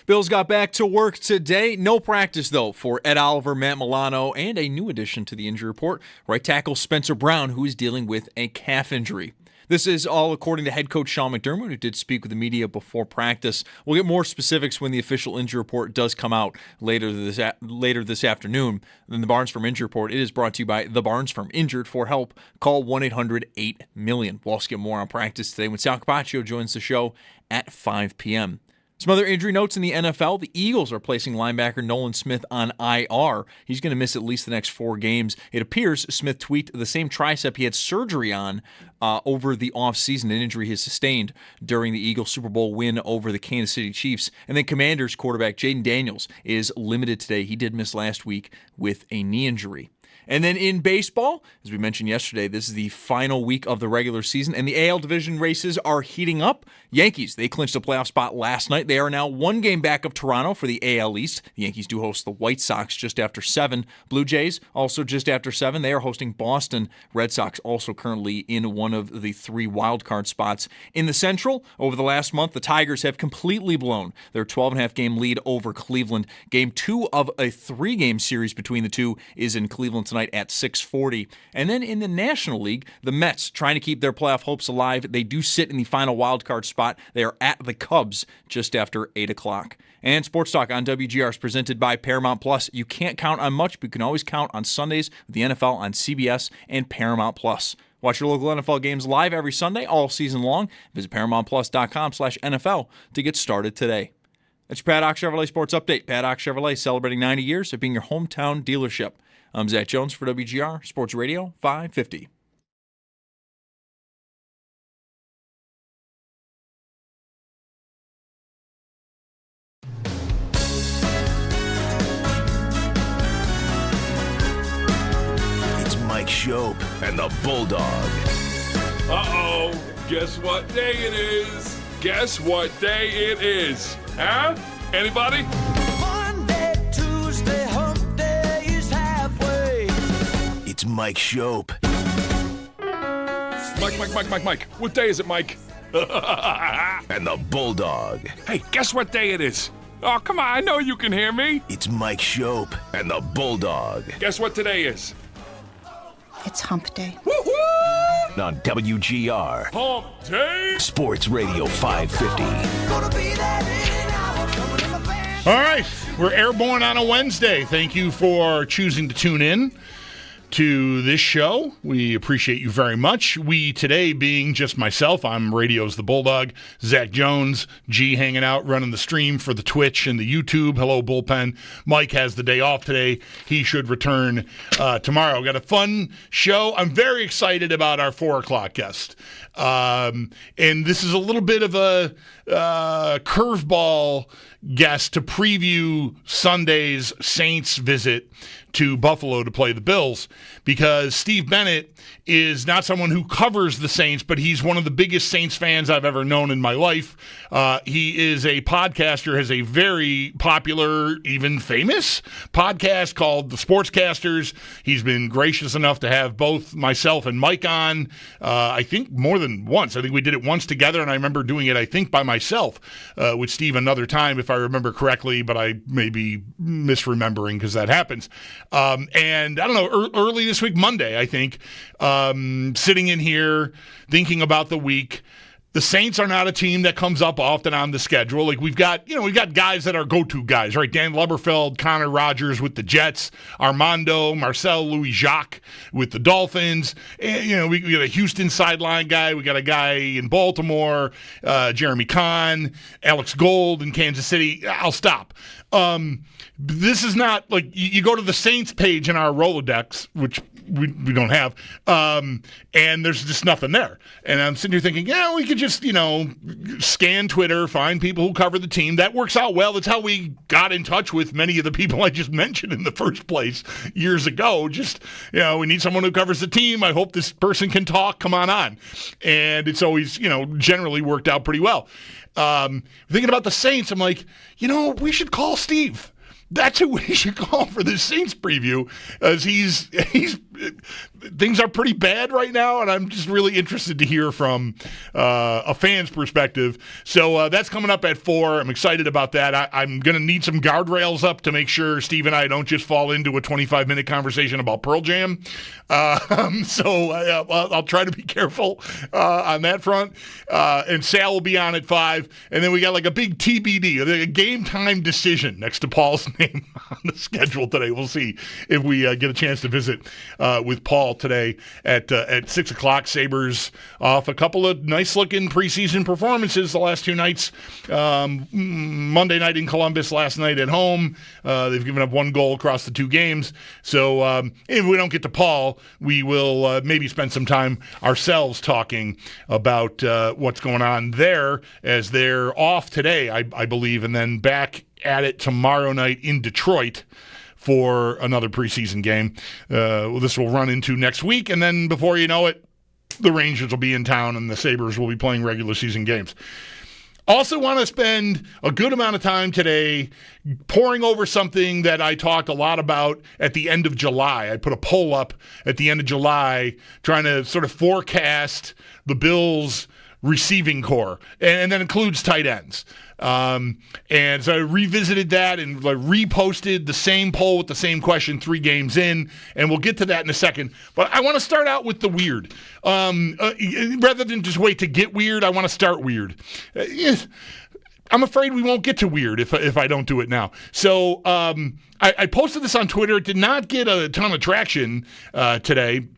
Bills got back to work today. No practice, though, for Ed Oliver, Matt Milano, and a new addition to the injury report, right tackle Spencer Brown, who is dealing with a calf injury. This is all according to head coach Sean McDermott, who did speak with the media before practice. We'll get more specifics when the official injury report does come out later this afternoon. Then the Barnes Firm Injury Report, it is brought to you by the Barnes Firm. Injured? For help, call 1-800-8-MILLION. We'll also get more on practice today when Sal Capacio joins the show at 5 p.m. Some other injury notes in the NFL. The Eagles are placing linebacker Nolan Smith on IR. He's going to miss at least the next 4 games. It appears Smith tweaked the same tricep he had surgery on over the offseason, an injury he sustained during the Eagles Super Bowl win over the Kansas City Chiefs. And then Commanders quarterback Jaden Daniels is limited today. He did miss last week with a knee injury. And then in baseball, as we mentioned yesterday, this is the final week of the regular season, and the AL division races are heating up. Yankees, they clinched a playoff spot last night. They are now 1 game back of Toronto for the AL East. The Yankees do host the White Sox just after 7. Blue Jays, also just after 7. They are hosting Boston. Red Sox also currently in one of the 3 wildcard spots. In the Central, over the last month, the Tigers have completely blown their 12.5 game lead over Cleveland. Game 2 of a 3-game series between the two is in Cleveland tonight at 6:40. And then in the National League, the Mets, trying to keep their playoff hopes alive, they do sit in the final wildcard spot. They are at the Cubs just after 8 o'clock. And Sports Talk on WGR is presented by Paramount Plus. You can't count on much, but you can always count on Sundays with the NFL on CBS and Paramount Plus. Watch your local NFL games live every Sunday all season long. Visit ParamountPlus.com/NFL to get started today. That's your Paddock Chevrolet Sports Update. Paddock Chevrolet celebrating 90 years of being your hometown dealership. I'm Zach Jones for WGR Sports Radio 550. It's Mike Schopp and the Bulldog. Uh-oh, guess what day it is? Guess what day it is? Huh? Anybody? Monday, Tuesday, hump day is halfway. It's Mike Schopp. Mike. What day is it, Mike? And the Bulldog. Hey, guess what day it is? Oh, come on, I know you can hear me. It's Mike Schopp and the Bulldog. Guess what today is? It's hump day. Woo-hoo! On WGR. Hump day! Sports Radio 550. All right, we're airborne on a Wednesday. Thank you for choosing to tune in to this show. We appreciate you very much. We today being just myself, I'm Radio's the Bulldog, Zach Jones, G hanging out, running the stream for the Twitch and the YouTube. Hello, Bullpen. Mike has the day off today. He should return tomorrow. Got a fun show. I'm very excited about our 4 o'clock guest. And this is a little bit of a curveball guest to preview Sunday's Saints visit to Buffalo to play the Bills, because Steve Bennett is not someone who covers the Saints, but he's one of the biggest Saints fans I've ever known in my life. He is a podcaster, has a very popular, even famous podcast called The Sportscasters. He's been gracious enough to have both myself and Mike on, I think more than once. I think we did it once together, and I remember doing it, I think, by myself with Steve another time, if I remember correctly, but I may be misremembering because that happens. And I don't know, early this week, Monday, I think, sitting in here thinking about the week. The Saints are not a team that comes up often on the schedule. Like we've got guys that are go-to guys, right? Dan Leberfeld, Connor Rogers with the Jets, Armando, Marcel Louis-Jacques with the Dolphins. And, we got a Houston sideline guy. We got a guy in Baltimore, Jeremy Kahn, Alex Gold in Kansas City. I'll stop. This is not like you go to the Saints page in our Rolodex, which we don't have, and there's just nothing there. And I'm sitting here thinking, we could just, scan Twitter, find people who cover the team. That works out well. That's how we got in touch with many of the people I just mentioned in the first place years ago. Just, we need someone who covers the team. I hope this person can talk. Come on. And it's always, generally worked out pretty well. Thinking about the Saints, I'm like, we should call Steve. that's who we should call for this Saints preview, as he's things are pretty bad right now, and I'm just really interested to hear from a fan's perspective. So that's coming up at 4. I'm excited about that. I'm going to need some guardrails up to make sure Steve and I don't just fall into a 25-minute conversation about Pearl Jam. So I'll try to be careful on that front. And Sal will be on at 5. And then we got like a big TBD, a game time decision next to Paul's name on the schedule today. We'll see if we get a chance to visit with Paul today at 6 o'clock. Sabres off a couple of nice-looking preseason performances the last 2 nights. Monday night in Columbus, last night at home. They've given up 1 goal across the 2 games. So if we don't get to Paul, we will maybe spend some time ourselves talking about what's going on there, as they're off today, I believe, and then back at it tomorrow night in Detroit for another preseason game. This will run into next week, and then before you know it, the Rangers will be in town and the Sabres will be playing regular season games. Also want to spend a good amount of time today poring over something that I talked a lot about at the end of July. I put a poll up at the end of July trying to sort of forecast the Bills' receiving core, and that includes tight ends. And so I revisited that and reposted the same poll with the same question 3 games in, and we'll get to that in a second. But I want to start out with the weird. Rather than just wait to get weird, I want to start weird. I'm afraid we won't get to weird if I don't do it now. So I posted this on Twitter. It did not get a ton of traction today.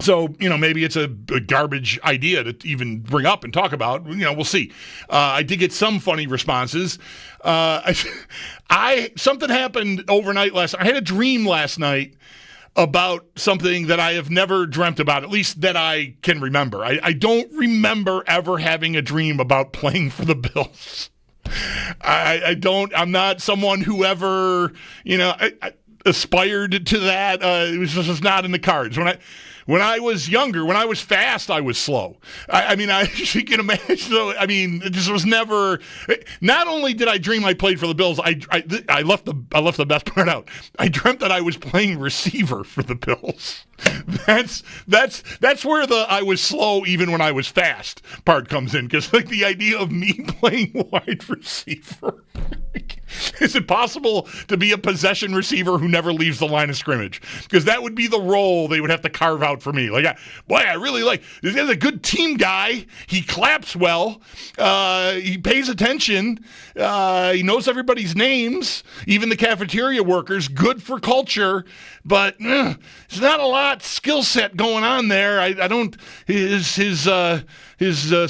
So, maybe it's a garbage idea to even bring up and talk about. We'll see. I did get some funny responses. Something happened overnight last night. I had a dream last night about something that I have never dreamt about, at least that I can remember. I don't remember ever having a dream about playing for the Bills. I'm not someone who ever, aspired to that. It was just not in the cards. When I was younger, when I was fast, I was slow. You can imagine. So, it just was never. Not only did I dream I played for the Bills, I left the best part out. I dreamt that I was playing receiver for the Bills. That's where the I was slow even when I was fast part comes in, because the idea of me playing wide receiver. Is it possible to be a possession receiver who never leaves the line of scrimmage? Because that would be the role they would have to carve out for me. I really like this guy's a good team guy. He claps well. He pays attention. He knows everybody's names, even the cafeteria workers. Good for culture, but there's not a lot skill set going on there. I don't. His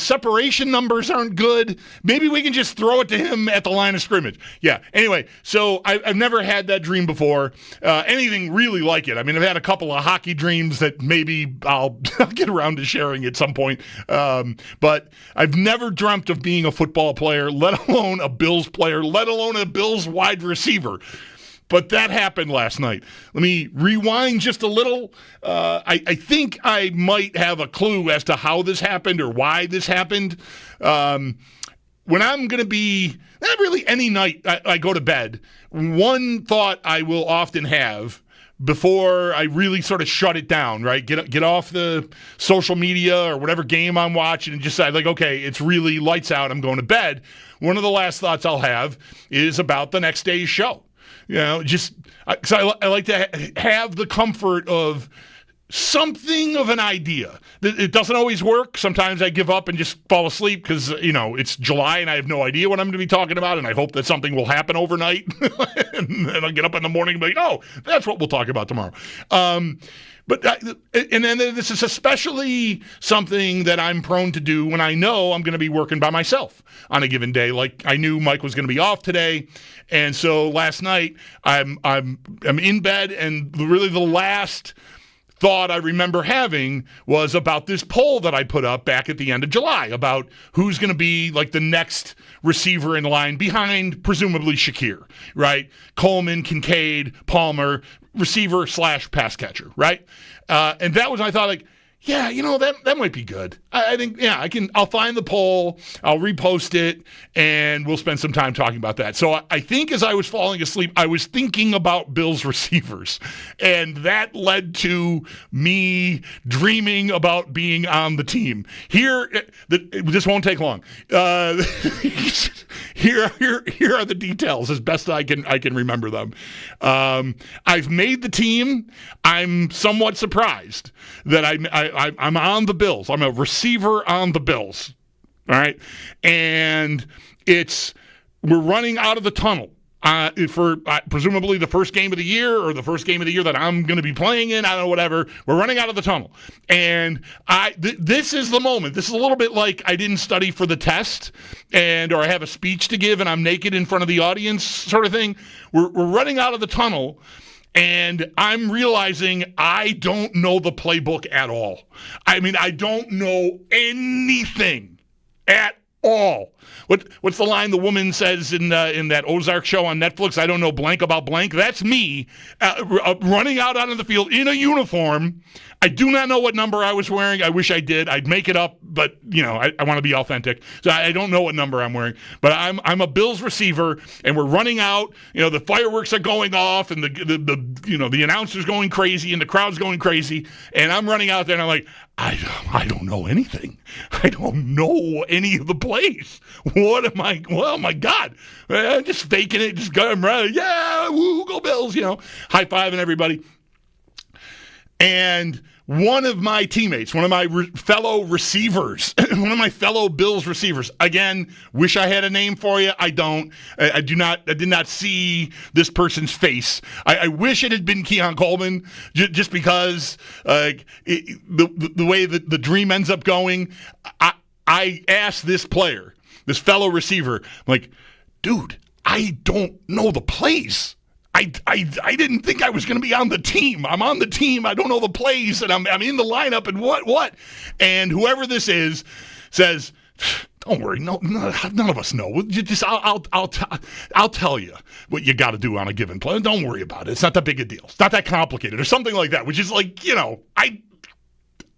separation numbers aren't good. Maybe we can just throw it to him at the line of scrimmage. Yeah. Anyway, so I've never had that dream before. Anything really like it. I've had a couple of hockey dreams that maybe I'll get around to sharing at some point. But I've never dreamt of being a football player, let alone a Bills player, let alone a Bills wide receiver. But that happened last night. Let me rewind just a little. I think I might have a clue as to how this happened or why this happened. When I'm going to be, not really any night I go to bed, one thought I will often have before I really sort of shut it down, right? Get off the social media or whatever game I'm watching and just say, okay, it's really lights out, I'm going to bed. One of the last thoughts I'll have is about the next day's show. Just because I like to have the comfort of something of an idea. It doesn't always work. Sometimes I give up and just fall asleep because, it's July and I have no idea what I'm going to be talking about, and I hope that something will happen overnight. And then I'll get up in the morning and be like, oh, that's what we'll talk about tomorrow. And then this is especially something that I'm prone to do when I know I'm going to be working by myself on a given day. Like I knew Mike was going to be off today, and so last night I'm in bed, and really the last thought I remember having was about this poll that I put up back at the end of July about who's going to be like the next receiver in line behind presumably Shakir, right? Coleman, Kincaid, Palmer, receiver / pass catcher, right? And that was, I thought, yeah, that might be good. I think, I'll find the poll, I'll repost it, and we'll spend some time talking about that. So I think as I was falling asleep, I was thinking about Bills receivers, and that led to me dreaming about being on the team. This won't take long. Here are the details as best I can remember them. I've made the team. I'm somewhat surprised that I'm on the Bills. I'm a receiver on the Bills. All right. And we're running out of the tunnel for presumably the first game of the year or the first game of the year that I'm going to be playing in. I don't know, whatever. We're running out of the tunnel. And this is the moment. This is a little bit like I didn't study for the test or I have a speech to give and I'm naked in front of the audience sort of thing. We're running out of the tunnel. And I'm realizing I don't know the playbook at all. I mean, I don't know anything at all. What's the line the woman says in that Ozark show on Netflix? I don't know blank about blank. That's me running out onto the field in a uniform. I do not know what number I was wearing. I wish I did. I'd make it up, but I want to be authentic. So I don't know what number I'm wearing. But I'm a Bills receiver, and we're running out. The fireworks are going off, and the announcer's going crazy, and the crowd's going crazy, and I'm running out there, and I'm like, I don't know anything. I don't know any of the plays. What am I? Well, my God, I'm just faking it. Just going right. Yeah, woo, go Bills. High fiving everybody. And one of my teammates, one of my fellow receivers, one of my fellow Bills receivers, again, wish I had a name for you. I don't. I did not see this person's face. I wish it had been Keon Coleman, just because the way that the dream ends up going. I asked this player, this fellow receiver, I'm like, dude, I don't know the plays. I didn't think I was going to be on the team. I'm on the team. I don't know the plays, and I'm in the lineup, and what? And whoever this is says, don't worry. No, none of us know. I'll tell you what you got to do on a given play. Don't worry about it. It's not that big a deal. It's not that complicated, or something like that. Which is like,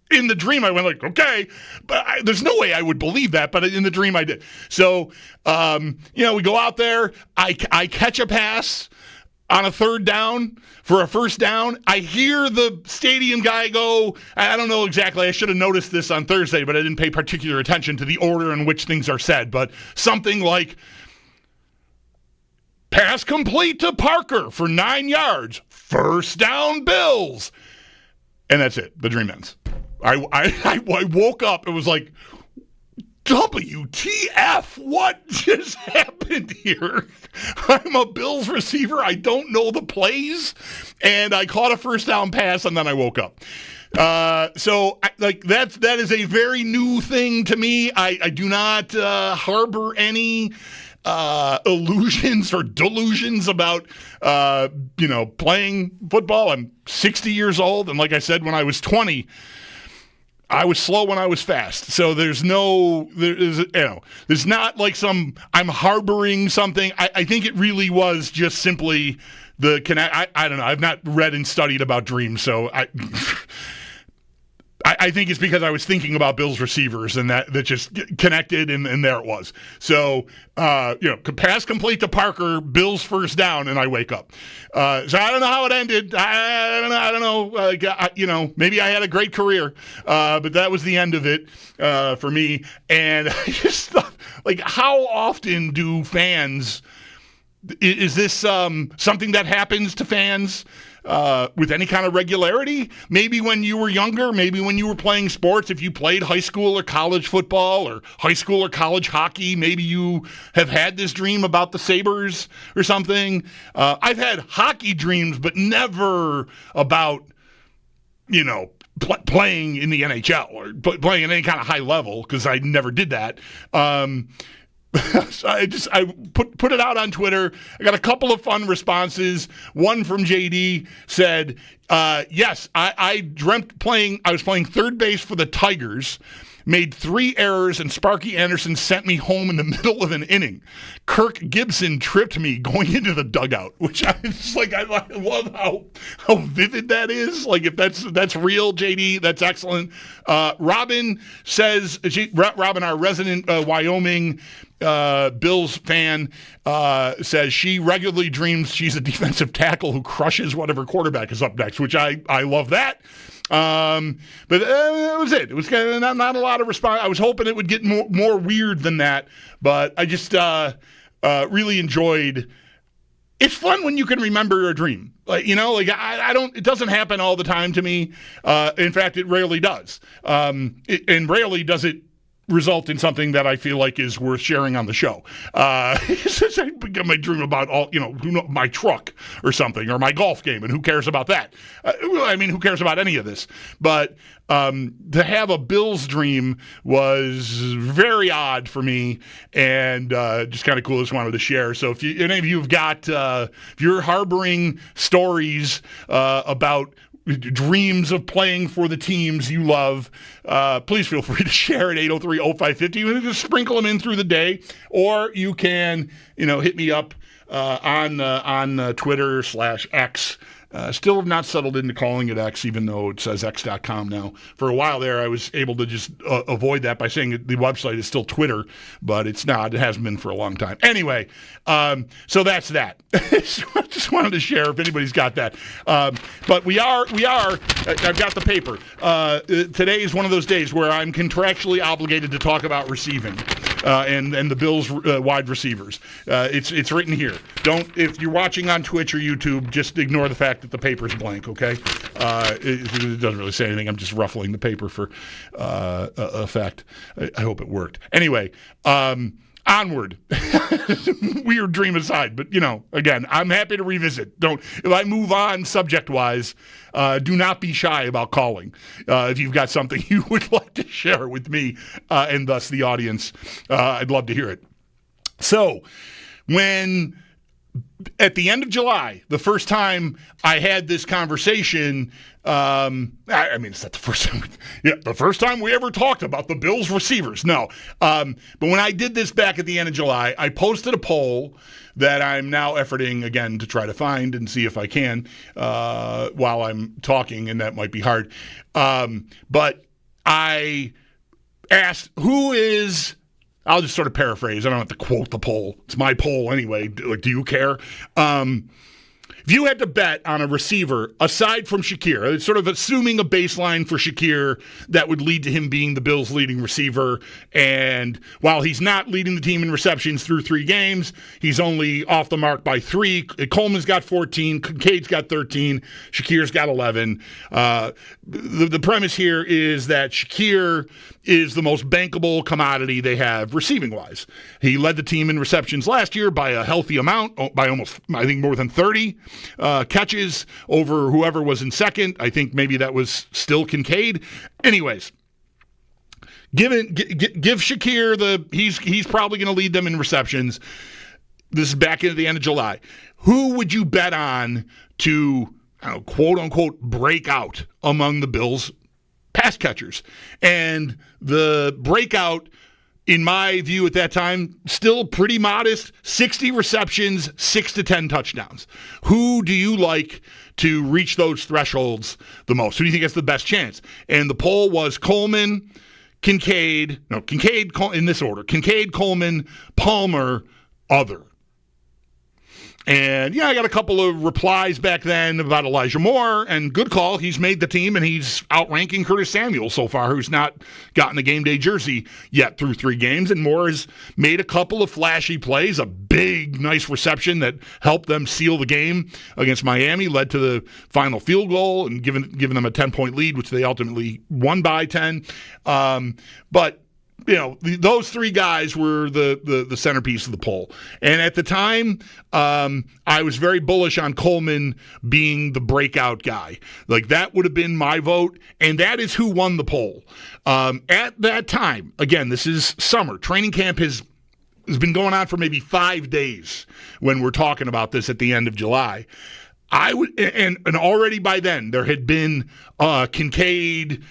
in the dream, I went like, okay, but there's no way I would believe that. But in the dream, I did. So, we go out there. I catch a pass on a third down for a first down. I hear the stadium guy go, I don't know exactly. I should have noticed this on Thursday, but I didn't pay particular attention to the order in which things are said. But something like, pass complete to Parker for 9 yards. First down, Bills. And that's it. The dream ends. I woke up. It was like, WTF, what just happened here? I'm a Bills receiver. I don't know the plays. And I caught a first down pass, and then I woke up. So that is a very new thing to me. I do not harbor any illusions or delusions about playing football. I'm 60 years old, and like I said, when I was 20, I was slow when I was fast. So there's not like I'm harboring something. I think it really was just simply the connect. I don't know. I've not read and studied about dreams, so I think it's because I was thinking about Bills receivers and that just connected, and there it was. So, pass complete to Parker, Bills first down, and I wake up. So I don't know how it ended. I don't know. Maybe I had a great career, but that was the end of it for me. And I just thought, how often do fans? Is this something that happens to fans? With any kind of regularity? Maybe when you were younger, maybe when you were playing sports, if you played high school or college football or high school or college hockey, maybe you have had this dream about the Sabres or something. I've had hockey dreams, but never about, playing in the NHL or playing at any kind of high level, because I never did that. So I put it out on Twitter. I got a couple of fun responses. One from JD said, yes, I dreamt I was playing third base for the Tigers. made 3 errors, and Sparky Anderson sent me home in the middle of an inning. Kirk Gibson tripped me going into the dugout, which I just like. I love how vivid that is. Like, if that's real, JD, that's excellent. Robin says, Robin, our resident Wyoming Bills fan, says she regularly dreams she's a defensive tackle who crushes whatever quarterback is up next, which I love that. But that was it. It was kind of not a lot of response. I was hoping it would get more weird than that, but I just really enjoyed. It's fun when you can remember a dream. Like, I don't. It doesn't happen all the time to me. In fact, it rarely does. And rarely does it result in something that I feel like is worth sharing on the show. I dream about my truck or something, or my golf game, and who cares about that? Who cares about any of this? But to have a Bills dream was very odd for me, and just kind of cool. Just wanted to share. So if any of you have got, if you're harboring stories about dreams of playing for the teams you love, please feel free to share at 803-0550. Just sprinkle them in through the day, or you can, hit me up on Twitter /X. Still have not settled into calling it X, even though it says X.com now. For a while there, I was able to just avoid that by saying the website is still Twitter, but it's not. It hasn't been for a long time. Anyway, so that's that. Just wanted to share if anybody's got that. But we are. I've got the paper. Today is one of those days where I'm contractually obligated to talk about receiving. And the Bills wide receivers. It's written here. If you're watching on Twitch or YouTube, just ignore the fact that the paper's blank, okay? It doesn't really say anything. I'm just ruffling the paper for effect. I hope it worked. Anyway, onward. Weird dream aside, but again, I'm happy to revisit. If I move on subject-wise, do not be shy about calling. If you've got something you would like to share with me and thus the audience, I'd love to hear it. So, when at the end of July, the first time I had this conversation, it's not the first time. The first time we ever talked about the Bills receivers. No. But when I did this back at the end of July, I posted a poll that I'm now efforting again to try to find and see if I can while I'm talking, and that might be hard. But I asked, who is... I'll just sort of paraphrase. I don't have to quote the poll. It's my poll anyway. Like, do you care? If you had to bet on a receiver, aside from Shakir, it's sort of assuming a baseline for Shakir that would lead to him being the Bills' leading receiver. And while he's not leading the team in receptions through 3 games, he's only off the mark by 3. Coleman's got 14. Kincaid's got 13. Shakir's got 11. The premise here is that Shakir is the most bankable commodity they have receiving-wise. He led the team in receptions last year by a healthy amount, by almost, I think, more than 30 catches over whoever was in second. I think maybe that was still Kincaid. Anyways, give Shakir he's probably going to lead them in receptions. This is back into the end of July. Who would you bet on to, quote-unquote, break out among the Bills' pass catchers? And the breakout, in my view at that time, still pretty modest. 60 receptions, 6 to 10 touchdowns. Who do you like to reach those thresholds the most? Who do you think has the best chance? And the poll was Coleman, Kincaid in this order. Kincaid, Coleman, Palmer, other. And, I got a couple of replies back then about Elijah Moore, and good call. He's made the team, and he's outranking Curtis Samuel so far, who's not gotten a game day jersey yet through 3 games. And Moore has made a couple of flashy plays, a big, nice reception that helped them seal the game against Miami, led to the final field goal and given them a 10-point lead, which they ultimately won by 10. But those 3 guys were the centerpiece of the poll. And at the time, I was very bullish on Coleman being the breakout guy. Like, that would have been my vote, and that is who won the poll. At that time, again, this is summer. Training camp has been going on for maybe 5 days when we're talking about this at the end of July. I would, and already by then there had been Kincaid,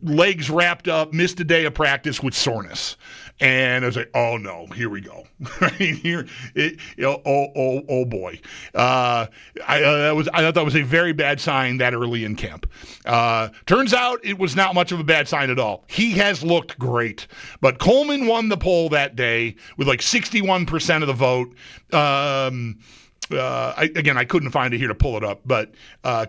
legs wrapped up, missed a day of practice with soreness. And I was like, oh no, here we go. Oh boy. I thought that was a very bad sign that early in camp. Turns out it was not much of a bad sign at all. He has looked great. But Coleman won the poll that day with like 61% of the vote. I couldn't find it here to pull it up, but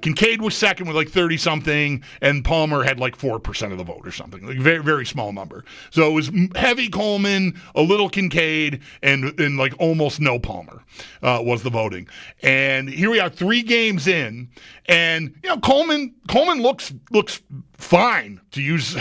Kincaid was second with like 30-something, and Palmer had like 4% of the vote or something, like very, very small number. So it was heavy Coleman, a little Kincaid, and like almost no Palmer was the voting. And here we are 3 games in, and Coleman looks fine, to use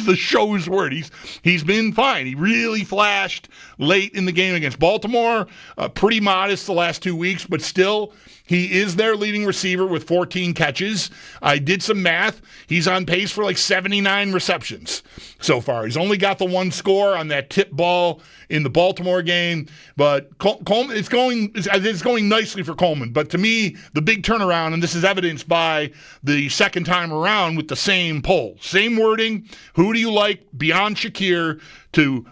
the show's word. He's been fine. He really flashed late in the game against Baltimore. Pretty modest the last 2 weeks, but still, he is their leading receiver with 14 catches. I did some math. He's on pace for like 79 receptions so far. He's only got the 1 score on that tip ball in the Baltimore game, but Coleman, it's going nicely for Coleman. But to me, the big turnaround, and this is evidenced by the second time around with the same poll, same wording. Who do you like beyond Shakir to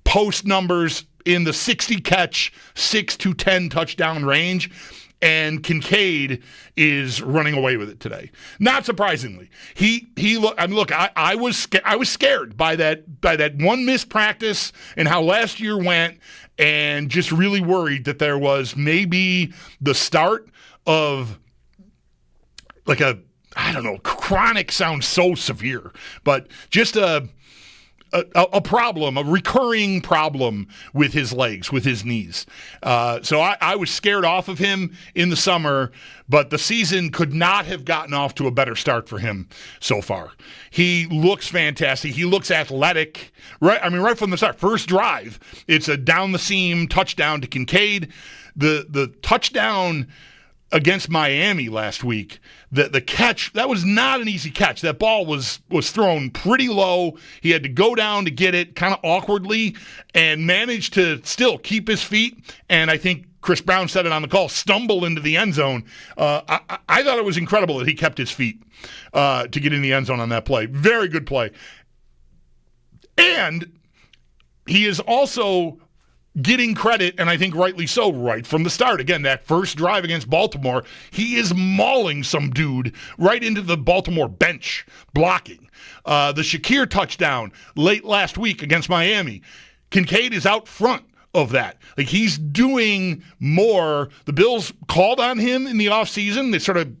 post numbers in the 60 catch, 6 to 10 touchdown range? And Kincaid is running away with it today. Not surprisingly, I was scared by that one missed practice and how last year went, and just really worried that there was maybe the start of like chronic sounds so severe, but just a problem, a recurring problem with his legs, with his knees. So I was scared off of him in the summer, but the season could not have gotten off to a better start for him so far. He looks fantastic. He looks athletic. Right from the start. First drive, it's a down-the-seam touchdown to Kincaid. The touchdown against Miami last week, the catch, that was not an easy catch. That ball was thrown pretty low. He had to go down to get it kind of awkwardly and managed to still keep his feet. And I think Chris Brown said it on the call, stumble into the end zone. I thought it was incredible that he kept his feet to get in the end zone on that play. Very good play. And he is also getting credit, and I think rightly so, right from the start. Again, that first drive against Baltimore, he is mauling some dude right into the Baltimore bench, blocking. The Shakir touchdown late last week against Miami, Kincaid is out front of that. Like, he's doing more. The Bills called on him in the offseason. They sort of,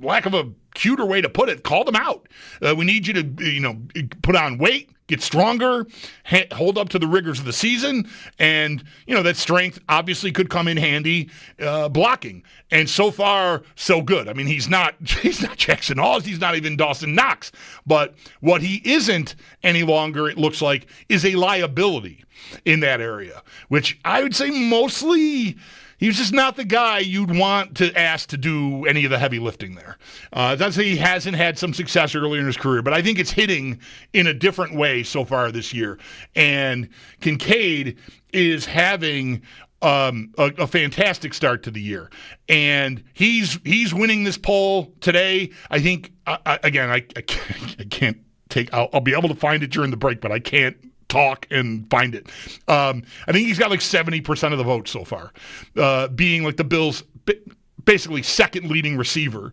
lack of a cuter way to put it, called him out. We need you to, put on weight, get stronger, hold up to the rigors of the season, and that strength obviously could come in handy blocking. And so far, so good. I mean, he's not Jackson Hawes, he's not even Dawson Knox, but what he isn't any longer, it looks like, is a liability in that area, which I would say mostly he's just not the guy you'd want to ask to do any of the heavy lifting there. Not to say he hasn't had some success earlier in his career, but I think it's hitting in a different way so far this year. And Kincaid is having a fantastic start to the year. And he's winning this poll today. I think, I can't take, I'll be able to find it during the break, but I can't talk and find it. I think he's got like 70% of the vote so far, being like the Bills' basically second leading receiver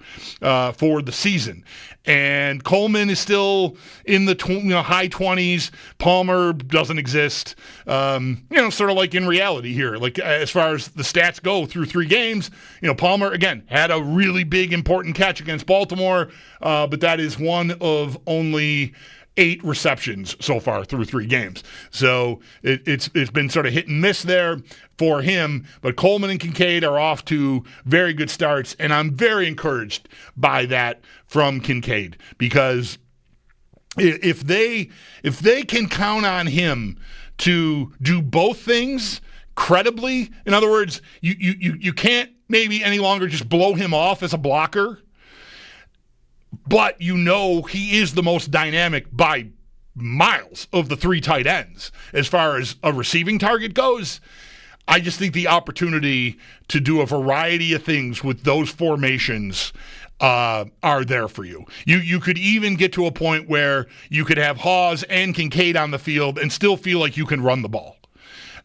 for the season. And Coleman is still in the high 20s. Palmer doesn't exist. Sort of like in reality here. Like, as far as the stats go through 3 games, Palmer, again, had a really big, important catch against Baltimore, but that is one of only 8 receptions so far through 3 games. So it's been sort of hit and miss there for him. But Coleman and Kincaid are off to very good starts, and I'm very encouraged by that from Kincaid, because if they can count on him to do both things credibly, in other words, you can't maybe any longer just blow him off as a blocker, but he is the most dynamic by miles of the 3 tight ends as far as a receiving target goes. I just think the opportunity to do a variety of things with those formations are there for you. You could even get to a point where you could have Hawes and Kincaid on the field and still feel like you can run the ball.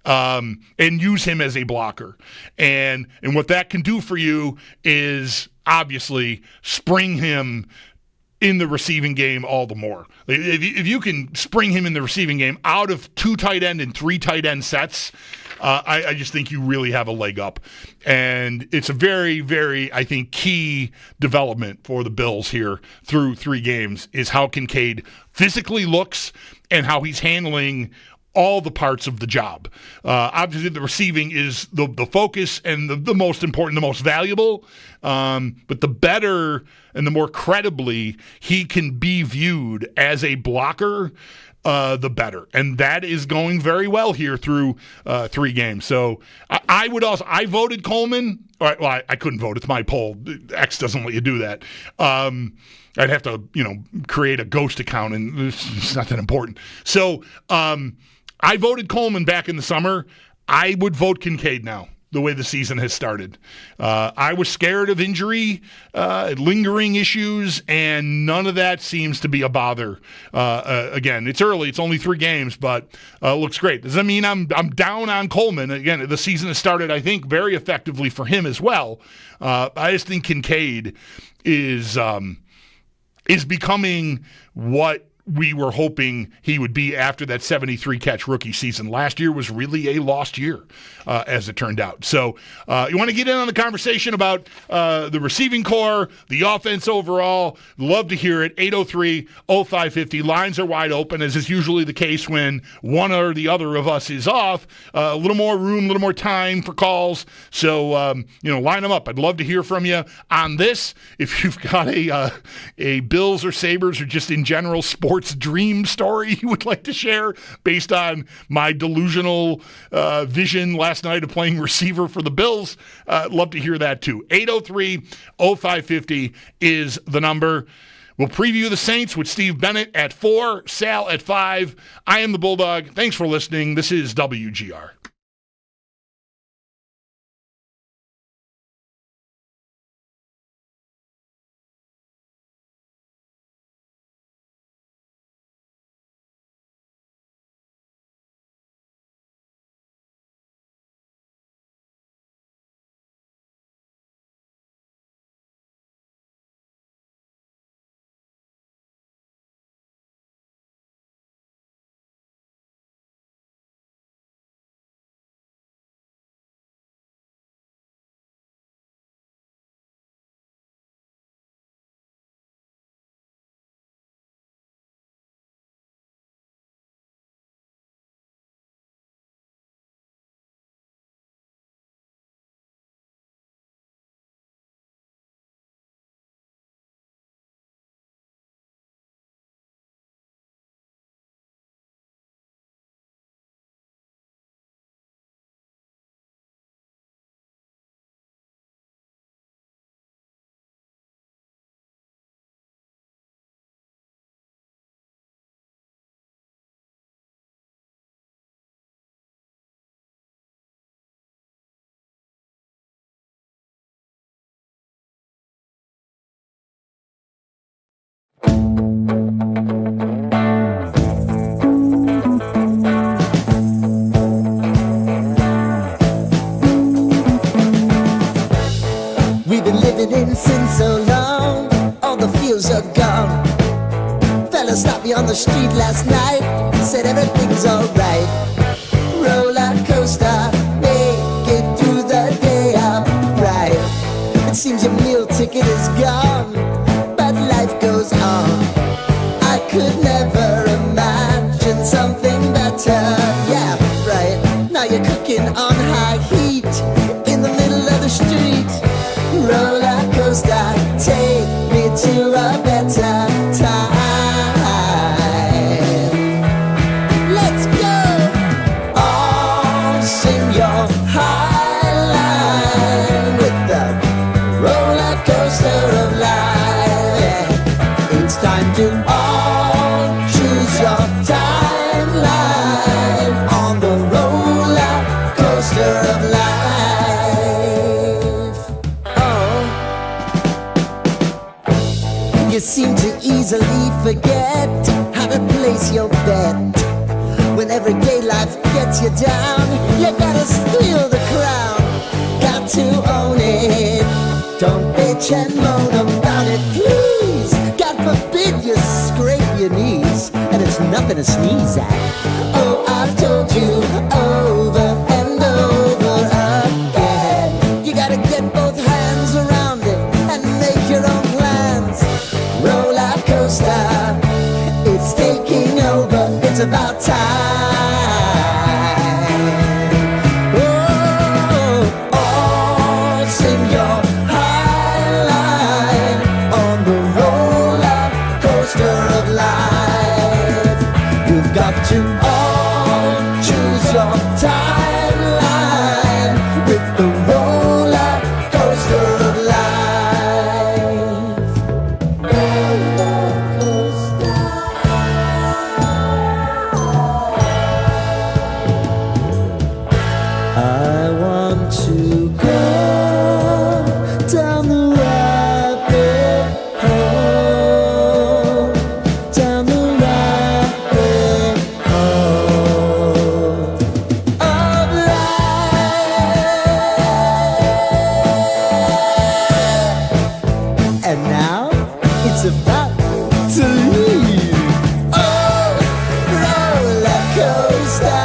And use him as a blocker. And what that can do for you is obviously spring him in the receiving game all the more. If you can spring him in the receiving game out of 2 tight end and 3 tight end sets, I just think you really have a leg up. And it's a very, very, I think, key development for the Bills here through 3 games is how Kincaid physically looks and how he's handling all the parts of the job. Obviously, the receiving is the focus and the most important, the most valuable. But the better and the more credibly he can be viewed as a blocker, the better. And that is going very well here through 3 games. So I voted Coleman. Well, I couldn't vote. It's my poll. X doesn't let you do that. I'd have to, create a ghost account, and it's not that important. So I voted Coleman back in the summer. I would vote Kincaid now, the way the season has started. I was scared of injury, lingering issues, and none of that seems to be a bother. Again, it's early. It's only 3 games, but looks great. Does that mean I'm down on Coleman? Again, the season has started, I think, very effectively for him as well. I just think Kincaid is becoming what we were hoping he would be after that 73-catch rookie season. Last year was really a lost year, as it turned out. So you want to get in on the conversation about the receiving core, the offense overall, love to hear it. 803-0550. Lines are wide open, as is usually the case when one or the other of us is off. A little more room, a little more time for calls. So, line them up. I'd love to hear from you on this. If you've got a Bills or Sabres or just in general sports dream story you would like to share based on my delusional vision last night of playing receiver for the Bills, love to hear that too. 803-0550 is the number. We'll preview the Saints with Steve Bennett at 4, Sal at 5. I am the Bulldog. Thanks for listening. This is WGR. In sin so long, all the feels are gone. Fella stopped me on the street last night, said everything's alright. Roller coaster, make it through the day upright. It seems your meal ticket is gone, but life goes on. I could never imagine something better. Yeah, right. Now you're cooking on high heat in the middle of the street. Roller coaster, take me to a better time. Let's go. All sing your high line with the roller coaster of life. Yeah. It's time to all choose your timeline on the roller coaster of life. forget how to place your bet. When everyday life gets you down, you gotta steal the crown. Got to own it. Don't bitch and moan about it, please. God forbid you scrape your knees, and it's nothing to sneeze at. Oh, I've told you over and over again. You gotta get both hands around it and make your own plans. Roller coaster, it's taking over. It's about time. Sing your high line on the roller coaster of life. You've got to all choose your timeline with the roller coaster of life. Roller coaster. I want to go down the rabbit hole, down the rabbit hole of life. And now it's about to leave. Oh, roller coaster.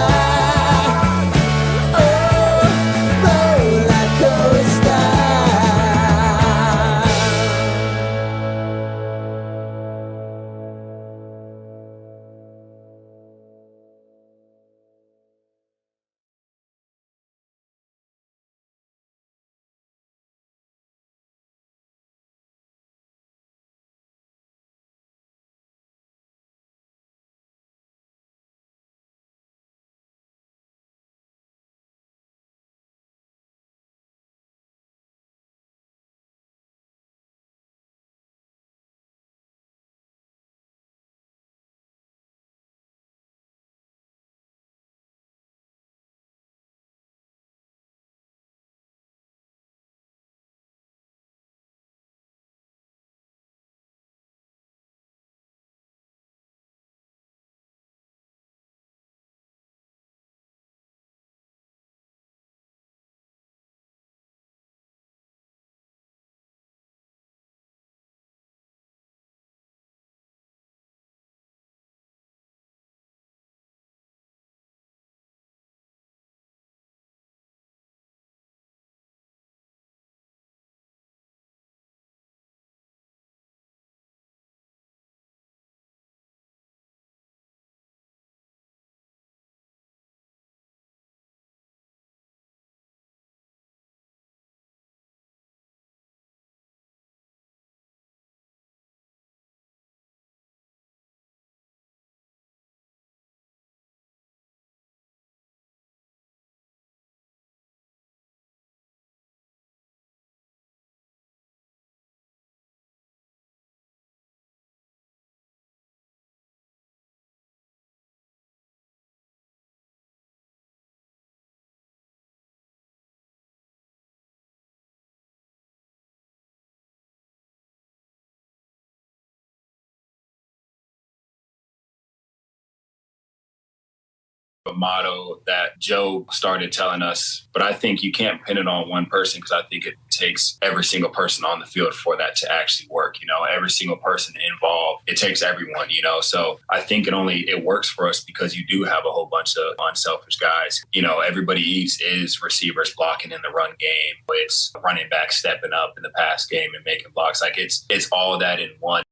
A motto that Joe started telling us, but I think you can't pin it on one person because I think it takes every single person on the field for that to actually work. Every single person involved, it takes everyone, so I think it works for us because you do have a whole bunch of unselfish guys. Everybody is receivers blocking in the run game. It's running back stepping up in the pass game and making blocks. Like it's all that in one.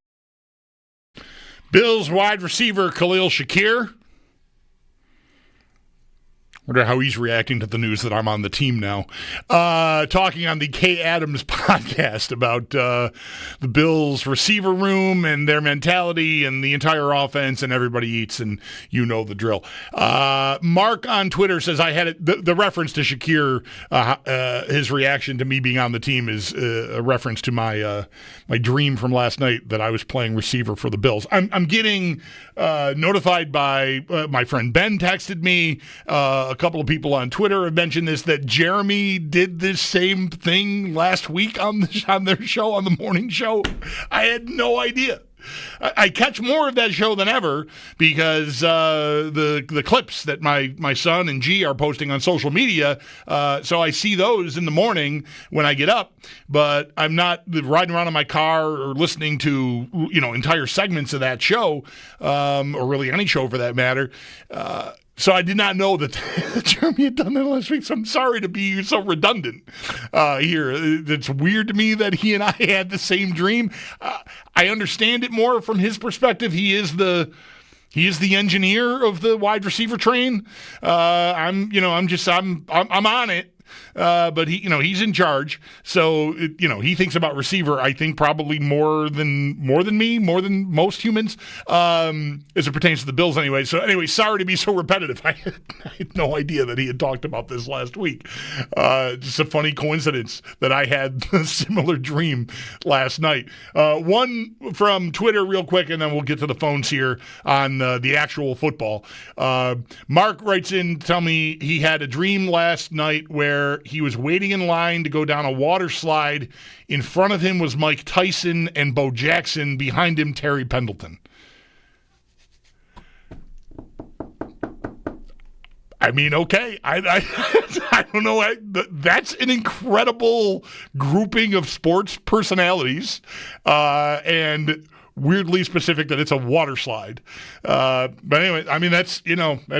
Bills wide receiver Khalil Shakir. Wonder how he's reacting to the news that I'm on the team now. Talking on the Kay Adams podcast about the Bills receiver room and their mentality and the entire offense and everybody eats and you know the drill. Mark on Twitter says I had the reference to Shakir. His reaction to me being on the team is a reference to my dream from last night that I was playing receiver for the Bills. I'm getting notified by my friend Ben texted me. A couple of people on Twitter have mentioned this, that Jeremy did this same thing last week on their show, on the morning show. I had no idea. I catch more of that show than ever because the clips that my son and G are posting on social media, so I see those in the morning when I get up, but I'm not riding around in my car or listening to entire segments of that show, or really any show for that matter. So I did not know that Jeremy had done that last week, so I'm sorry to be so redundant here. It's weird to me that he and I had the same dream. I understand it more from his perspective. He is the engineer of the wide receiver train. I'm on it. But he's in charge, so he thinks about receiver. I think probably more than me, more than most humans, as it pertains to the Bills. Anyway, sorry to be so repetitive. I had no idea that he had talked about this last week. Just a funny coincidence that I had a similar dream last night. One from Twitter, real quick, and then we'll get to the phones here on the actual football. Mark writes in to tell me he had a dream last night where he was waiting in line to go down a water slide. In front of him was Mike Tyson and Bo Jackson. Behind him, Terry Pendleton. I mean, okay. I don't know. That's an incredible grouping of sports personalities, and weirdly specific that it's a water slide. But anyway, I mean, that's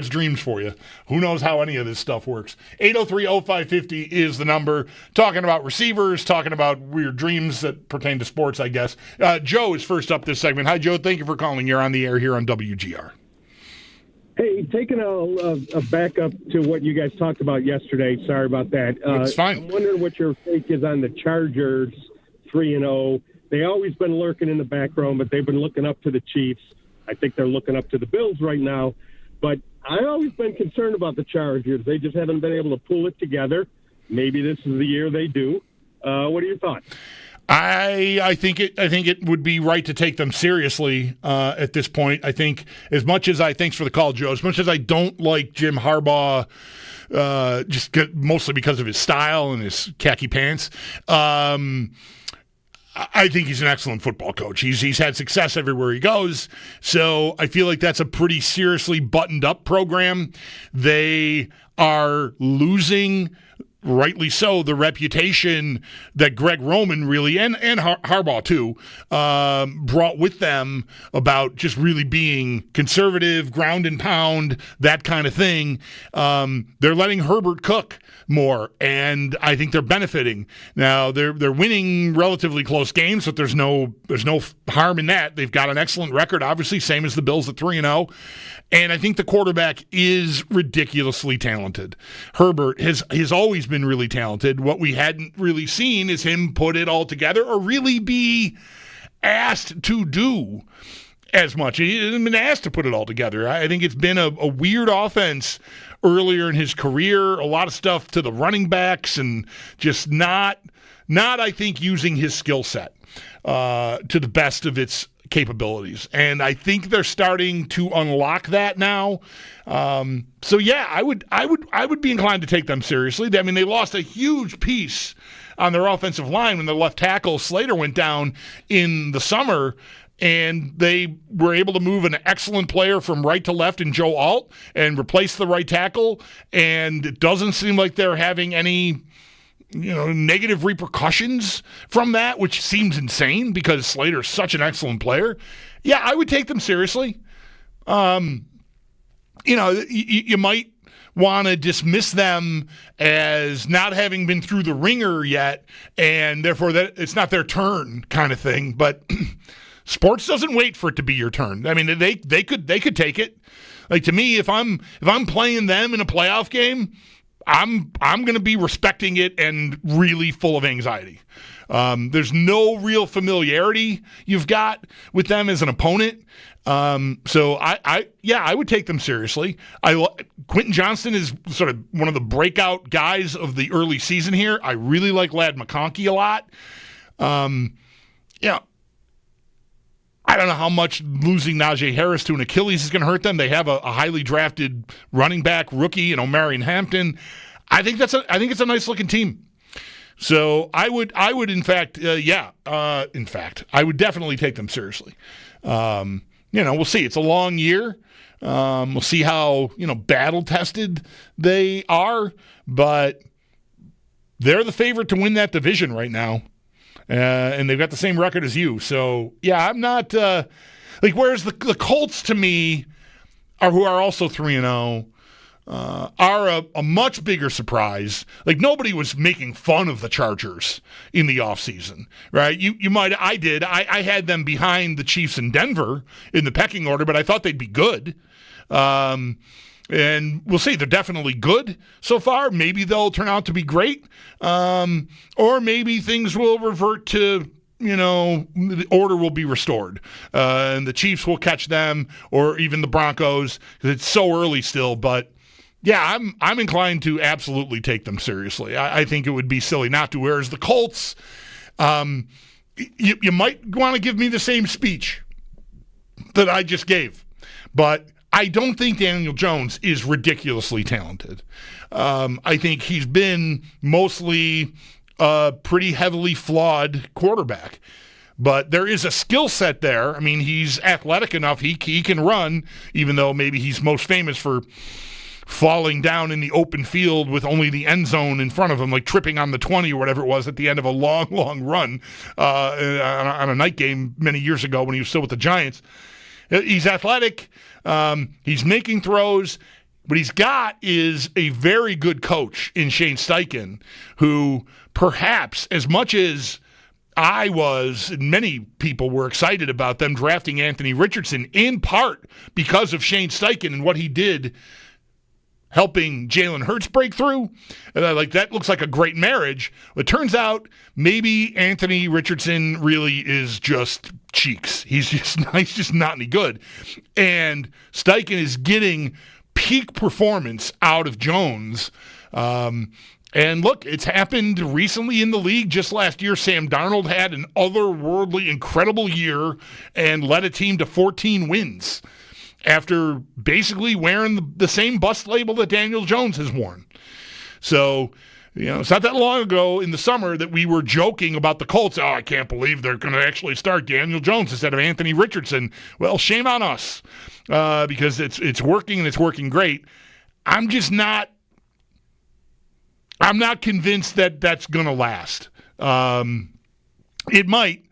dreams for you. Who knows how any of this stuff works. 803-0550 is the number. Talking about receivers, talking about weird dreams that pertain to sports, I guess. Joe is first up this segment. Hi, Joe. Thank you for calling. You're on the air here on WGR. Hey, taking a back up to what you guys talked about yesterday. Sorry about that. It's fine. I'm wondering what your take is on the Chargers 3-0. They always been lurking in the back row, but they've been looking up to the Chiefs. I think they're looking up to the Bills right now. But I've always been concerned about the Chargers. They just haven't been able to pull it together. Maybe this is the year they do. What are your thoughts? I think it would be right to take them seriously at this point. I think thanks for the call, Joe. As much as I don't like Jim Harbaugh, mostly because of his style and his khaki pants. I think he's an excellent football coach. He's had success everywhere he goes. So I feel like that's a pretty seriously buttoned up program. They are losing, rightly so, the reputation that Greg Roman really, and Harbaugh too, brought with them about just really being conservative, ground and pound, that kind of thing. They're letting Herbert cook more, and I think they're benefiting. Now they're winning relatively close games, but there's no harm in that. They've got an excellent record, obviously, same as the Bills at 3-0. And I think the quarterback is ridiculously talented. Herbert has always been really talented. What we hadn't really seen is him put it all together or really be asked to do as much. He hasn't been asked to put it all together. I think it's been a weird offense earlier in his career, a lot of stuff to the running backs and just not I think, using his skill set to the best of its capabilities. And I think they're starting to unlock that now. So yeah, I would be inclined to take them seriously. I mean, they lost a huge piece on their offensive line when their left tackle Slater went down in the summer, and they were able to move an excellent player from right to left in Joe Alt and replace the right tackle. And it doesn't seem like they're having any negative repercussions from that, which seems insane because Slater's such an excellent player. Yeah, I would take them seriously. You might want to dismiss them as not having been through the ringer yet, and therefore that it's not their turn kind of thing. But sports doesn't wait for it to be your turn. I mean, they could take it. Like, to me, if I'm playing them in a playoff game, I'm going to be respecting it and really full of anxiety. There's no real familiarity you've got with them as an opponent. So I would take them seriously. Quentin Johnston is sort of one of the breakout guys of the early season here. I really like Ladd McConkey a lot. I don't know how much losing Najee Harris to an Achilles is going to hurt them. They have a highly drafted running back rookie, Marion Hampton. I think it's a nice looking team. So I would in fact, I would definitely take them seriously. We'll see. It's a long year. We'll see how, battle tested they are, but they're the favorite to win that division right now. And they've got the same record as you. So, yeah, I'm not whereas the Colts to me who are also 3-0, are a much bigger surprise. Like, nobody was making fun of the Chargers in the offseason, right? I had them behind the Chiefs in Denver in the pecking order, but I thought they'd be good. And we'll see. They're definitely good so far. Maybe they'll turn out to be great. Or maybe things will revert to, the order will be restored. And the Chiefs will catch them, or even the Broncos, because it's so early still. But, yeah, I'm inclined to absolutely take them seriously. I think it would be silly not to. Whereas the Colts, you might want to give me the same speech that I just gave. But I don't think Daniel Jones is ridiculously talented. I think he's been mostly a pretty heavily flawed quarterback. But there is a skill set there. I mean, he's athletic enough. He can run, even though maybe he's most famous for falling down in the open field with only the end zone in front of him, like tripping on the 20 or whatever it was at the end of a long, long run on a night game many years ago when he was still with the Giants. He's athletic. He's making throws. What he's got is a very good coach in Shane Steichen, who perhaps, as much as I was, and many people were excited about them drafting Anthony Richardson, in part because of Shane Steichen and what he did helping Jalen Hurts break through. That looks like a great marriage. It turns out maybe Anthony Richardson really is just cheeks. He's just not any good. And Steichen is getting peak performance out of Jones. And look, it's happened recently in the league. Just last year, Sam Darnold had an otherworldly, incredible year and led a team to 14 wins after basically wearing the same bust label that Daniel Jones has worn. So, it's not that long ago in the summer that we were joking about the Colts. Oh, I can't believe they're going to actually start Daniel Jones instead of Anthony Richardson. Well, shame on us, because it's working and it's working great. I'm not convinced that that's going to last. It might,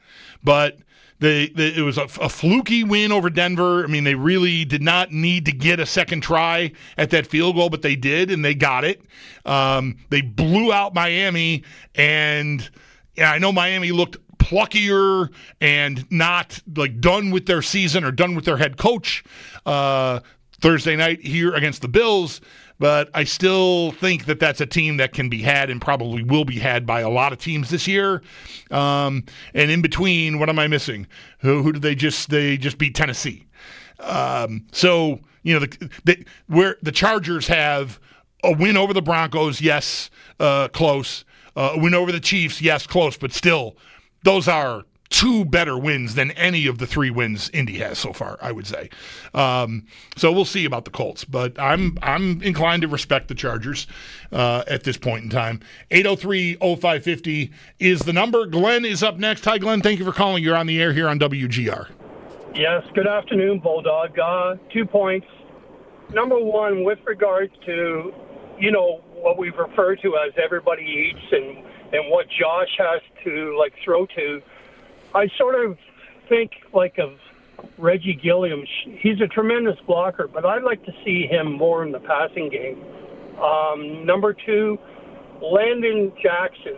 but it was a fluky win over Denver. I mean, they really did not need to get a second try at that field goal, but they did, and they got it. They blew out Miami, and I know Miami looked pluckier and not done with their season or done with their head coach Thursday night here against the Bills. But I still think that that's a team that can be had and probably will be had by a lot of teams this year. And in between, what am I missing? Who did they just beat? Tennessee. So, where the Chargers have a win over the Broncos, yes, close. A win over the Chiefs, yes, close. But still, those are two better wins than any of the three wins Indy has so far, I would say. So we'll see about the Colts, but I'm inclined to respect the Chargers at this point in time. 803-0550 is the number. Glenn is up next. Hi, Glenn. Thank you for calling. You're on the air here on WGR. Yes, good afternoon, Bulldog. 2 points. Number one, with regards to, what we refer to as everybody eats and what Josh has to, throw to, I sort of think of Reggie Gilliam. He's a tremendous blocker, but I'd like to see him more in the passing game. Number two, Landon Jackson.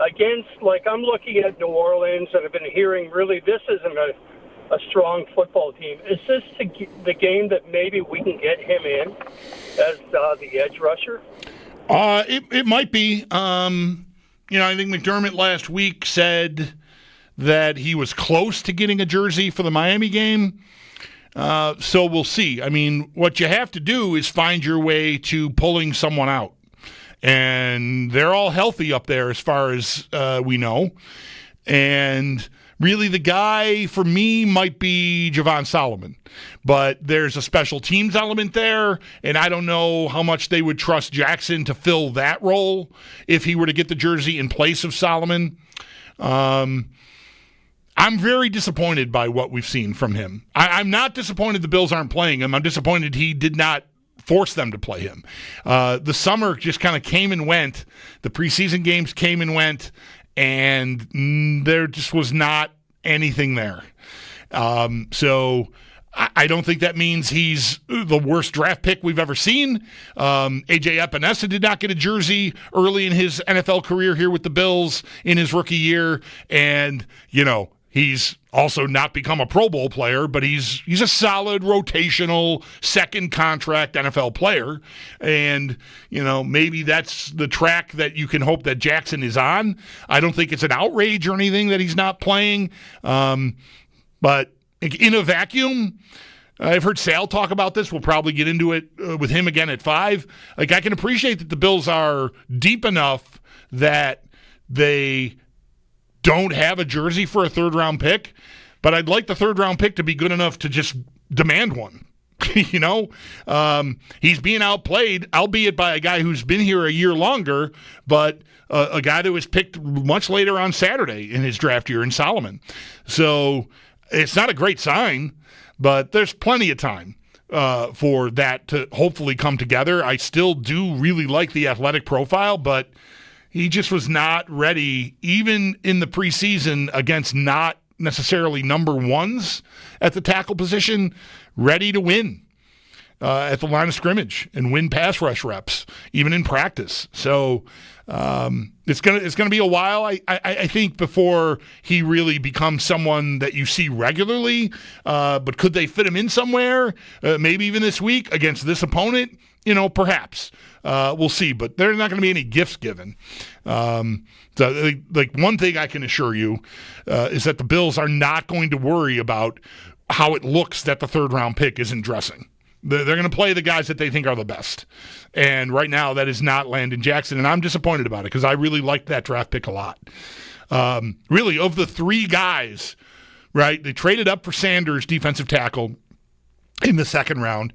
Against, I'm looking at New Orleans, and I've been hearing really this isn't a strong football team. Is this the game that maybe we can get him in as the edge rusher? It might be. I think McDermott last week said that he was close to getting a jersey for the Miami game. So we'll see. I mean, what you have to do is find your way to pulling someone out. And they're all healthy up there as far as we know. And Really, the guy for me might be Javon Solomon, but there's a special teams element there, and I don't know how much they would trust Jackson to fill that role if he were to get the jersey in place of Solomon. I'm very disappointed by what we've seen from him. I'm not disappointed the Bills aren't playing him. I'm disappointed he did not force them to play him. The summer just kind of came and went. The preseason games came and went, and there just was not anything there. So I don't think that means he's the worst draft pick we've ever seen. A.J. Epinesa did not get a jersey early in his NFL career here with the Bills in his rookie year, and, he's also not become a Pro Bowl player, but he's a solid rotational second contract NFL player. And, maybe that's the track that you can hope that Jackson is on. I don't think it's an outrage or anything that he's not playing. But in a vacuum, I've heard Sal talk about this. We'll probably get into it with him again at 5. I can appreciate that the Bills are deep enough that they don't have a jersey for a third-round pick, but I'd like the third-round pick to be good enough to just demand one. He's being outplayed, albeit by a guy who's been here a year longer, but a guy that was picked much later on Saturday in his draft year in Solomon. So it's not a great sign, but there's plenty of time for that to hopefully come together. I still do really like the athletic profile, but he just was not ready, even in the preseason against not necessarily number ones at the tackle position, ready to win at the line of scrimmage and win pass rush reps, even in practice. So it's gonna be a while, I think, before he really becomes someone that you see regularly. But could they fit him in somewhere? Maybe even this week against this opponent? Perhaps. We'll see, but there's not going to be any gifts given. So, one thing I can assure you is that the Bills are not going to worry about how it looks that the third-round pick isn't dressing. They're going to play the guys that they think are the best. And right now, that is not Landon Jackson, and I'm disappointed about it because I really liked that draft pick a lot. Really, of the 3 guys, right, they traded up for Sanders, defensive tackle, in the second round.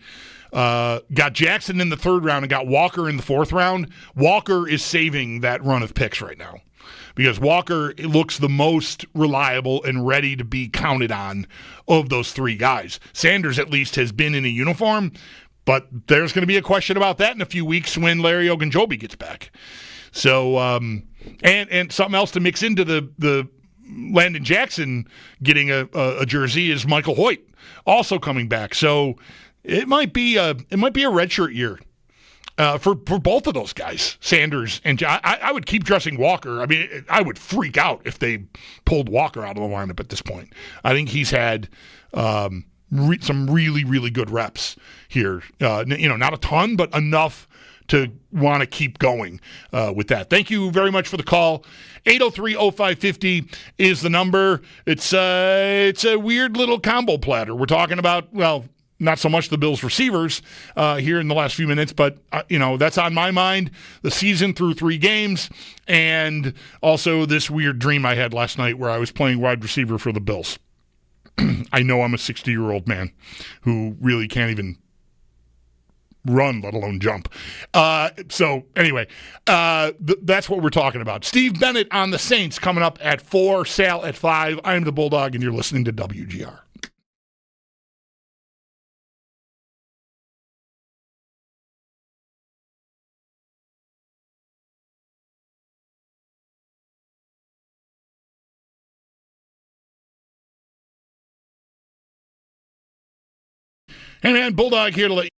Got Jackson in the third round and got Walker in the fourth round. Walker is saving that run of picks right now because Walker looks the most reliable and ready to be counted on of those 3 guys. Sanders at least has been in a uniform, but there's going to be a question about that in a few weeks when Larry Ogunjobi gets back. So, and something else to mix into the Landon Jackson getting a jersey is Michael Hoyt also coming back. So it might be a redshirt year for both of those guys, Sanders and I would keep dressing Walker. I mean, I would freak out if they pulled Walker out of the lineup at this point. I think he's had some really, really good reps here. Not a ton, but enough to want to keep going with that. Thank you very much for the call. 803-0550 is the number. It's a weird little combo platter. We're talking about, well, not so much the Bills receivers here in the last few minutes, but, that's on my mind. The season through 3 games and also this weird dream I had last night where I was playing wide receiver for the Bills. I know I'm a 60-year-old man who really can't even run, let alone jump. So anyway, that's what we're talking about. Steve Bennett on the Saints coming up at 4, Sal at 5. I'm the Bulldog, and you're listening to WGR. Hey, man, Bulldog here to let you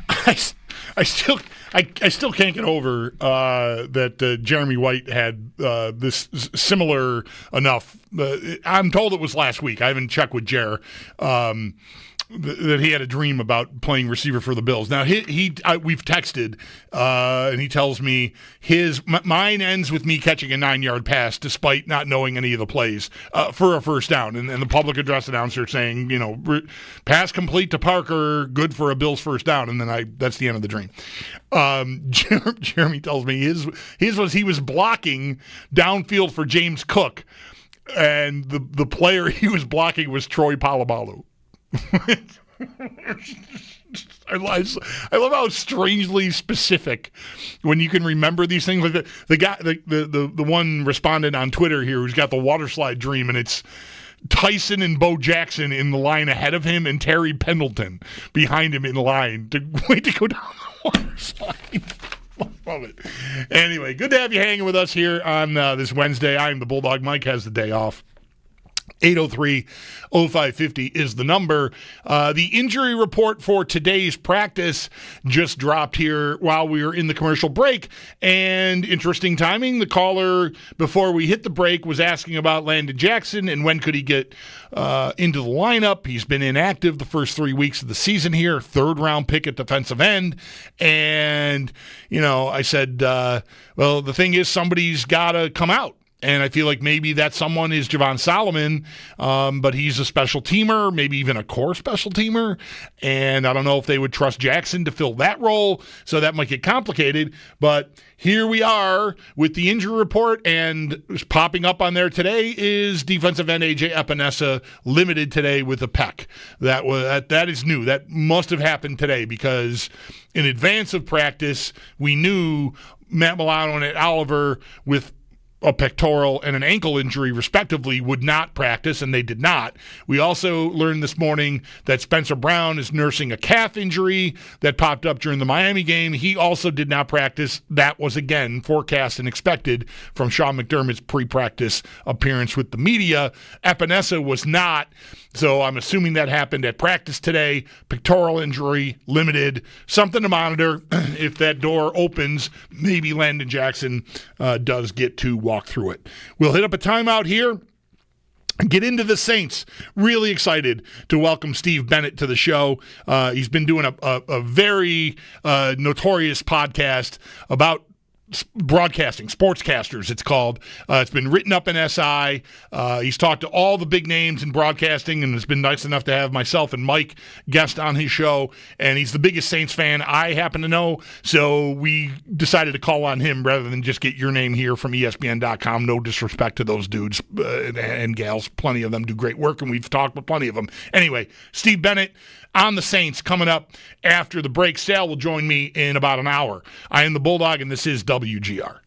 I still can't get over that Jeremy White had this similar enough. I'm told it was last week. I haven't checked with Jer. That he had a dream about playing receiver for the Bills. Now we've texted, and he tells me mine ends with me catching a 9-yard pass despite not knowing any of the plays for a first down, and the public address announcer saying, pass complete to Parker, good for a Bills first down, and then that's the end of the dream. Jeremy tells me his was he was blocking downfield for James Cook, and the player he was blocking was Troy Polamalu. I love how strangely specific when you can remember these things. Like the guy, the one respondent on Twitter here who's got the water slide dream, and it's Tyson and Bo Jackson in the line ahead of him and Terry Pendleton behind him in line to wait to go down the water slide. Love it. Anyway, good to have you hanging with us here on this Wednesday. I'm the Bulldog. Mike has the day off. 803-0550 is the number. The injury report for today's practice just dropped here while we were in the commercial break. And interesting timing, the caller before we hit the break was asking about Landon Jackson and when could he get into the lineup. He's been inactive the first 3 weeks of the season here, third-round pick at defensive end. And, I said, well, the thing is somebody's got to come out. And I feel like maybe that someone is Javon Solomon, but he's a special teamer, maybe even a core special teamer. And I don't know if they would trust Jackson to fill that role, so that might get complicated. But here we are with the injury report, and popping up on there today is defensive end A.J. Epinesa, limited today with a pec. That is new. That must have happened today because in advance of practice, we knew Matt Milano and Ed Oliver with a pectoral and an ankle injury, respectively, would not practice, and they did not. We also learned this morning that Spencer Brown is nursing a calf injury that popped up during the Miami game. He also did not practice. That was, again, forecast and expected from Sean McDermott's pre-practice appearance with the media. Epinesa was not, so I'm assuming that happened at practice today. Pectoral injury, limited, something to monitor. If that door opens, maybe Landon Jackson does get to walk through it. We'll hit up a timeout here and get into the Saints. Really excited to welcome Steve Bennett to the show. He's been doing a very notorious podcast about broadcasting, sportscasters it's called. It's been written up in SI. He's talked to all the big names in broadcasting and has been nice enough to have myself and Mike guest on his show, and he's the biggest Saints fan I happen to know, so we decided to call on him rather than just get your name here from ESPN.com. No disrespect to those dudes and gals. Plenty of them do great work, and we've talked with plenty of them. Anyway, Steve Bennett on the Saints coming up after the break. Sal will join me in about an hour. I am the Bulldog, and this is WGR.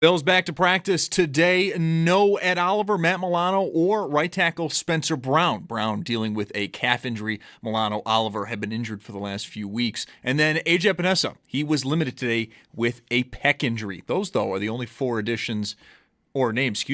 Bills back to practice today. No Ed Oliver, Matt Milano, or right tackle Spencer Brown. Brown dealing with a calf injury. Milano, Oliver have been injured for the last few weeks. And then A.J. Epinesa, he was limited today with a pec injury. Those, though, are the only four additions or names,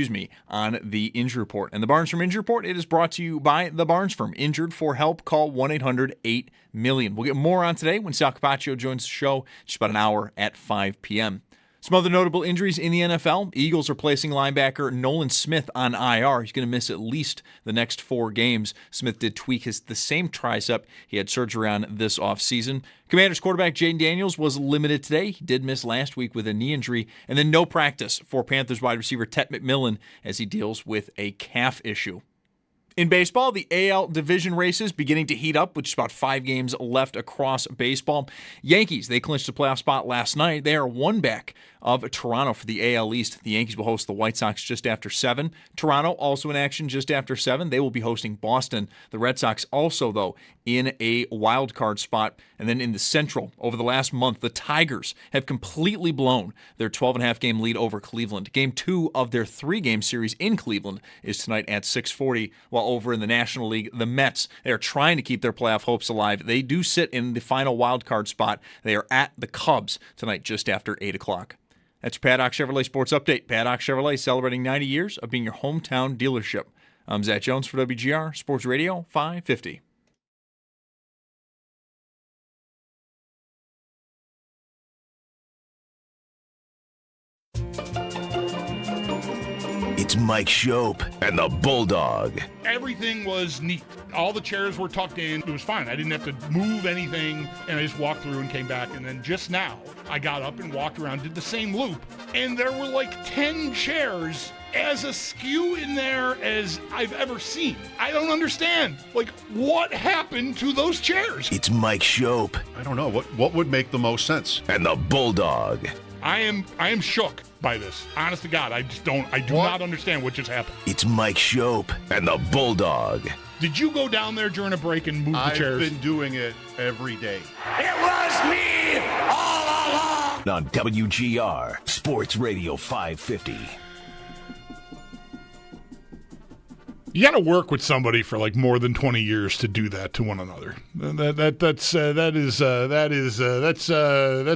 on the injury report. And the Barnes Firm Injury Report, it is brought to you by the Barnes Firm. Injured for help, call 1-800-8-MILLION. We'll get more on today when Sal Capacio joins the show just about an hour at 5 p.m. Some other notable injuries in the NFL. Eagles are placing linebacker Nolan Smith on IR. He's going to miss at least the next 4 games. Smith did tweak the same tricep he had surgery on this offseason. Commanders quarterback Jaden Daniels was limited today. He did miss last week with a knee injury. And then no practice for Panthers wide receiver Tet McMillan as he deals with a calf issue. In baseball, the AL division races beginning to heat up with just about 5 games left across baseball. Yankees, they clinched a playoff spot last night. They are one back of Toronto for the AL East. The Yankees will host the White Sox just after 7. Toronto also in action just after 7. They will be hosting Boston. The Red Sox also, though, in a wild card spot. And then in the Central, over the last month, the Tigers have completely blown their 12.5 game lead over Cleveland. Game 2 of their 3-game series in Cleveland is tonight at 6:40, while over in the National League, the Mets, they are trying to keep their playoff hopes alive. They do sit in the final wild card spot. They are at the Cubs tonight just after 8 o'clock. That's your Paddock Chevrolet Sports Update. Paddock Chevrolet celebrating 90 years of being your hometown dealership. I'm Zach Jones for WGR Sports Radio 550. It's Mike Schopp and the Bulldog. Everything was neat. All the chairs were tucked in. It was fine. I didn't have to move anything, and I just walked through and came back. And then just now, I got up and walked around, did the same loop, and there were like 10 chairs as askew in there as I've ever seen. I don't understand. Like, what happened to those chairs? It's Mike Schopp I don't know. What would make the most sense? and the Bulldog. I am shook by this. Honest to God, I do not understand what just happened. It's Mike Schopp and the Bulldog. Did you go down there during a break and move the chairs? I've been doing it every day. It was me all along. On WGR Sports Radio 550. You got to work with somebody for like more than 20 years to do that to one another. That's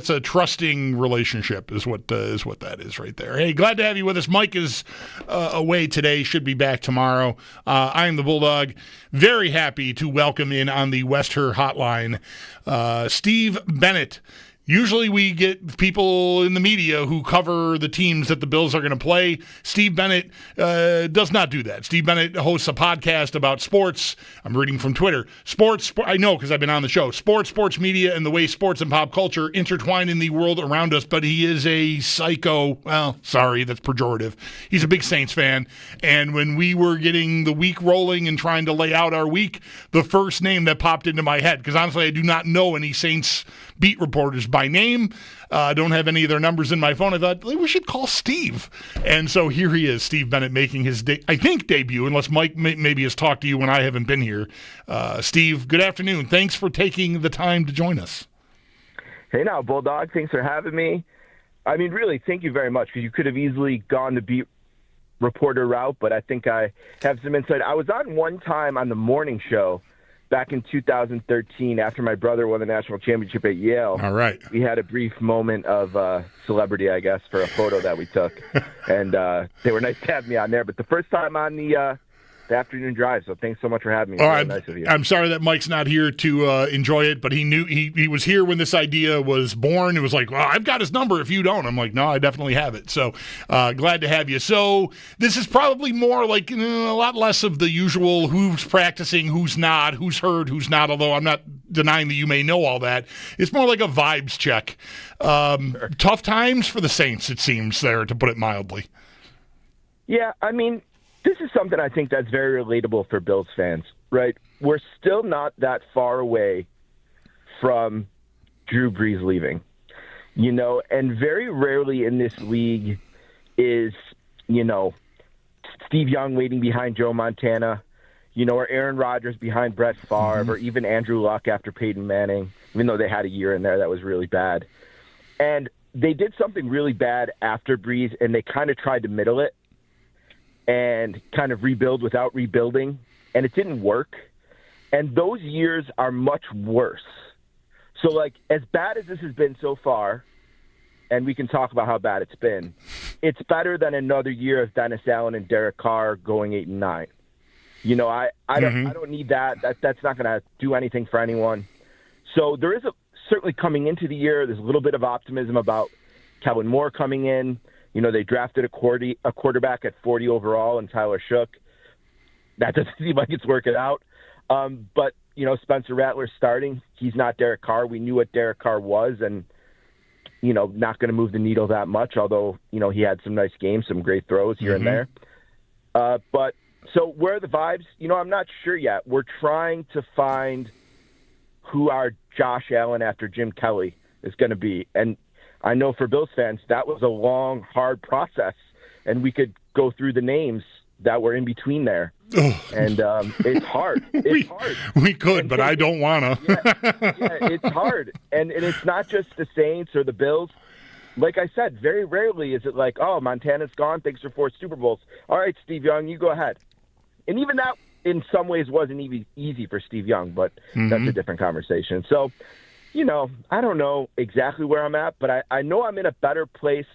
a trusting relationship is what that is right there. Hey, glad to have you with us. Mike is away today, should be back tomorrow. I am the Bulldog. Very happy to welcome in on the Wester Hotline Steve Bennett. Usually we get people in the media who cover the teams that the Bills are going to play. Steve Bennett does not do that. Steve Bennett hosts a podcast about sports. I'm reading from Twitter. Sports, I know because I've been on the show. Sports media, and the way sports and pop culture intertwine in the world around us. But he is a psycho. Well, sorry, that's pejorative. He's a big Saints fan. And when we were getting the week rolling and trying to lay out our week, the first name that popped into my head, because honestly I do not know any Saints beat reporters by name. I don't have any of their numbers in my phone. I thought, we should call Steve. And so here he is, Steve Bennett, making his, debut, unless Mike maybe has talked to you when I haven't been here. Steve, good afternoon. Thanks for taking the time to join us. Hey now, Bulldog. Thanks for having me. I mean, really, thank you very much, because you could have easily gone the beat reporter route, but I think I have some insight. I was on one time on the morning show back in 2013, after my brother won the national championship at Yale. All right. We had a brief moment of celebrity, I guess, for a photo that we took. And they were nice to have me on there. But the first time on the afternoon drive, so thanks so much for having me. All right. Nice of you. I'm sorry that Mike's not here to enjoy it, but he knew he was here when this idea was born. It was like, well, I've got his number if you don't. I'm like, no, I definitely have it. So glad to have you. So this is probably more like a lot less of the usual who's practicing, who's not, who's hurt, who's not, although I'm not denying that you may know all that. It's more like a vibes check. Sure. Tough times for the Saints, it seems, there, to put it mildly. Yeah, I mean, this is something I think that's very relatable for Bills fans, right? We're still not that far away from Drew Brees leaving, and very rarely in this league is, Steve Young waiting behind Joe Montana, or Aaron Rodgers behind Brett Favre, or even Andrew Luck after Peyton Manning, even though they had a year in there that was really bad. And they did something really bad after Breeze, and they kind of tried to middle it and kind of rebuild without rebuilding, and it didn't work. And those years are much worse. So, like, as bad as this has been so far, and we can talk about how bad it's been, it's better than another year of Dennis Allen and Derek Carr going 8-9. You know, I don't need that. That's not going to do anything for anyone. So there is certainly coming into the year, there's a little bit of optimism about Kellen Moore coming in. You know, they drafted a quarterback at 40 overall and Tyler Shook. That doesn't seem like it's working out. But, you know, Spencer Rattler's starting. He's not Derek Carr. We knew what Derek Carr was, and, you know, not going to move the needle that much, although, you know, he had some nice games, some great throws here and there. But so where are the vibes? You know, I'm not sure yet. We're trying to find who our Josh Allen after Jim Kelly is going to be. And I know for Bills fans, that was a long, hard process, and we could go through the names that were in between there. And it's hard. It's hard. We could, but I don't want to. Yeah, it's hard. And it's not just the Saints or the Bills. Like I said, very rarely is it like, oh, Montana's gone. Thanks for 4 Super Bowls. All right, Steve Young, you go ahead. And even that, in some ways, wasn't easy for Steve Young, but that's a different conversation. So, you know, I don't know exactly where I'm at, but I know I'm in a better place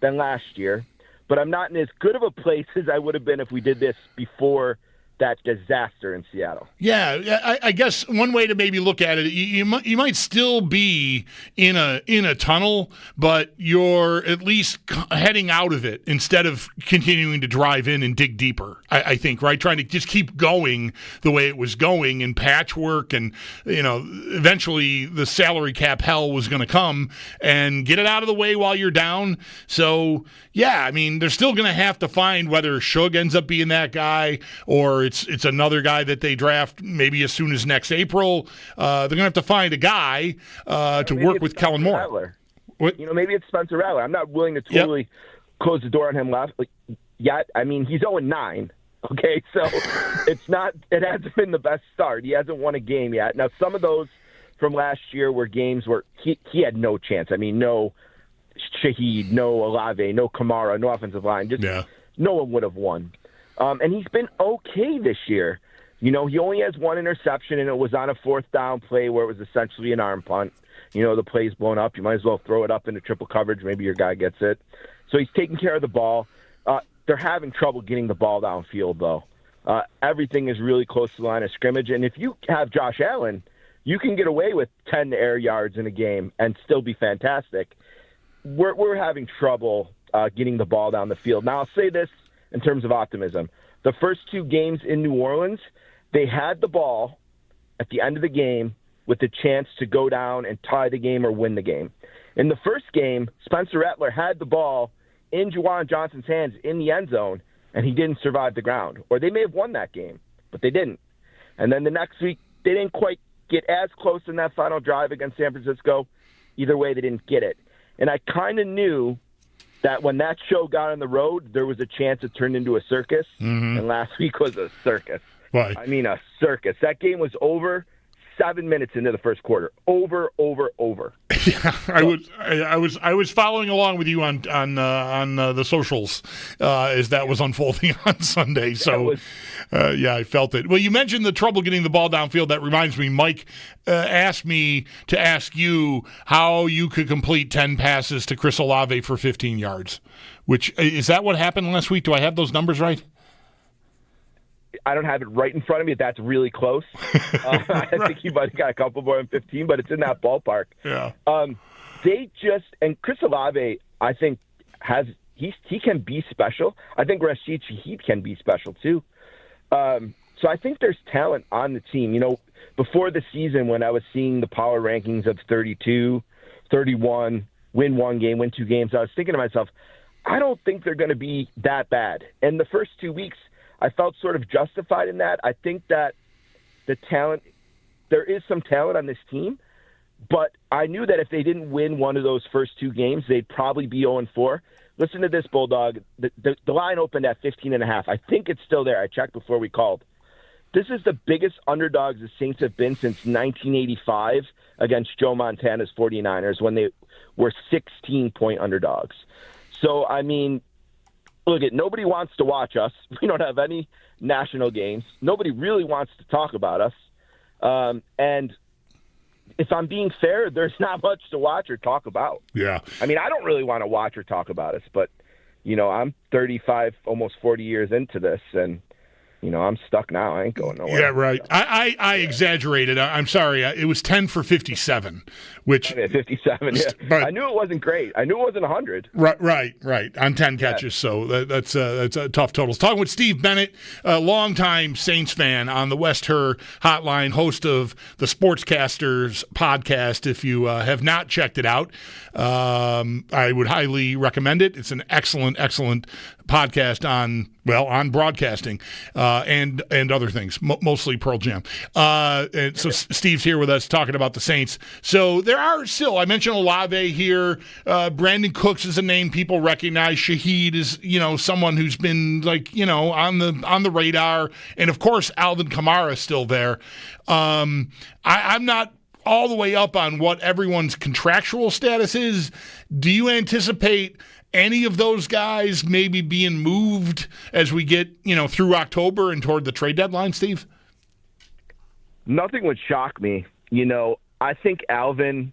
than last year, but I'm not in as good of a place as I would have been if we did this before that disaster in Seattle. Yeah, I guess one way to maybe look at it, you might still be in a tunnel, but you're at least heading out of it instead of continuing to drive in and dig deeper. I think, right? Trying to just keep going the way it was going and patchwork, and, you know, eventually the salary cap hell was going to come, and get it out of the way while you're down. So, yeah, I mean, they're still going to have to find whether Shug ends up being that guy or it's another guy that they draft maybe as soon as next April. They're going to have to find a guy to work with Kellen Moore. You know, maybe it's Spencer Rattler. I'm not willing to totally close the door on him yet. I mean, he's 0-9. Okay, so it hasn't been the best start. He hasn't won a game yet. Now, some of those from last year were games where he had no chance. I mean, no Shaheed, no Olave, no Kamara, no offensive line. Just no one would have won. And he's been okay this year. You know, he only has 1 interception, and it was on a 4th down play where it was essentially an arm punt. You know, the play's blown up. You might as well throw it up into triple coverage. Maybe your guy gets it. So he's taking care of the ball. They're having trouble getting the ball downfield, though. Everything is really close to the line of scrimmage. And if you have Josh Allen, you can get away with 10 air yards in a game and still be fantastic. We're having trouble getting the ball down the field. Now, I'll say this in terms of optimism. The first 2 games in New Orleans, they had the ball at the end of the game with the chance to go down and tie the game or win the game. In the first game, Spencer Rattler had the ball in Juwan Johnson's hands in the end zone, and he didn't survive the ground. Or they may have won that game, but they didn't. And then the next week, they didn't quite get as close in that final drive against San Francisco. Either way, they didn't get it. And I kind of knew that when that show got on the road, there was a chance it turned into a circus, and last week was a circus. Right. I mean, a circus. That game was over 7 minutes into the first quarter. Over. Yeah, I was following along with you on the socials as that was unfolding on Sunday. So, I felt it. Well, you mentioned the trouble getting the ball downfield. That reminds me, Mike asked me to ask you how you could complete 10 passes to Chris Olave for 15 yards. Which is that what happened last week? Do I have those numbers right? I don't have it right in front of me. That's really close. I think he might have got a couple more than 15, but it's in that ballpark. Yeah. And Chris Olave, I think, he can be special. I think Rashid Shaheed can be special too. So I think there's talent on the team. You know, before the season when I was seeing the power rankings of 32, 31, win 1 game, win 2 games, I was thinking to myself, I don't think they're going to be that bad. And the first 2 weeks, I felt sort of justified in that. I think that there is some talent on this team, but I knew that if they didn't win one of those first 2 games, they'd probably be 0-4. Listen to this, Bulldog. The line opened at 15.5. I think it's still there. I checked before we called. This is the biggest underdogs the Saints have been since 1985 against Joe Montana's 49ers when they were 16-point underdogs. So, I mean, look, nobody wants to watch us. We don't have any national games. Nobody really wants to talk about us. And if I'm being fair, there's not much to watch or talk about. Yeah. I mean, I don't really want to watch or talk about us, but, I'm 35, almost 40 years into this, and I'm stuck now. I ain't going nowhere. Yeah, right. I exaggerated. I'm sorry. It was 10 for 57, which 57. Yeah. But I knew it wasn't great. I knew it wasn't 100. Right. On 10 catches. Yeah. So that's a tough totals. Talking with Steve Bennett, a longtime Saints fan on the West Her Hotline, host of the Sportscasters podcast. If you have not checked it out, I would highly recommend it. It's an excellent podcast on broadcasting and other things, mostly Pearl Jam. And so Steve's here with us talking about the Saints. So there are still, I mentioned Olave here. Brandon Cooks is a name people recognize. Shaheed is, someone who's been on the radar. And of course, Alvin Kamara is still there. I'm not all the way up on what everyone's contractual status is. Do you anticipate any of those guys maybe being moved as we get, through October and toward the trade deadline, Steve? Nothing would shock me. I think Alvin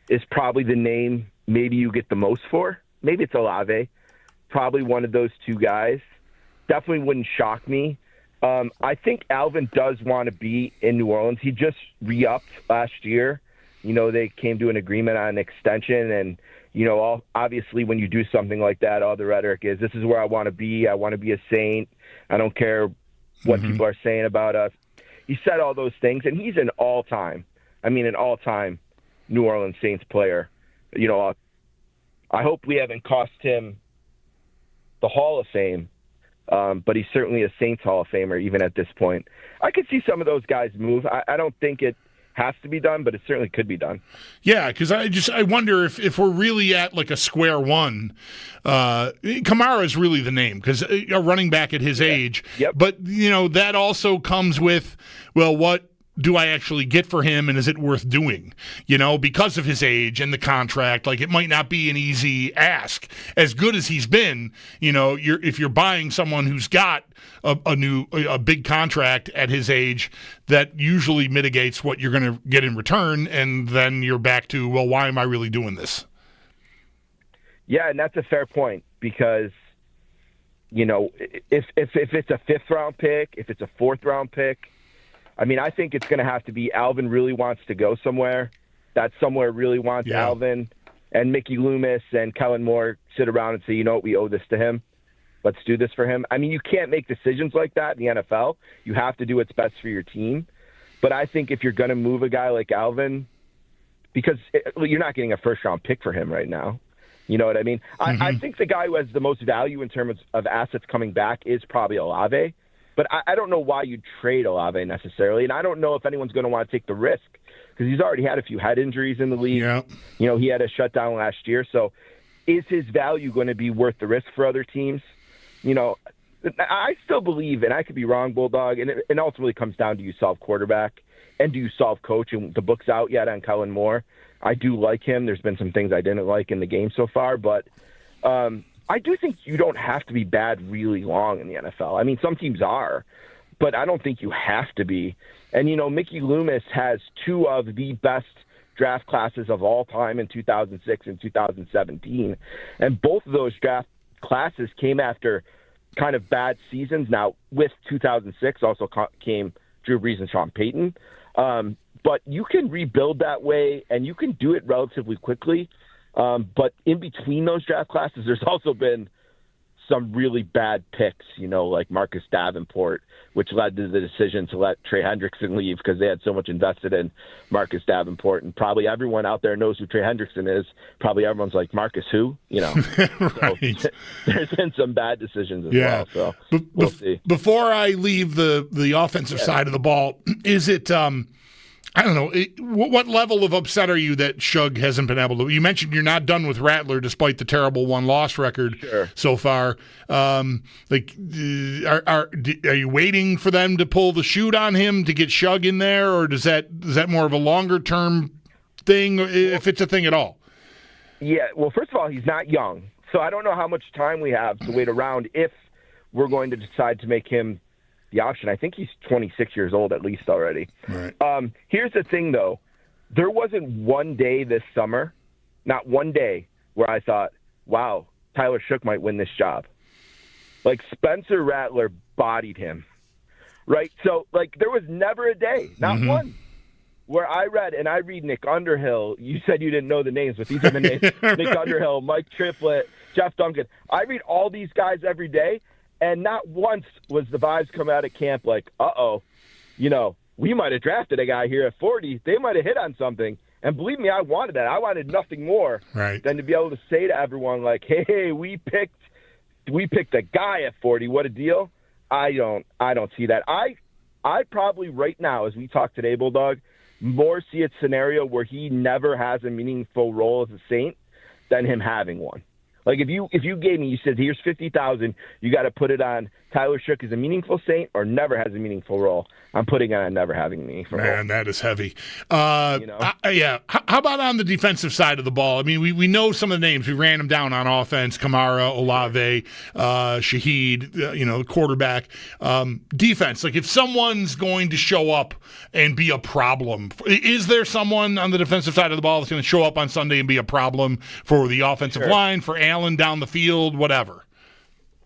is probably the name maybe you get the most for. Maybe it's Olave. Probably one of those two guys. Definitely wouldn't shock me. I think Alvin does want to be in New Orleans. He just re-upped last year. They came to an agreement on an extension, and obviously when you do something like that, all the rhetoric is, this is where I want to be. I want to be a Saint. I don't care what people are saying about us. He said all those things, and he's an all-time New Orleans Saints player. I hope we haven't cost him the Hall of Fame, but he's certainly a Saints Hall of Famer even at this point. I could see some of those guys move. I don't think it has to be done, but it certainly could be done. Yeah, because I wonder if we're really at like a square one. Kamara is really the name because a running back at his age. Yep. But that also comes with, well, what do I actually get for him, and is it worth doing? Because of his age and the contract, it might not be an easy ask. As good as he's been, if you're buying someone who's got a big contract at his age, that usually mitigates what you're going to get in return, and then you're back to, well, why am I really doing this? Yeah, and that's a fair point because, if it's a 5th round pick, if it's a 4th round pick, I think it's going to have to be Alvin really wants to go somewhere. That somewhere really wants Alvin. And Mickey Loomis and Kellen Moore sit around and say, we owe this to him. Let's do this for him. You can't make decisions like that in the NFL. You have to do what's best for your team. But I think if you're going to move a guy like Alvin, because you're not getting a first-round pick for him right now. You know what I mean? Mm-hmm. I think the guy who has the most value in terms of assets coming back is probably Olave. But I don't know why you'd trade Olave necessarily, and I don't know if anyone's going to want to take the risk because he's already had a few head injuries in the league. Yeah. He had a shutdown last year. So is his value going to be worth the risk for other teams? I still believe, and I could be wrong, Bulldog, and it ultimately comes down to you solve quarterback and do you solve coach, and the book's out yet on Kellen Moore. I do like him. There's been some things I didn't like in the game so far, but I do think you don't have to be bad really long in the NFL. Some teams are, but I don't think you have to be. And, Mickey Loomis has 2 of the best draft classes of all time in 2006 and 2017. And both of those draft classes came after kind of bad seasons. Now, with 2006 also came Drew Brees and Sean Payton. But you can rebuild that way, and you can do it relatively quickly. But in between those draft classes, there's also been some really bad picks, like Marcus Davenport, which led to the decision to let Trey Hendrickson leave because they had so much invested in Marcus Davenport. And probably everyone out there knows who Trey Hendrickson is. Probably everyone's like, Marcus who? Right. So there's been some bad decisions as well. So we'll see. Before I leave the offensive side of the ball, is it I don't know. What level of upset are you that Shug hasn't been able to? You mentioned you're not done with Rattler despite the terrible 1-loss record so far. Are you waiting for them to pull the shoot on him to get Shug in there, or is that more of a longer term thing, if it's a thing at all? Yeah, well, first of all, he's not young. So I don't know how much time we have to wait around if we're going to decide to make him the option. I think he's 26 years old at least already. Right. Here's the thing, though. There wasn't one day this summer, not one day, where I thought, wow, Tyler Schopp might win this job. Like, Spencer Rattler bodied him, right? So, like, there was never a day, not one, where I read Nick Underhill. You said you didn't know the names, but these are the names. Nick Underhill, Mike Triplett, Jeff Duncan. I read all these guys every day, and not once was the vibes come out of camp like, we might have drafted a guy here at 40. They might have hit on something. And believe me, I wanted that. I wanted nothing more than to be able to say to everyone, like, hey, we picked a guy at 40. What a deal. I don't see that. I probably right now, as we talk today, Bulldog, more see a scenario where he never has a meaningful role as a Saint than him having one. Like, if you gave me, you said, here's $50,000, you got to put it on Tyler Schopp as a meaningful Saint or never has a meaningful role. I'm putting it on never having a meaningful role. Man, that is heavy. Yeah. How about on the defensive side of the ball? I mean, we know some of the names. We ran them down on offense: Kamara, Olave, Shaheed, the quarterback. Defense, like, if someone's going to show up and be a problem, is there someone on the defensive side of the ball that's going to show up on Sunday and be a problem for the offensive line, for Allen down the field, whatever?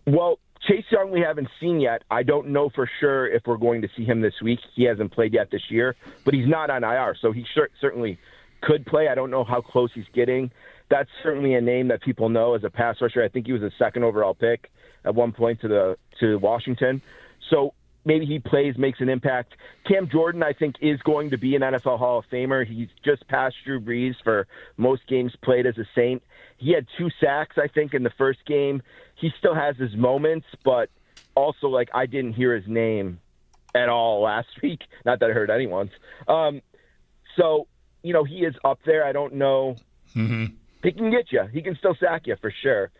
Well, Chase Young we haven't seen yet. I don't know for sure if we're going to see him this week. He hasn't played yet this year, but he's not on IR, so he certainly could play. I don't know how close he's getting. That's certainly a name that people know as a pass rusher. I think he was a second overall pick at one point to Washington. So maybe he plays, makes an impact. Cam Jordan, I think, is going to be an NFL Hall of Famer. He's just passed Drew Brees for most games played as a Saint. He had 2 sacks, I think, in the first game. He still has his moments, but also, like, I didn't hear his name at all last week. Not that I heard anyone's. So, he is up there. I don't know. Mm-hmm. He can get you. He can still sack you for sure.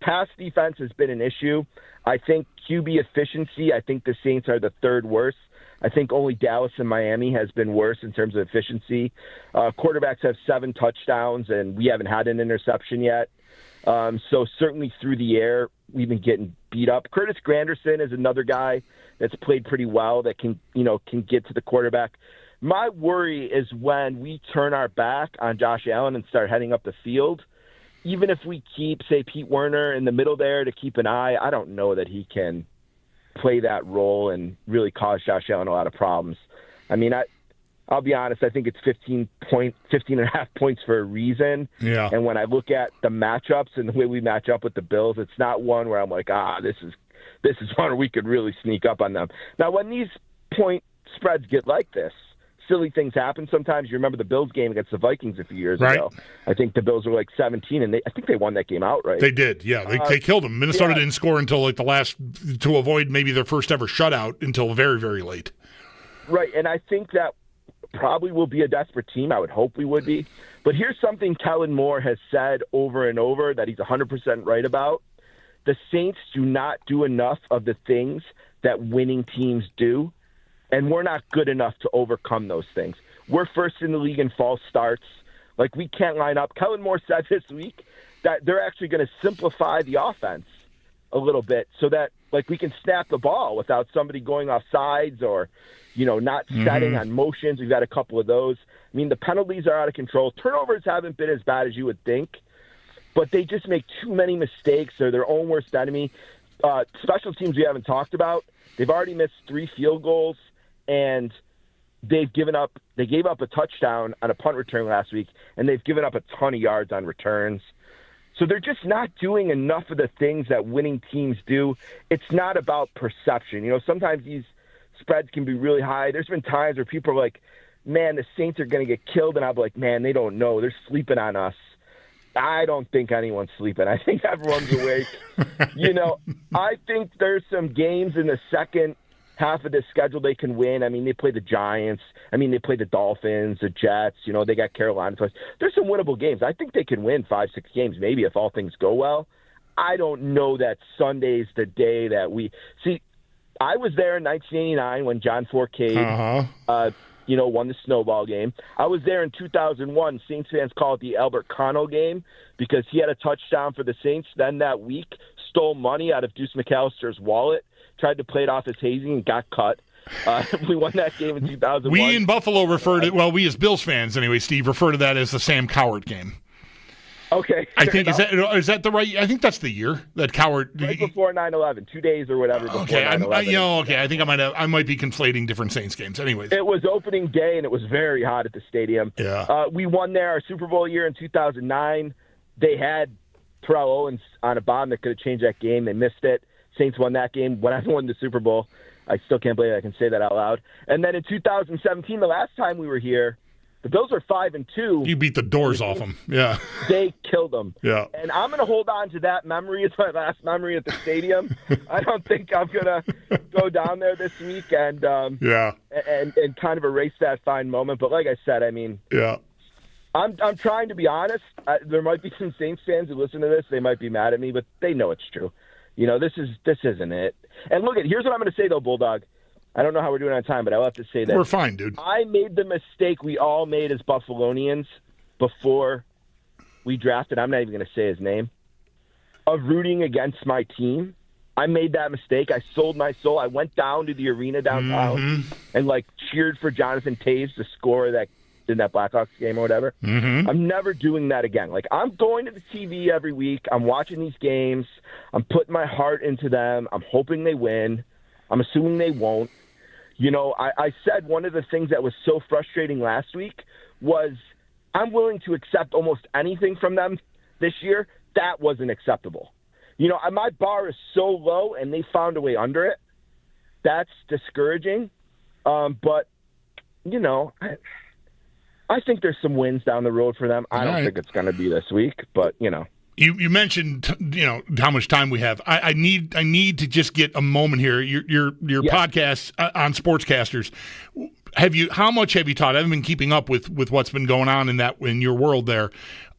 Pass defense has been an issue. I think QB efficiency, I think the Saints are the third worst. I think only Dallas and Miami has been worse in terms of efficiency. Quarterbacks have 7 touchdowns, and we haven't had an interception yet. So certainly through the air, we've been getting beat up. Curtis Granderson is another guy that's played pretty well that can get to the quarterback. My worry is when we turn our back on Josh Allen and start heading up the field. Even if we keep, say, Pete Werner in the middle there to keep an eye, I don't know that he can play that role and really cause Josh Allen a lot of problems. I mean, I'll be honest, I think it's 15.5 points for a reason. Yeah. And when I look at the matchups and the way we match up with the Bills, it's not one where I'm like, this is one where we could really sneak up on them. Now, when these point spreads get like this, silly things happen sometimes. You remember the Bills game against the Vikings a few years ago. I think the Bills were like 17, and I think they won that game outright. They did, yeah. They killed them. Minnesota didn't score until like the last, to avoid maybe their first ever shutout until very, very late. Right, and I think that probably will be a desperate team. I would hope we would be. But here's something Kellen Moore has said over and over that he's 100% right about. The Saints do not do enough of the things that winning teams do. And we're not good enough to overcome those things. We're first in the league in false starts. Like, we can't line up. Kellen Moore said this week that they're actually going to simplify the offense a little bit so that, like, we can snap the ball without somebody going off sides or, not setting on motions. We've got a couple of those. I mean, the penalties are out of control. Turnovers haven't been as bad as you would think, but they just make too many mistakes. They're their own worst enemy. Special teams we haven't talked about. They've already missed 3 field goals. And they gave up a touchdown on a punt return last week, and they've given up a ton of yards on returns. So they're just not doing enough of the things that winning teams do. It's not about perception. Sometimes these spreads can be really high. There's been times where people are like, man, the Saints are going to get killed, and I'm like, man, they don't know. They're sleeping on us. I don't think anyone's sleeping. I think everyone's awake. I think there's some games in the second half of the schedule they can win. I mean, they play the Giants. I mean, they play the Dolphins, the Jets. They got Carolina twice. There's some winnable games. I think they can win 5-6 games, maybe, if all things go well. I don't know that Sunday's the day that we – see, I was there in 1989 when John Fourcade won the snowball game. I was there in 2001. Saints fans call it the Albert Cano game because he had a touchdown for the Saints. Then that week, stole money out of Deuce McAllister's wallet, tried to play it off as hazing, and got cut. We won that game in 2001. We in Buffalo refer to, well, we as Bills fans anyway, Steve, refer to that as the Sam Cowart game. Okay. I think, is that the right, I think that's the year that Cowart. Right before 9/11, 2 days or whatever before 9/11. Okay, I think I might be conflating different Saints games. Anyways. It was opening day, and it was very hot at the stadium. Yeah. We won there our Super Bowl year in 2009. They had Terrell Owens on a bomb that could have changed that game. They missed it. Saints won that game. When I won the Super Bowl, I still can't believe I can say that out loud. And then in 2017, the last time we were here, the Bills were 5-2. You beat the doors off them. Yeah. They killed them. Yeah. And I'm going to hold on to that memory as my last memory at the stadium. I don't think I'm going to go down there this week and kind of erase that fine moment. But like I said, I mean, I'm trying to be honest. There might be some Saints fans who listen to this. They might be mad at me, but they know it's true. This isn't it. And look, here's what I'm going to say, though, Bulldog. I don't know how we're doing on time, but I'll have to say that. We're fine, dude. I made the mistake we all made as Buffalonians before we drafted. I'm not even going to say his name. Of rooting against my team. I made that mistake. I sold my soul. I went down to the arena downtown and, cheered for Jonathan Taves to score that in that Blackhawks game or whatever. I'm never doing that again. I'm going to the TV every week. I'm watching these games. I'm putting my heart into them. I'm hoping they win. I'm assuming they won't. I said one of the things that was so frustrating last week was I'm willing to accept almost anything from them this year. That wasn't acceptable. My bar is so low, and they found a way under it. That's discouraging. But, I think there's some wins down the road for them. I don't think it's going to be this week, but, You mentioned how much time we have. I need to just get a moment here. Your podcast on Sportscasters. How much have you taught? I haven't been keeping up with what's been going on in your world there.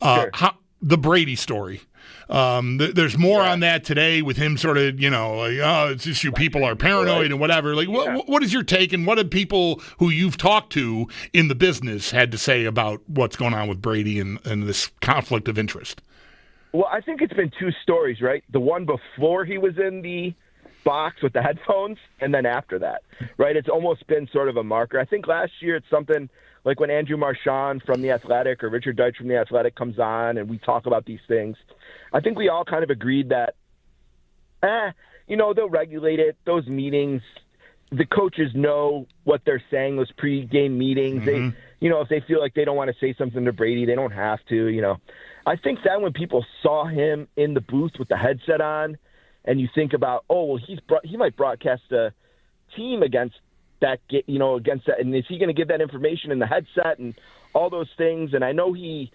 Sure. The Brady story. There's more on that today with him sort of, it's just you people are paranoid and whatever. What is your take, and what have people who you've talked to in the business had to say about what's going on with Brady and this conflict of interest? Well, I think it's been two stories, right? The one before he was in the box with the headphones, and then after that, right? It's almost been sort of a marker. I think last year it's something like when Andrew Marchand from The Athletic or Richard Deitch from The Athletic comes on and we talk about these things. I think we all kind of agreed that, they'll regulate it. Those meetings, the coaches know what they're saying, those pre-game meetings. They, if they feel like they don't want to say something to Brady, they don't have to, I think then when people saw him in the booth with the headset on, and you think about, he might broadcast a team against that, and is he going to give that information in the headset and all those things? And I know he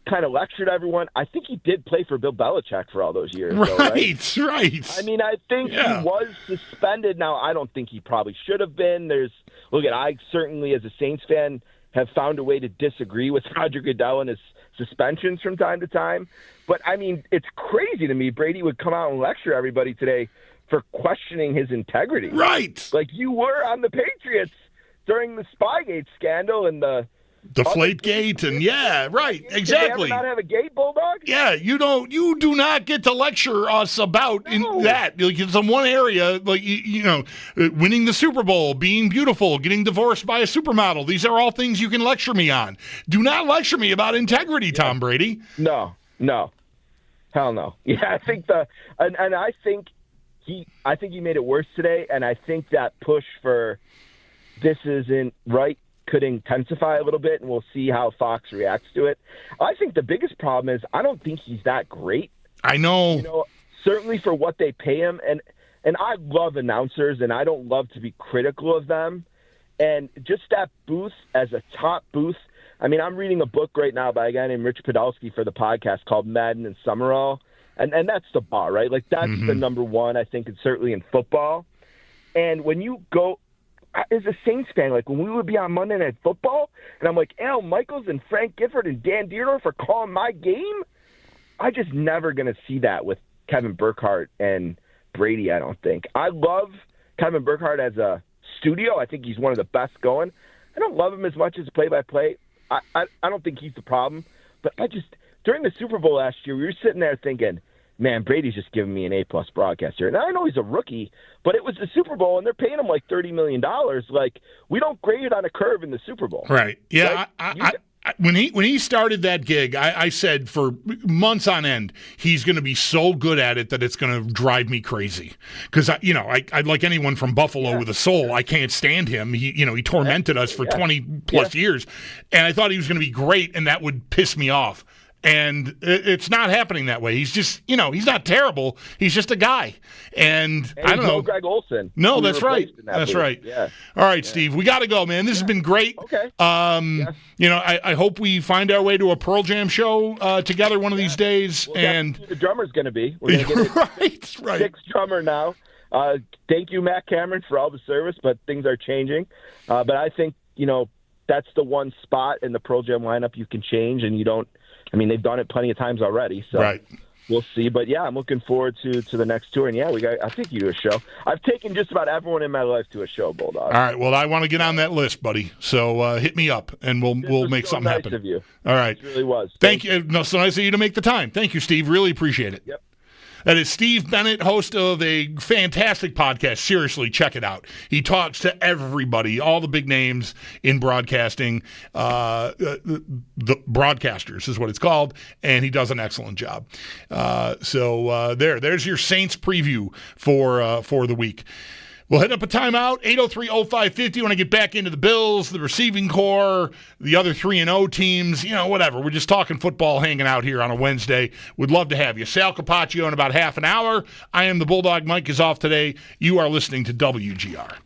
kind of lectured everyone. I think he did play for Bill Belichick for all those years. Right. I mean, I think he was suspended. Now, I don't think he probably should have been. I certainly, as a Saints fan, have found a way to disagree with Roger Goodell and his suspensions from time to time. But, I mean, it's crazy to me. Brady would come out and lecture everybody today for questioning his integrity. Right. You were on the Patriots during the Spygate scandal and the Deflategate and exactly. Did they ever not have a gate, Bulldog? Yeah, you do not get to lecture us about in that. It's in one area, winning the Super Bowl, being beautiful, getting divorced by a supermodel. These are all things you can lecture me on. Do not lecture me about integrity, Tom Brady. No, hell no. Yeah, I think I think he made it worse today, and I think that push for this isn't right could intensify a little bit, and we'll see how Fox reacts to it. I think the biggest problem is I don't think he's that great. I know. Certainly for what they pay him, and I love announcers, and I don't love to be critical of them. And just that booth as a top booth, I mean, I'm reading a book right now by a guy named Rich Podolsky for the podcast called Madden and Summerall, and that's the bar, right? That's the number one, I think, and certainly in football. And when you go – as a Saints fan, when we would be on Monday Night Football, and I'm like, Al Michaels and Frank Gifford and Dan Dierdorf are calling my game, I just never going to see that with Kevin Burkhardt and Brady, I don't think. I love Kevin Burkhardt as a studio. I think he's one of the best going. I don't love him as much as play-by-play. I don't think he's the problem. But during the Super Bowl last year, we were sitting there thinking, man, Brady's just giving me an A-plus broadcaster. And I know he's a rookie, but it was the Super Bowl, and they're paying him like $30 million. Like, we don't grade on a curve in the Super Bowl. Right. Yeah, when he started that gig, I said for months on end, he's going to be so good at it that it's going to drive me crazy. Because I like anyone from Buffalo with a soul. I can't stand him. He tormented us for 20 plus years, and I thought he was going to be great, and that would piss me off. And it's not happening that way. He's just, he's not terrible. He's just a guy. And I don't know. Greg Olson. No, that's right. That's right. Yeah. All right, Steve, we got to go, man. This has been great. Okay. I hope we find our way to a Pearl Jam show together one of these days. Well, and the drummer's going to be. We're going to get right. Sixth drummer now. Thank you, Matt Cameron, for all the service, but things are changing. But I think, that's the one spot in the Pearl Jam lineup you can change, and you don't. I mean, they've done it plenty of times already, so right. We'll see. But, yeah, I'm looking forward to the next tour. And, I think you do a show. I've taken just about everyone in my life to a show, Bulldog. All right. Well, I want to get on that list, buddy. So hit me up, and we'll make something nice happen. Of you. All right. It really was. Thank you. No, so nice of you to make the time. Thank you, Steve. Really appreciate it. Yep. That is Steve Bennett, host of a fantastic podcast. Seriously, check it out. He talks to everybody, all the big names in broadcasting. The broadcasters is what it's called, and he does an excellent job. There's your Saints preview for the week. We'll hit up a timeout, 803-0550 when I get back into the Bills, the receiving core, the other 3-0 teams, whatever. We're just talking football, hanging out here on a Wednesday. Would love to have you. Sal Capacio in about half an hour. I am the Bulldog. Mike is off today. You are listening to WGR.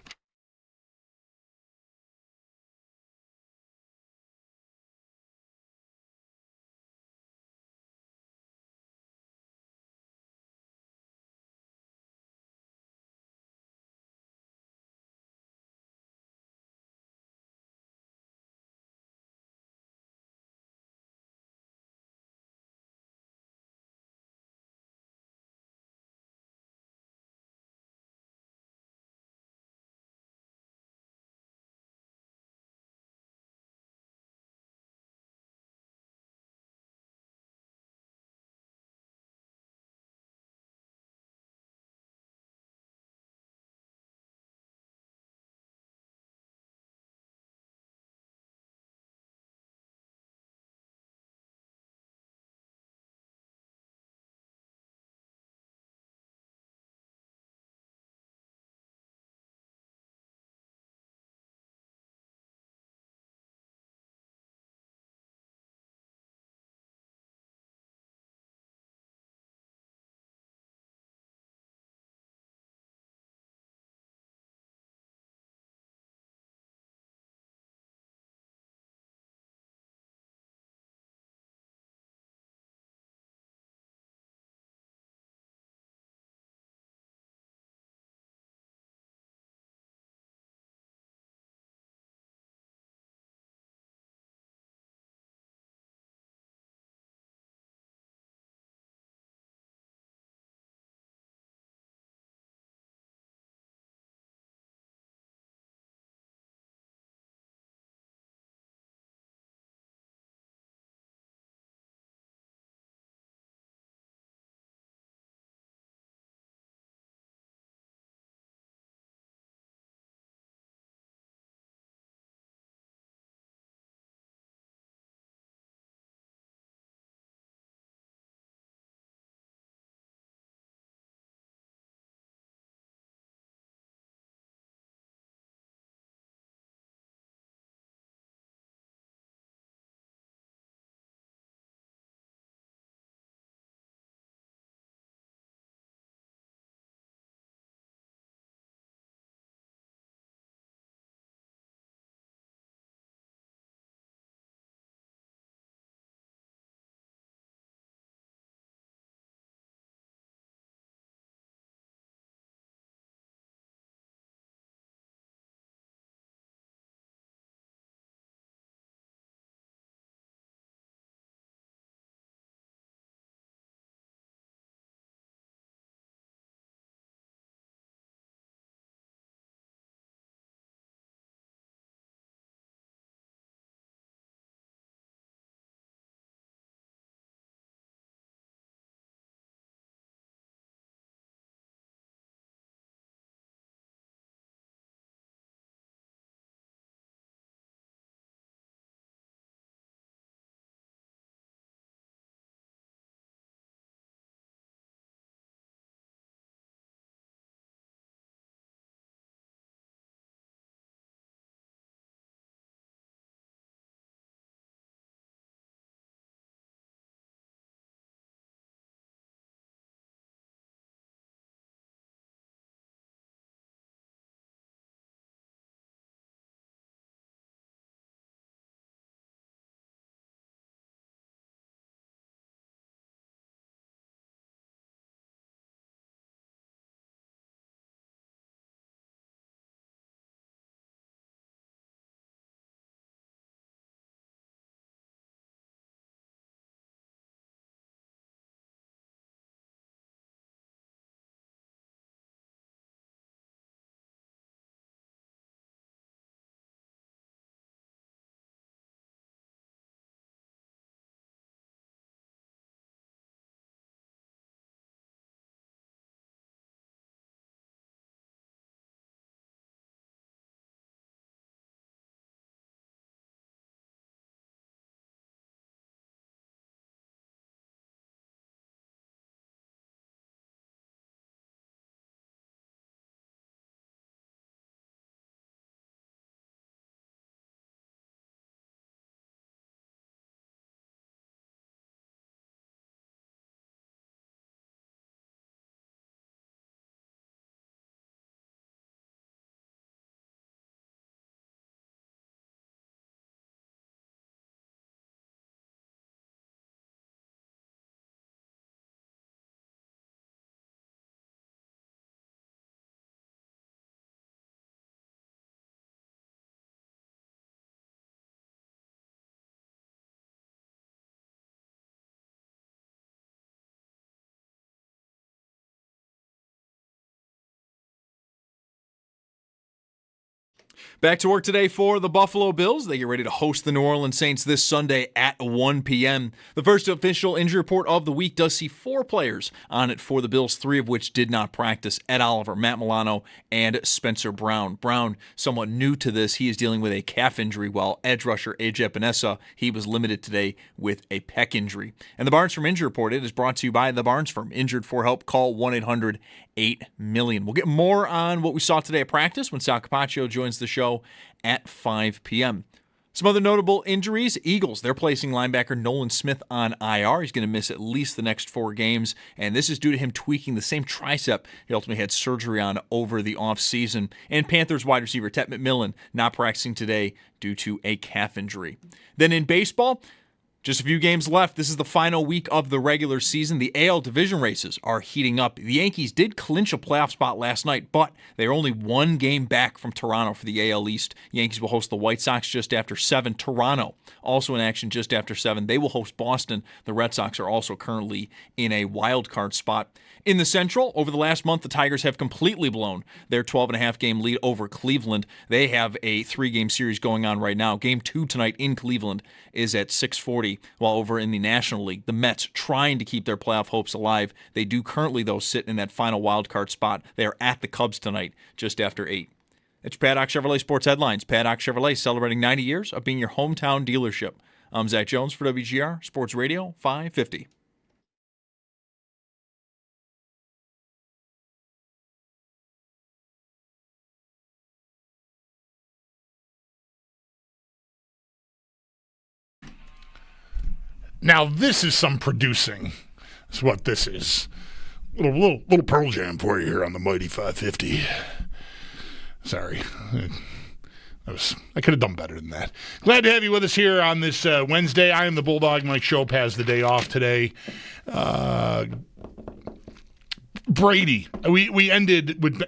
Back to work today for the Buffalo Bills. They get ready to host the New Orleans Saints this Sunday at 1 p.m. The first official injury report of the week does see 4 players on it for the Bills, 3 of which did not practice: Ed Oliver, Matt Milano, and Spencer Brown. Brown, somewhat new to this, he is dealing with a calf injury, while edge rusher A.J. Epinesa, he was limited today with a pec injury. And the Barnes Firm Injury Report, it is brought to you by the Barnes Firm. Injured for help, call 1-800-8-MILLION. We'll get more on what we saw today at practice when Sal Capacio joins the show at 5 p.m. Some other notable injuries: Eagles, they're placing linebacker Nolan Smith on IR. He's going to miss at least the next 4 games, and this is due to him tweaking the same tricep he ultimately had surgery on over the offseason. And Panthers wide receiver Tet McMillan not practicing today due to a calf injury. Then in baseball, just a few games left. This is the final week of the regular season. The AL division races are heating up. The Yankees did clinch a playoff spot last night, but they're only 1 game back from Toronto for the AL East. Yankees will host the White Sox just after 7. Toronto also in action just after 7. They will host Boston. The Red Sox are also currently in a wild card spot. In the Central, over the last month, the Tigers have completely blown their 12.5 game lead over Cleveland. They have a 3-game series going on right now. Game 2 tonight in Cleveland is at 6:40, while over in the National League, the Mets trying to keep their playoff hopes alive. They do currently, though, sit in that final wild card spot. They are at the Cubs tonight just after 8. It's Paddock Chevrolet Sports Headlines. Paddock Chevrolet celebrating 90 years of being your hometown dealership. I'm Zach Jones for WGR Sports Radio 550. Now, this is some producing. That's what this is. Little Pearl Jam for you here on the Mighty 550. Sorry. I could have done better than that. Glad to have you with us here on this Wednesday. I am the Bulldog. Mike Schopp has the day off today. Brady. We ended with,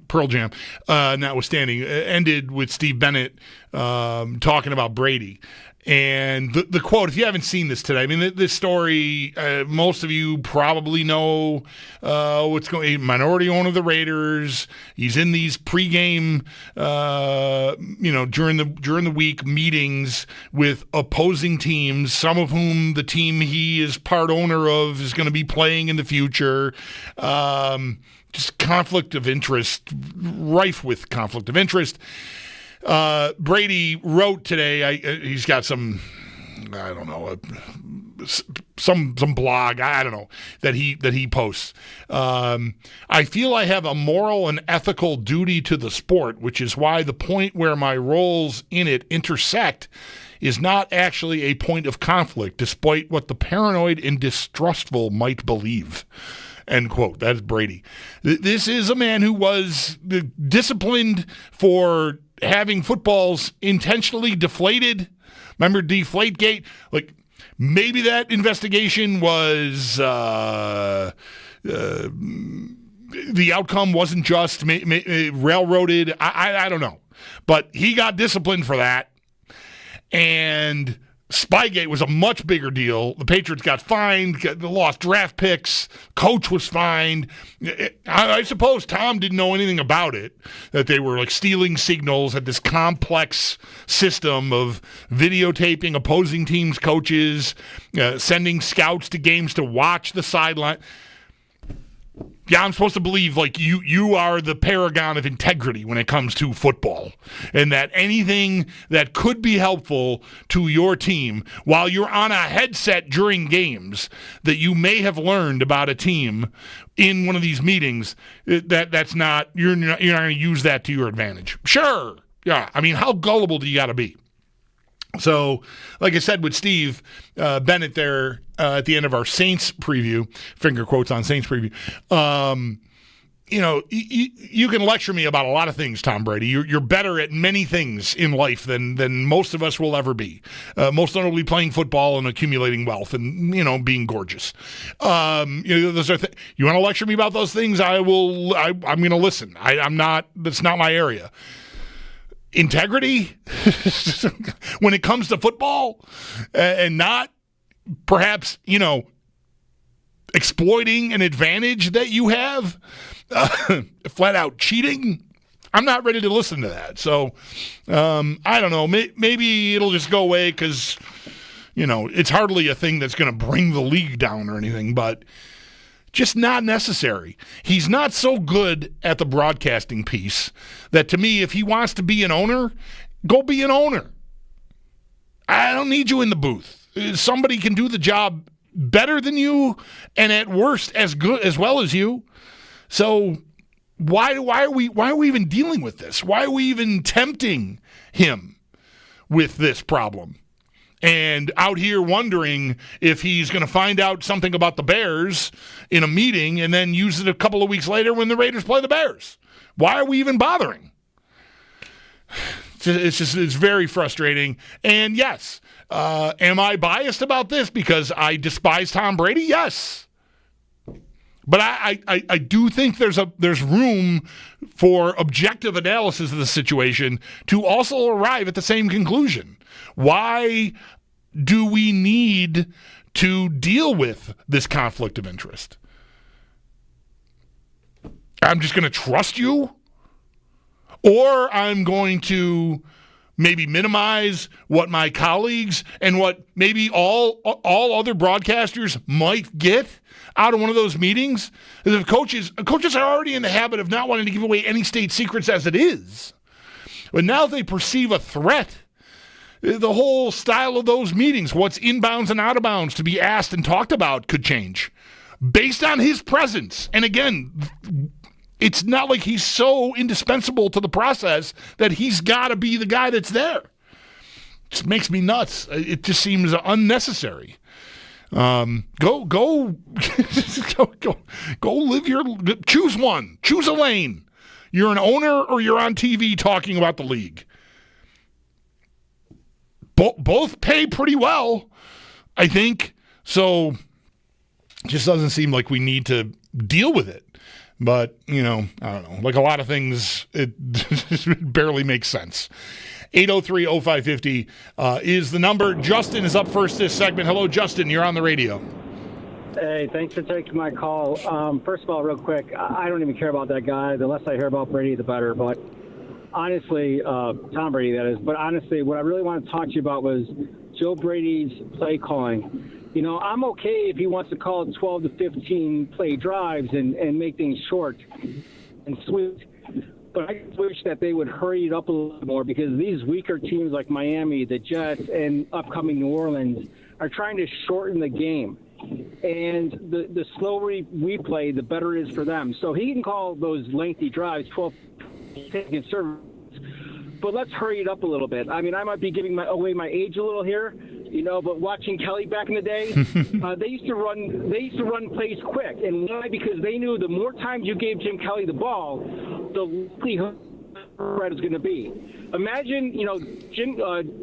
Pearl Jam, notwithstanding, ended with Steve Bennett talking about Brady. And the quote, if you haven't seen this today, I mean, this story, most of you probably know what's going on. Minority owner of the Raiders. He's in these pregame, during the week meetings with opposing teams, some of whom the team he is part owner of is going to be playing in the future. Just conflict of interest, rife with conflict of interest. Brady wrote today, he's got some blog, I don't know, that he posts. I feel I have a moral and ethical duty to the sport, which is why the point where my roles in it intersect is not actually a point of conflict, despite what the paranoid and distrustful might believe. End quote. That's Brady. This is a man who was disciplined for having footballs intentionally deflated. Remember Deflategate? Like, maybe that investigation was the outcome wasn't just railroaded. I don't know. But he got disciplined for that. And Spygate was a much bigger deal. The Patriots got fined, lost draft picks, coach was fined. I suppose Tom didn't know anything about it, that they were like stealing signals, had this complex system of videotaping opposing teams' coaches, sending scouts to games to watch the sideline. Yeah, I'm supposed to believe like you are the paragon of integrity when it comes to football, and that anything that could be helpful to your team while you're on a headset during games that you may have learned about a team in one of these meetings, that's not you're not going to use that to your advantage. Sure. Yeah. I mean, how gullible do you got to be? So, like I said with Steve Bennett there at the end of our Saints preview, finger quotes on Saints preview, you can lecture me about a lot of things, Tom Brady. You're better at many things in life than most of us will ever be. Most notably playing football and accumulating wealth and, being gorgeous. Those are you want to lecture me about those things? I'm going to listen. That's not my area. Integrity when it comes to football and not perhaps, exploiting an advantage that you have, flat out cheating. I'm not ready to listen to that. So I don't know. Maybe it'll just go away because, it's hardly a thing that's going to bring the league down or anything, but just not necessary. He's not so good at the broadcasting piece that, to me, if he wants to be an owner, go be an owner. I don't need you in the booth. Somebody can do the job better than you, and at worst as well as you. So why are we even dealing with this? Why are we even tempting him with this problem? And out here wondering if he's going to find out something about the Bears in a meeting and then use it a couple of weeks later when the Raiders play the Bears. Why are we even bothering? It's very frustrating. And yes, am I biased about this because I despise Tom Brady? Yes. But I do think there's room for objective analysis of the situation to also arrive at the same conclusion. Why do we need to deal with this conflict of interest? I'm just going to trust you? Or I'm going to maybe minimize what my colleagues and what maybe all other broadcasters might get out of one of those meetings? If coaches are already in the habit of not wanting to give away any state secrets as it is. But now they perceive a threat. The whole style of those meetings, what's inbounds and out of bounds to be asked and talked about, could change based on his presence. And again, it's not like he's so indispensable to the process that he's got to be the guy that's there. It just makes me nuts. It just seems unnecessary. Go live choose one. Choose a lane. You're an owner or you're on TV talking about the league. Both pay pretty well, I think. So it just doesn't seem like we need to deal with it. But, I don't know. Like a lot of things, it barely makes sense. 803-0550 is the number. Justin is up first this segment. Hello, Justin. You're on the radio. Hey, thanks for taking my call. First of all, real quick, I don't even care about that guy. The less I hear about Brady, the better. But honestly, Tom Brady, that is. But honestly, what I really want to talk to you about was Joe Brady's play calling. I'm okay if he wants to call 12 to 15 play drives and make things short and sweet. But I just wish that they would hurry it up a little bit more because these weaker teams like Miami, the Jets, and upcoming New Orleans are trying to shorten the game. And the slower we play, the better it is for them. So he can call those lengthy drives, 12 taking service. But let's hurry it up a little bit. I mean, I might be giving away my age a little here, but watching Kelly back in the day, they used to run plays quick. And why? Because they knew the more times you gave Jim Kelly the ball, the likelihood was going to be. Imagine,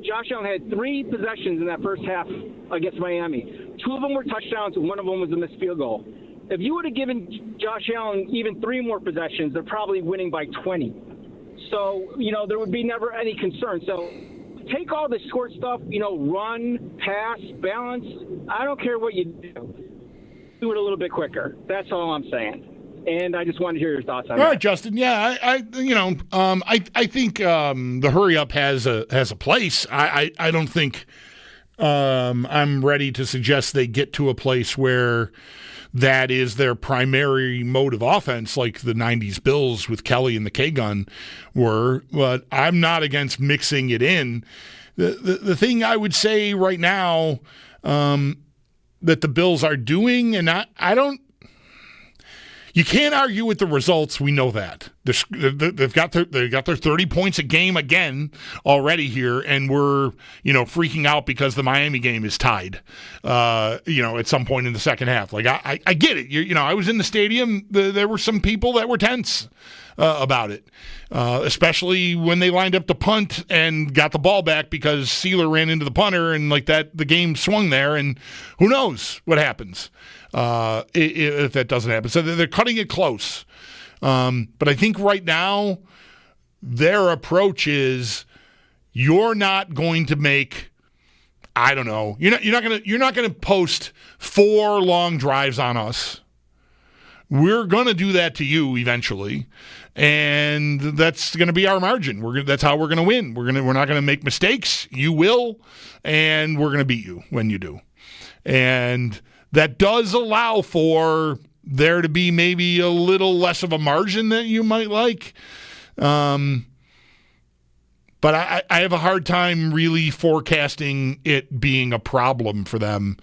Josh Allen had 3 possessions in that first half against Miami. 2 of them were touchdowns, and 1 of them was a missed field goal. If you would have given Josh Allen even 3 more possessions, they're probably winning by 20. So, there would be never any concern. So take all the short stuff, run, pass, balance. I don't care what you do. Do it a little bit quicker. That's all I'm saying. And I just wanted to hear your thoughts on that. All right, Justin. Yeah, I think the hurry up has a place. I don't think I'm ready to suggest they get to a place where that is their primary mode of offense, like the 90s Bills with Kelly and the K-Gun were. But I'm not against mixing it in. The thing I would say right now that the Bills are doing, and I don't. You can't argue with the results. We know that they've got their 30 points a game again already here, and we're freaking out because the Miami game is tied. At some point in the second half, like I get it. I was in the stadium. There were some people that were tense about it, especially when they lined up to punt and got the ball back because Sealer ran into the punter and like that the game swung there, and who knows what happens. If that doesn't happen. So they're cutting it close. But I think right now their approach is you're not going to make, I don't know, you're not going to post 4 long drives on us. We're going to do that to you eventually. And that's going to be our margin. That's how we're going to win. We're not going to make mistakes. You will, and we're going to beat you when you do. And that does allow for there to be maybe a little less of a margin that you might like. But I have a hard time really forecasting it being a problem for them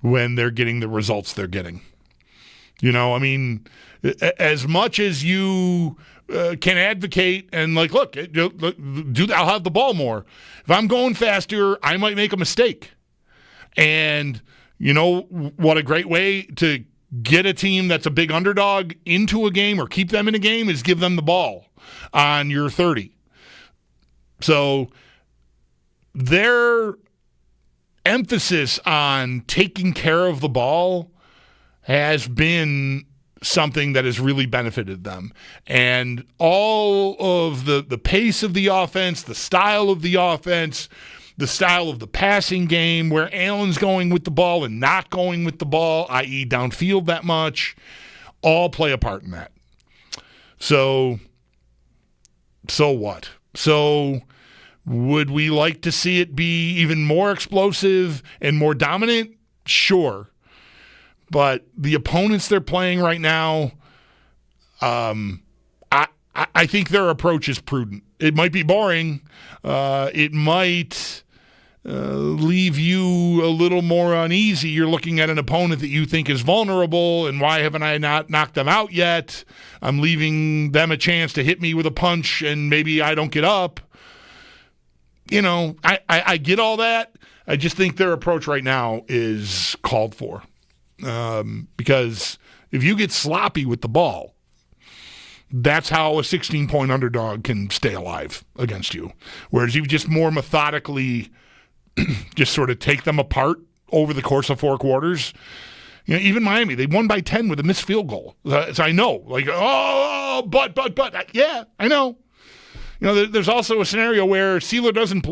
when they're getting the results they're getting. I mean, as much as you can advocate and look, I'll have the ball more. If I'm going faster, I might make a mistake. And what a great way to get a team that's a big underdog into a game or keep them in a game is give them the ball on your 30. So their emphasis on taking care of the ball has been something that has really benefited them. And all of the pace of the offense, the style of the offense, the style of the passing game, where Allen's going with the ball and not going with the ball, i.e. downfield that much, all play a part in that. So what? So would we like to see it be even more explosive and more dominant? Sure. But the opponents they're playing right now, I think their approach is prudent. It might be boring. It might leave you a little more uneasy. You're looking at an opponent that you think is vulnerable, and why haven't I not knocked them out yet? I'm leaving them a chance to hit me with a punch, and maybe I don't get up. I get all that. I just think their approach right now is called for. Because if you get sloppy with the ball, that's how a 16-point underdog can stay alive against you. Whereas you just more methodically just sort of take them apart over the course of 4 quarters. Even Miami, they won by 10 with a missed field goal. So I know, but, yeah, I know. There's also a scenario where Sealer doesn't,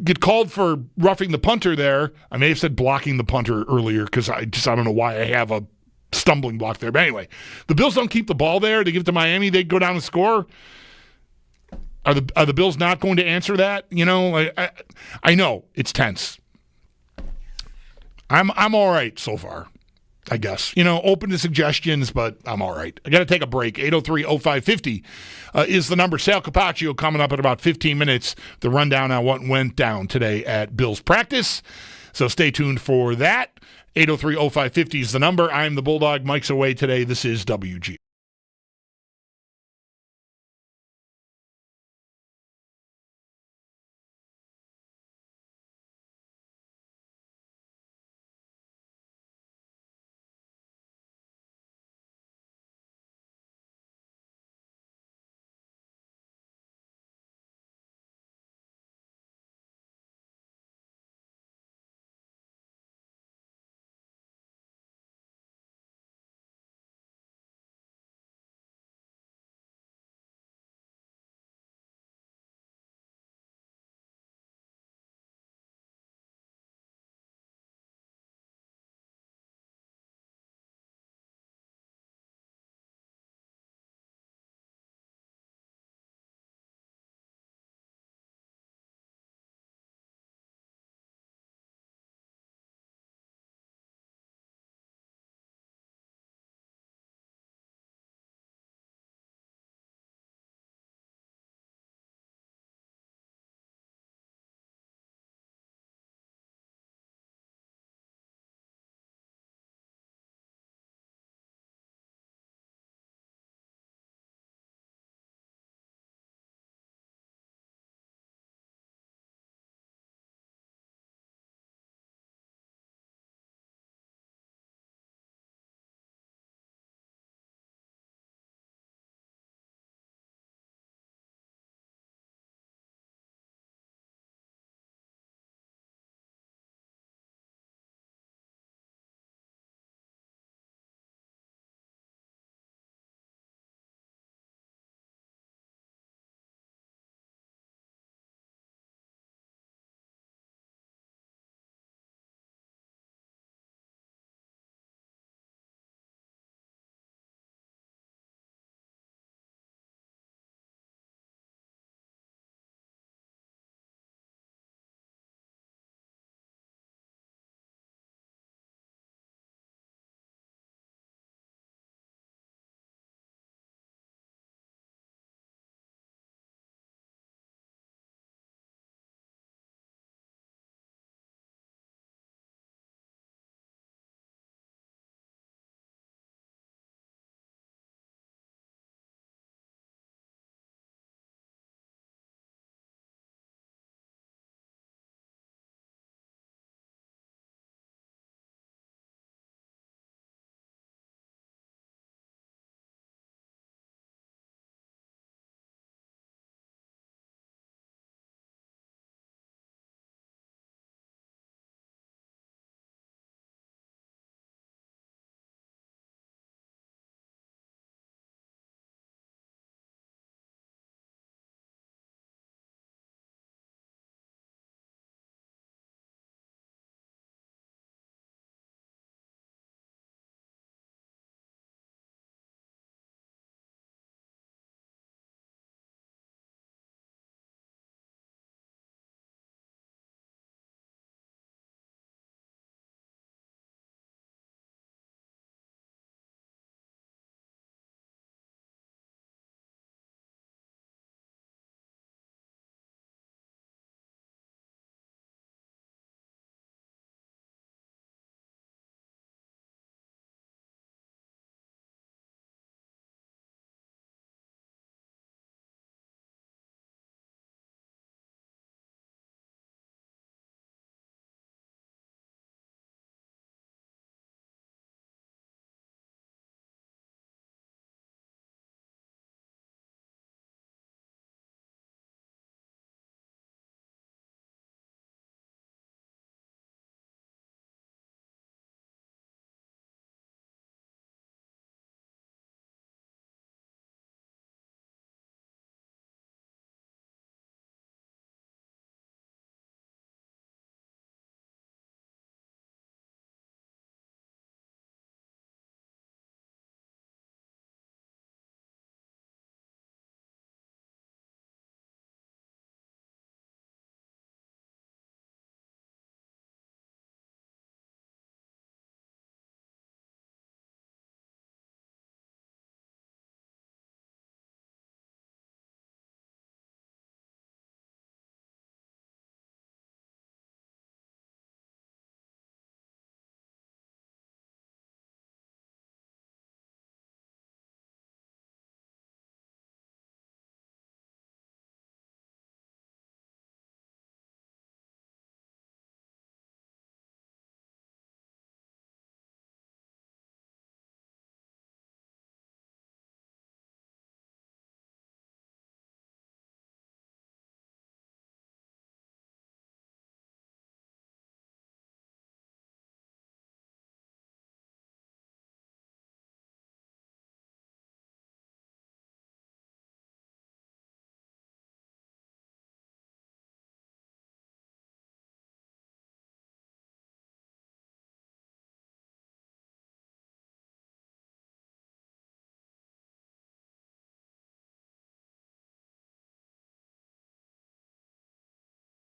get called for roughing the punter there. I may have said blocking the punter earlier because I don't know why I have a stumbling block there. But anyway, the Bills don't keep the ball there to give it to Miami. They go down and score. Are the Bills not going to answer that? I know it's tense. I'm all right so far, I guess. Open to suggestions, but I'm all right. I got to take a break. 803-0550 is the number. Sal Capacio coming up in about 15 minutes. The rundown on what went down today at Bills practice. So stay tuned for that. 803-0550 is the number. I'm the Bulldog. Mike's away today. This is WGR.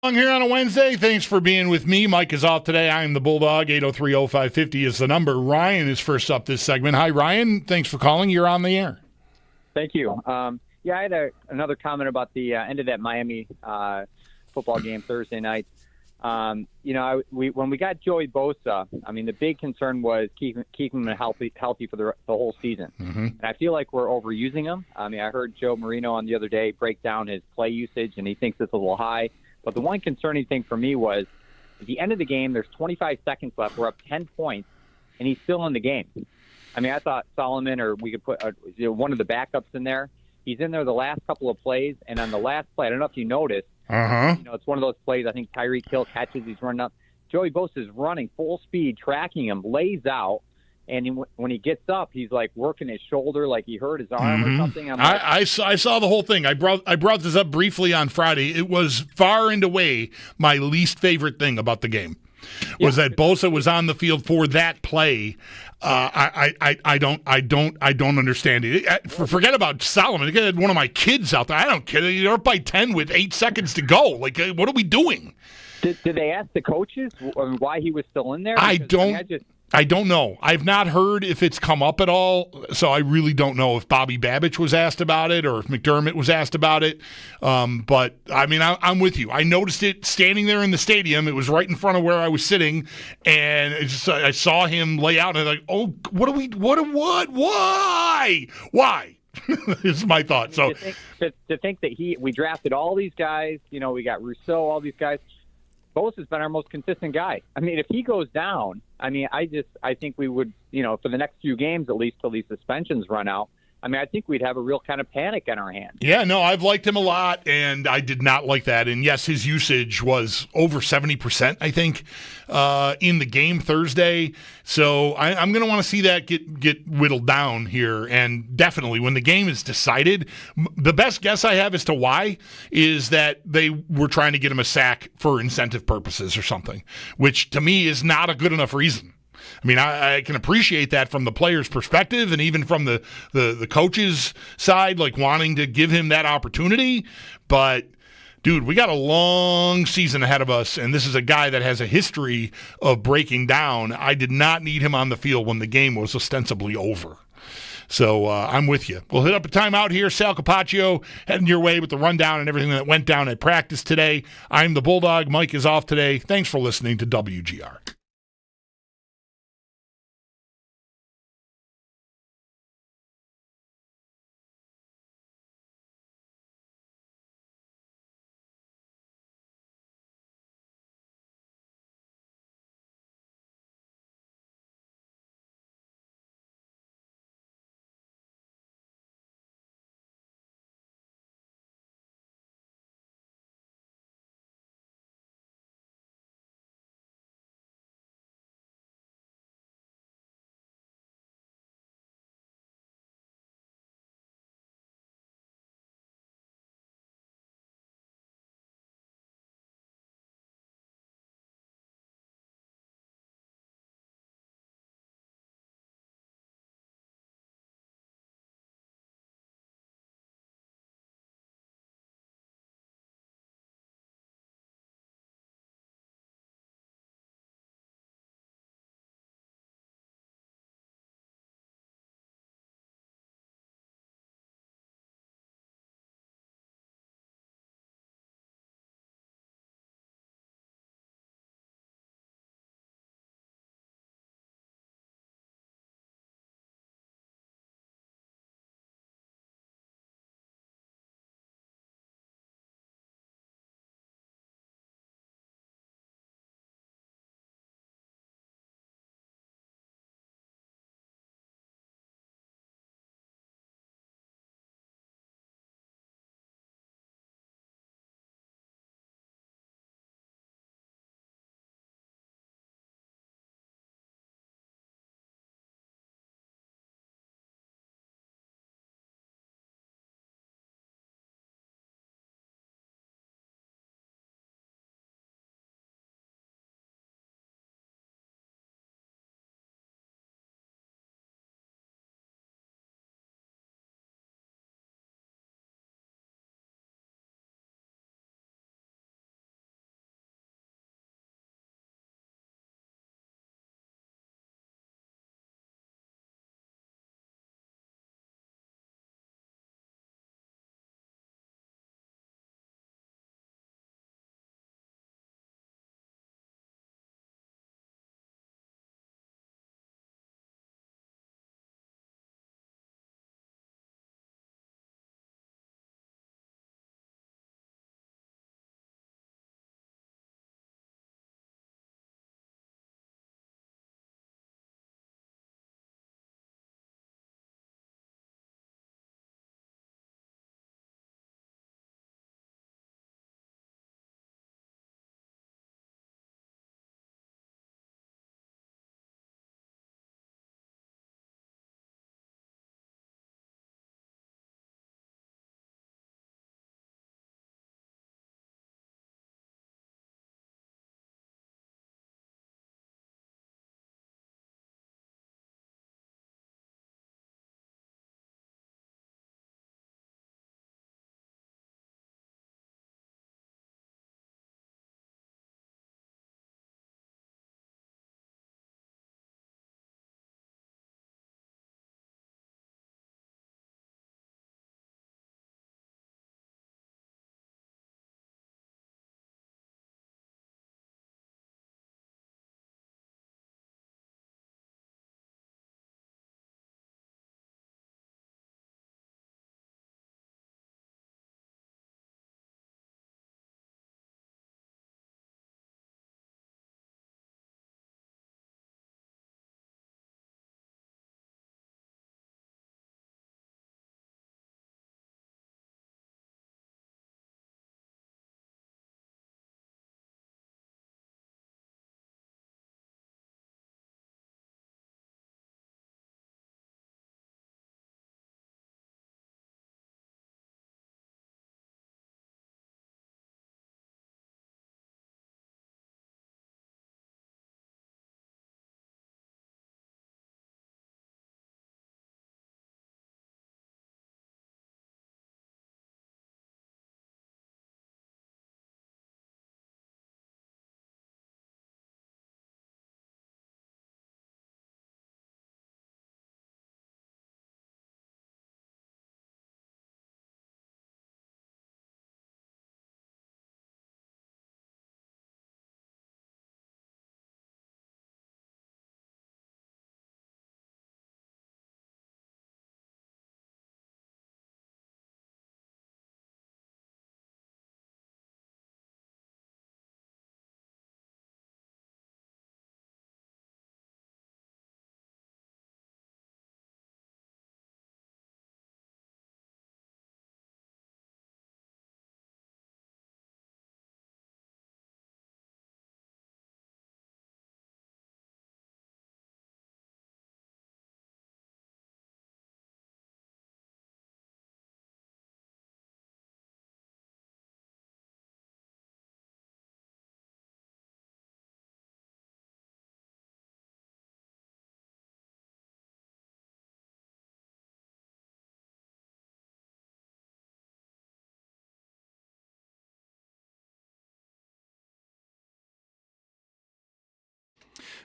Here on a Wednesday. Thanks for being with me. Mike is off today. I am the Bulldog. 803-0550 is the number. Ryan is first up this segment. Hi, Ryan. Thanks for calling. You're on the air. Thank you. I had another comment about the end of that Miami football game Thursday night. When we got Joey Bosa, the big concern was keeping him healthy for the whole season. Mm-hmm. And I feel like we're overusing him. I heard Joe Marino on the other day break down his play usage, and he thinks it's a little high. But the one concerning thing for me was at the end of the game, there's 25 seconds left. We're up 10 points, and he's still in the game. I thought Solomon, or we could put one of the backups in there. He's in there the last couple of plays, and on the last play, I don't know if you noticed, it's one of those plays, I think Tyreek Hill catches, he's running up. Joey Bosa is running full speed, tracking him, lays out, and when he gets up, he's like working his shoulder like he hurt his arm or something. I saw the whole thing. I brought this up briefly on Friday. It was far and away my least favorite thing about the game. Was that Bosa was on the field for that play. I don't understand it. Forget about Solomon. I had one of my kids out there. I don't care. You're up by 10 with 8 seconds to go. Like, what are we doing? Did they ask the coaches why he was still in there? I don't know. I've not heard if it's come up at all, so I really don't know if Bobby Babich was asked about it or if McDermott was asked about it. But, I'm with you. I noticed it standing there in the stadium. It was right in front of where I was sitting, and I saw him lay out, and I was like, oh, why? Is my thought. So to think that we drafted all these guys, we got Rousseau, all these guys. Bosa's been our most consistent guy. If he goes down, I think we would, for the next few games, at least till these suspensions run out, I think we'd have a real kind of panic in our hands. Yeah, no, I've liked him a lot, and I did not like that. And yes, his usage was over 70%, I think, in the game Thursday. So I'm going to want to see that get whittled down here. And definitely, when the game is decided, the best guess I have as to why is that they were trying to get him a sack for incentive purposes or something, which to me is not a good enough reason. I can appreciate that from the player's perspective and even from the coach's side, like wanting to give him that opportunity. But, dude, we got a long season ahead of us, and this is a guy that has a history of breaking down. I did not need him on the field when the game was ostensibly over. So I'm with you. We'll hit up a timeout here. Sal Capacio heading your way with the rundown and everything that went down at practice today. I'm the Bulldog. Mike is off today. Thanks for listening to WGR.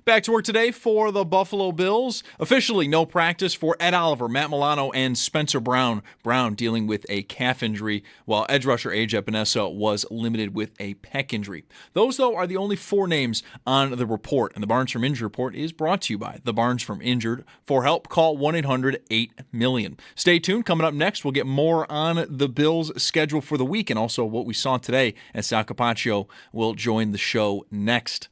Back to work today for the Buffalo Bills. Officially no practice for Ed Oliver, Matt Milano, and Spencer Brown. Brown dealing with a calf injury, while edge rusher A.J. Epinesa was limited with a pec injury. Those, though, are the only 4 names on the report, and the Barnes from Injured report is brought to you by the Barnes from Injured. For help, call 1-800-8-MILLION. Stay tuned. Coming up next, we'll get more on the Bills' schedule for the week and also what we saw today, as Sal Capacio will join the show next.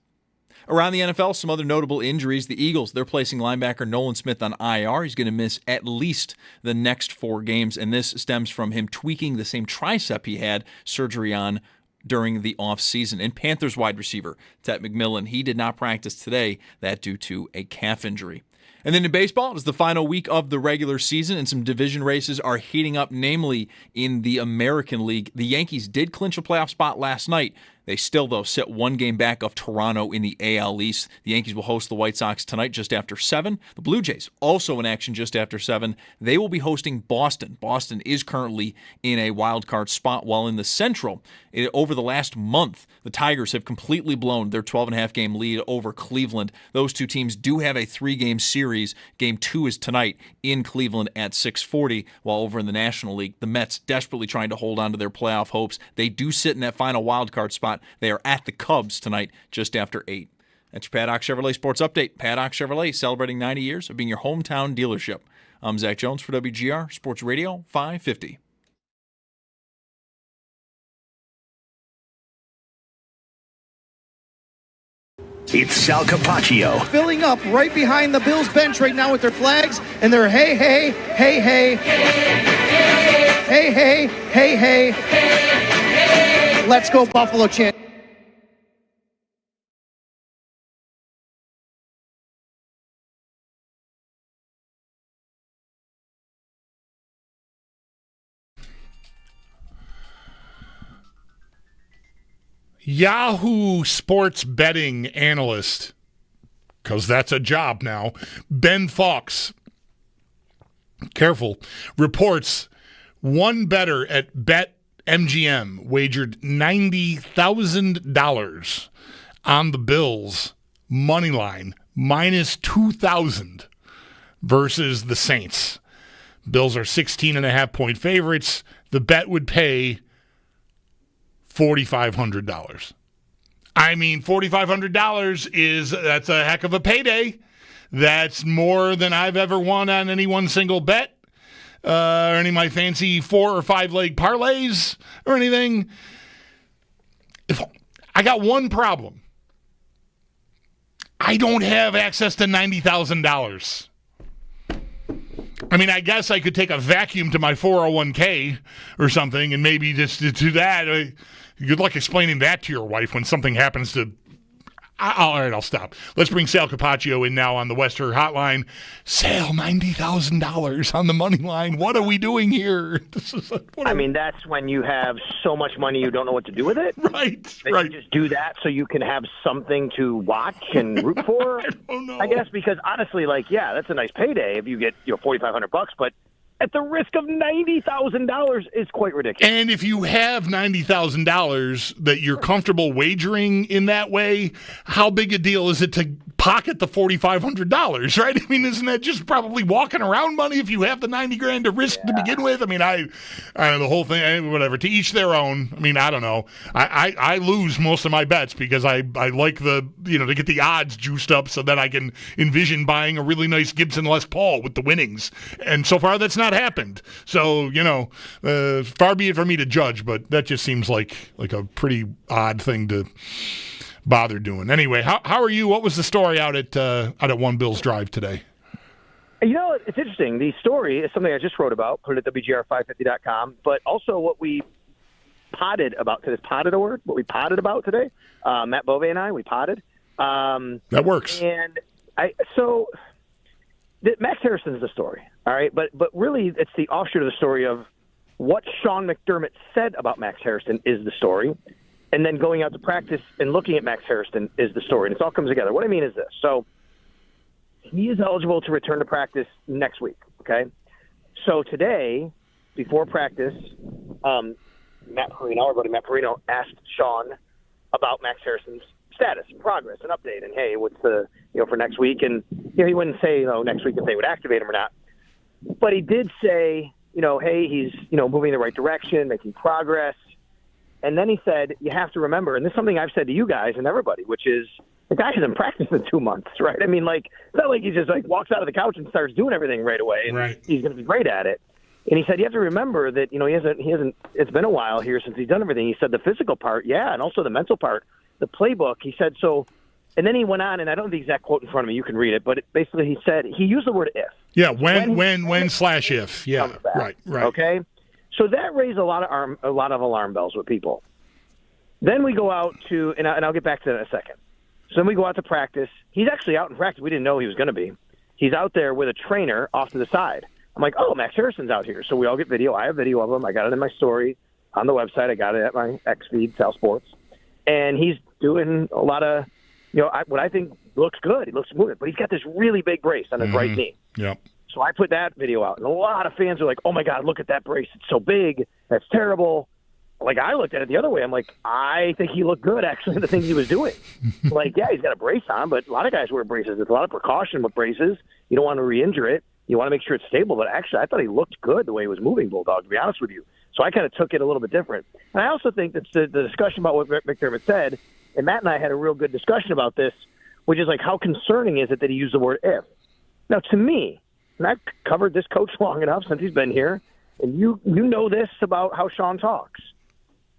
Around the NFL, some other notable injuries. The Eagles, they're placing linebacker Nolan Smith on IR. He's going to miss at least the next 4 games, and this stems from him tweaking the same tricep he had surgery on during the offseason. And Panthers wide receiver Ted McMillan, he did not practice today, that due to a calf injury. And then in baseball, it's the final week of the regular season, and some division races are heating up, namely in the American League. The Yankees did clinch a playoff spot last night. They still, though, sit 1 game back of Toronto in the AL East. The Yankees will host the White Sox tonight just after 7. The Blue Jays also in action just after 7. They will be hosting Boston. Boston is currently in a wild card spot, while in the Central, over the last month, the Tigers have completely blown their 12.5 game lead over Cleveland. Those 2 teams do have a 3-game series. Game 2 is tonight in Cleveland at 6:40, while over in the National League, the Mets desperately trying to hold on to their playoff hopes. They do sit in that final wild card spot. They are at the Cubs tonight just after 8. That's your Paddock Chevrolet Sports Update. Paddock Chevrolet, celebrating 90 years of being your hometown dealership. I'm Zach Jones for WGR Sports Radio 550. It's Sal Capacio. Filling up right behind the Bills bench right now with their flags and their hey, hey, hey, hey. Hey, hey, hey, hey. Let's go Buffalo chant. Yahoo Sports betting analyst, because that's a job now, Ben Fawkes, careful, reports one bettor at BetMGM wagered $90,000 on the Bills money line minus 2,000 versus the Saints. Bills are 16.5-point favorites. The bet would pay $4,500. I mean, $4,500 that's a heck of a payday. That's more than I've ever won on any one single bet, or any of my fancy 4 or 5 leg parlays or anything. If I got one problem, I don't have access to $90,000. I mean, I guess I could take a vacuum to my 401k or something and maybe just do that. Good luck explaining that to your wife when something happens to... All right, I'll stop. Let's bring Sal Capacio in now on the Western Hotline. Sal, $90,000 on the money line. What are we doing here? I mean, that's when you have so much money you don't know what to do with it. Right. You just do that so you can have something to watch and root for. I don't know. I guess because honestly, that's a nice payday if you get $4,500, but at the risk of $90,000 is quite ridiculous. And if you have $90,000 that you're comfortable wagering in that way, how big a deal is it to pocket the $4,500, right? I mean, isn't that just probably walking around money if you have the $90,000 to risk to begin with? I mean, I don't know, the whole thing, whatever. To each their own. I mean, I don't know. I lose most of my bets because I like to get the odds juiced up so that I can envision buying a really nice Gibson Les Paul with the winnings. And so far, that's not happened. So, far be it for me to judge, but that just seems like a pretty odd thing to bother doing. Anyway, how are you? What was the story out at One Bills Drive today? It's interesting. The story is something I just wrote about, put it at WGR550.com, but also what we potted about today. Is potted a word? What we potted about today? Matt Bove and I, we potted. That works. And Max Harrison's the story, all right? But really, it's the offshoot of the story of what Sean McDermott said about Max Harrison is the story. And then going out to practice and looking at Max Harrison is the story. And it all comes together. What I mean is this. So he is eligible to return to practice next week, okay? So today, before practice, our buddy Matt Perino, asked Sean about Max Harrison's status, progress, and update, and hey, what's the for next week? And he wouldn't say next week if they would activate him or not, but he did say hey, he's moving in the right direction, making progress. And then he said, you have to remember, and this is something I've said to you guys and everybody, which is the guy hasn't practiced in 2 months, right? I mean, it's not like he just walks out of the couch and starts doing everything right away, and he's going to be great at it. And he said, you have to remember that, he hasn't, it's been a while here since he's done everything. He said the physical part, yeah, and also the mental part, the playbook. He said, and then he went on, and I don't have the exact quote in front of me. You can read it, but basically he said, he used the word if. Yeah, when/if. Yeah, right. Okay? So that raised a lot of alarm bells with people. Then we go out to, and I'll get back to that in a second. So then we go out to practice. He's actually out in practice. We didn't know he was going to be. He's out there with a trainer off to the side. I'm like, oh, Max Harrison's out here. So we all get video. I have video of him. I got it in my story on the website. I got it at my X feed, Sal Sports. And he's doing a lot of, what I think looks good. He looks moving. But he's got this really big brace on his right knee. Yep. So I put that video out, and a lot of fans are like, oh, my God, look at that brace. It's so big. That's terrible. I looked at it the other way. I'm like, I think he looked good, actually, in the things he was doing. Yeah, he's got a brace on, but a lot of guys wear braces. There's a lot of precaution with braces. You don't want to re-injure it. You want to make sure it's stable. But actually, I thought he looked good the way he was moving, Bulldog, to be honest with you. So I kind of took it a little bit different. And I also think that the discussion about what McDermott said, and Matt and I had a real good discussion about this, which is how concerning is it that he used the word if? Now, to me, and I've covered this coach long enough since he's been here, and you know this about how Sean talks.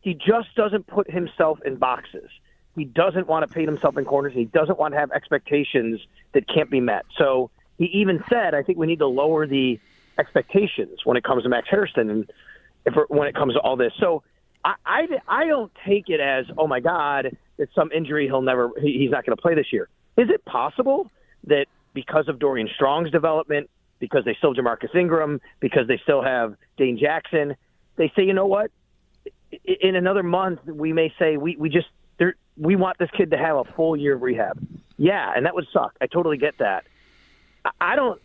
He just doesn't put himself in boxes. He doesn't want to paint himself in corners. He doesn't want to have expectations that can't be met. So he even said, I think we need to lower the expectations when it comes to Max Harrison and when it comes to all this. So I don't take it as, oh, my God, it's some injury he's not going to play this year. Is it possible that because of Dorian Strong's development, because they still have Jamarcus Ingram, because they still have Dane Jackson, they say, you know what? In another month, we may say we want this kid to have a full year of rehab. Yeah, and that would suck. I totally get that. I don't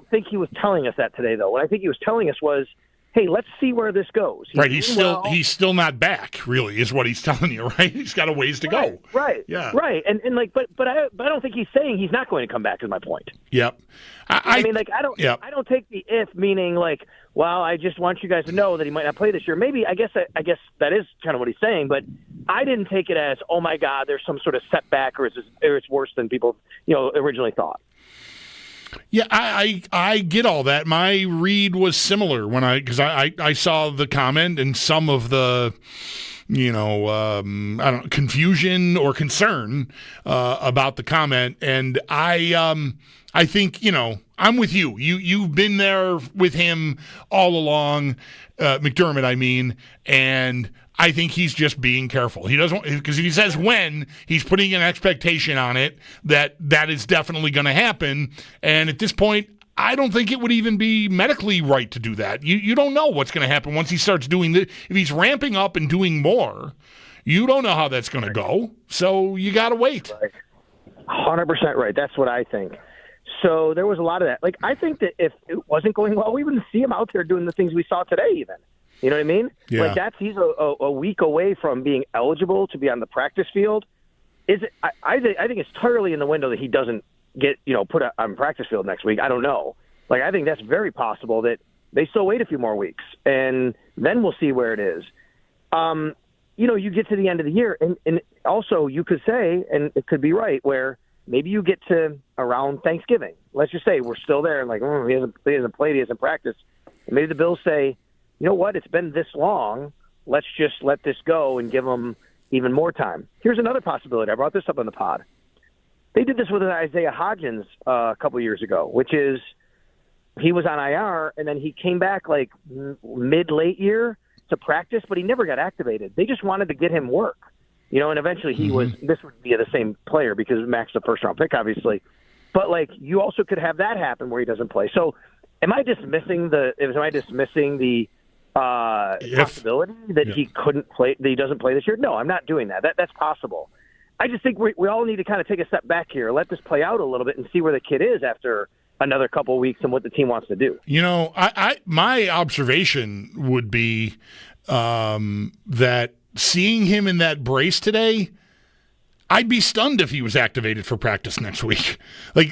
think he was telling us that today, though. What I think he was telling us was, hey, let's see where this goes. He's still not back, really, is what he's telling you, right? He's got a ways to go. Right. Yeah. Right. And but I don't think he's saying he's not going to come back, is my point. Yep. I don't take the if meaning well, I just want you guys to know that he might not play this year. Maybe I guess that is kind of what he's saying, but I didn't take it as, oh my God, there's some sort of setback or it's worse than people originally thought. Yeah, I get all that. My read was similar because I saw the comment and some of the confusion or concern about the comment, and I think I'm with you. You've been there with him all along, McDermott, I mean, and I think he's just being careful. He doesn't, because if he says when, he's putting an expectation on it that is definitely going to happen. And at this point, I don't think it would even be medically right to do that. You don't know what's going to happen once he starts doing this. If he's ramping up and doing more, you don't know how that's going to go. So you got to wait. Right. 100% right. That's what I think. So there was a lot of that. I think that if it wasn't going well, we wouldn't see him out there doing the things we saw today even. You know what I mean? Yeah. He's a week away from being eligible to be on the practice field. I think it's totally in the window that he doesn't get put on practice field next week. I don't know. I think that's very possible that they still wait a few more weeks, and then we'll see where it is. You get to the end of the year, and also you could say, and it could be right, where maybe you get to around Thanksgiving. Let's just say we're still there, and he hasn't played, he hasn't practiced. And maybe the Bills say, you know what, it's been this long, let's just let this go and give him even more time. Here's another possibility. I brought this up on the pod. They did this with Isaiah Hodgins a couple years ago, which is he was on IR, and then he came back mid-late year to practice, but he never got activated. They just wanted to get him work. And eventually this would be the same player because Max is a first-round pick, obviously. But, you also could have that happen where he doesn't play. So am I dismissing the possibility that he couldn't play, that he doesn't play this year? No, I'm not doing that. That's possible. I just think we all need to kind of take a step back here, let this play out a little bit and see where the kid is after another couple of weeks and what the team wants to do. My observation would be that seeing him in that brace today, I'd be stunned if he was activated for practice next week. Like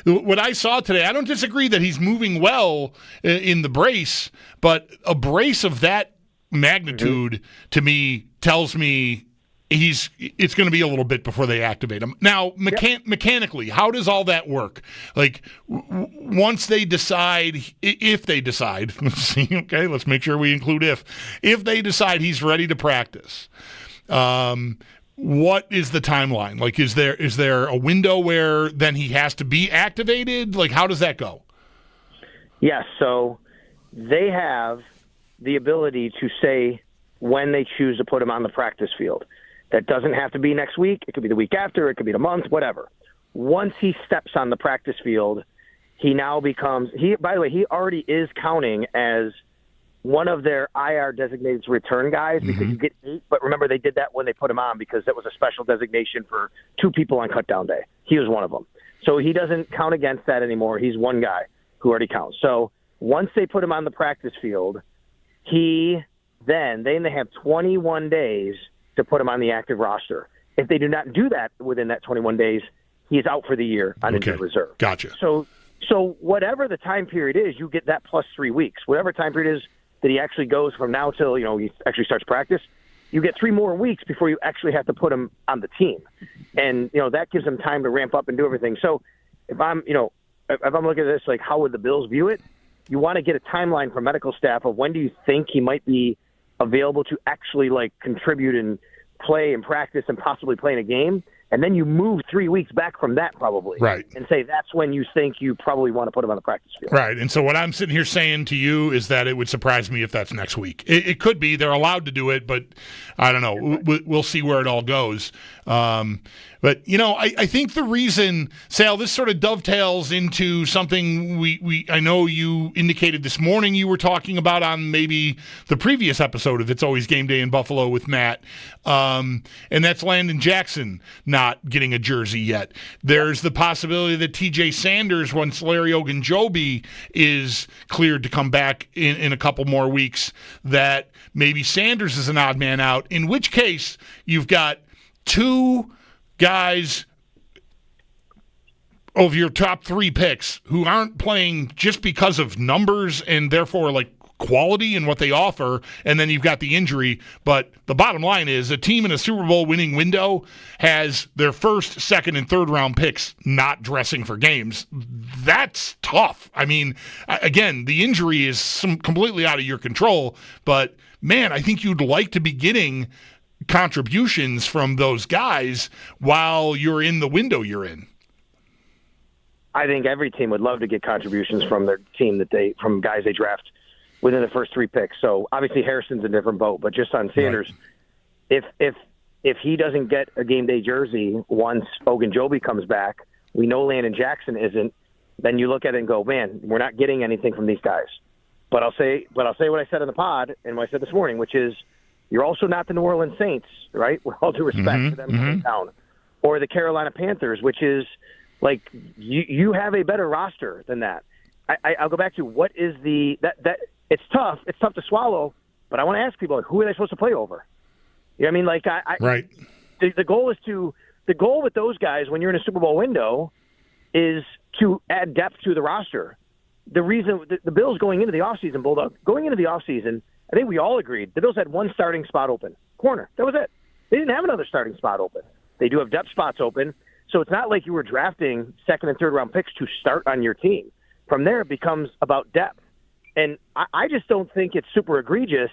what I saw today, I don't disagree that he's moving well in the brace, but a brace of that magnitude to me tells me it's going to be a little bit before they activate him. Now, mechanically, how does all that work? Like once they decide, if they decide, let's make sure we include if they decide he's ready to practice. What is the timeline? Like, is there a window where then he has to be activated? Like, how does that go? Yes, so they have the ability to say when they choose to put him on the practice field. That doesn't have to be next week. It could be the week after. It could be the month, whatever. Once he steps on the practice field, he now becomes – by the way, he already is counting as one of their IR designated return guys because you get 8. But remember, they did that when they put him on because that was a special designation for 2 people on cutdown day. He was one of them. So he doesn't count against that anymore. He's one guy who already counts. So once they put him on the practice field, they have 21 days to put him on the active roster. If they do not do that within that 21 days, he is out for the year on injured reserve. Gotcha. So whatever the time period is, you get that plus 3 weeks. Whatever time period is that he actually goes from now till he actually starts practice, you get 3 more weeks before you actually have to put him on the team, and that gives him time to ramp up and do everything. So if I'm looking at this, like how would the Bills view it? You want to get a timeline from medical staff of when do you think he might be available to actually like contribute and play and practice and possibly play in a game. And then you move 3 weeks back from that probably. Right. And say that's when you think you probably want to put him on the practice field. Right. And so what I'm sitting here saying to you is that it would surprise me if that's next week. It could be. They're allowed to do it, but I don't know. We'll see where it all goes. But, I think the reason, Sal, this sort of dovetails into something I know you indicated this morning you were talking about on maybe the previous episode of It's Always Game Day in Buffalo with Matt, and that's Landon Jackson not getting a jersey yet. There's the possibility that TJ Sanders, once Larry Ogunjobi is cleared to come back in a couple more weeks, that maybe Sanders is an odd man out, in which case you've got 2 guys of your top 3 picks who aren't playing just because of numbers and therefore like quality and what they offer, and then you've got the injury. But the bottom line is a team in a Super Bowl winning window has their first, second, and third round picks not dressing for games. That's tough. I mean, again, the injury is completely out of your control, but man, I think you'd like to be getting contributions from those guys while you're in the window you're in. I think every team would love to get contributions from their team from guys they draft within the first 3 picks. So obviously Harrison's a different boat, but just on Sanders, right. If he doesn't get a game day jersey once Ogunjobi comes back, we know Landon Jackson isn't, then you look at it and go, man, we're not getting anything from these guys. But I'll say what I said in the pod and what I said this morning, which is you're also not the New Orleans Saints, right? With all due respect to them coming down. Or the Carolina Panthers, which is like you have a better roster than that. I'll go back to what is that it's tough. It's tough to swallow, but I want to ask people, who are they supposed to play over? You know what I mean? Like right. The goal with those guys when you're in a Super Bowl window is to add depth to the roster. The reason the Bills going into the offseason, Bulldog, going into the offseason, I think we all agreed the Bills had 1 starting spot open, corner. That was it. They didn't have another starting spot open. They do have depth spots open, so it's not like you were drafting second and third round picks to start on your team. From there, it becomes about depth. And I just don't think it's super egregious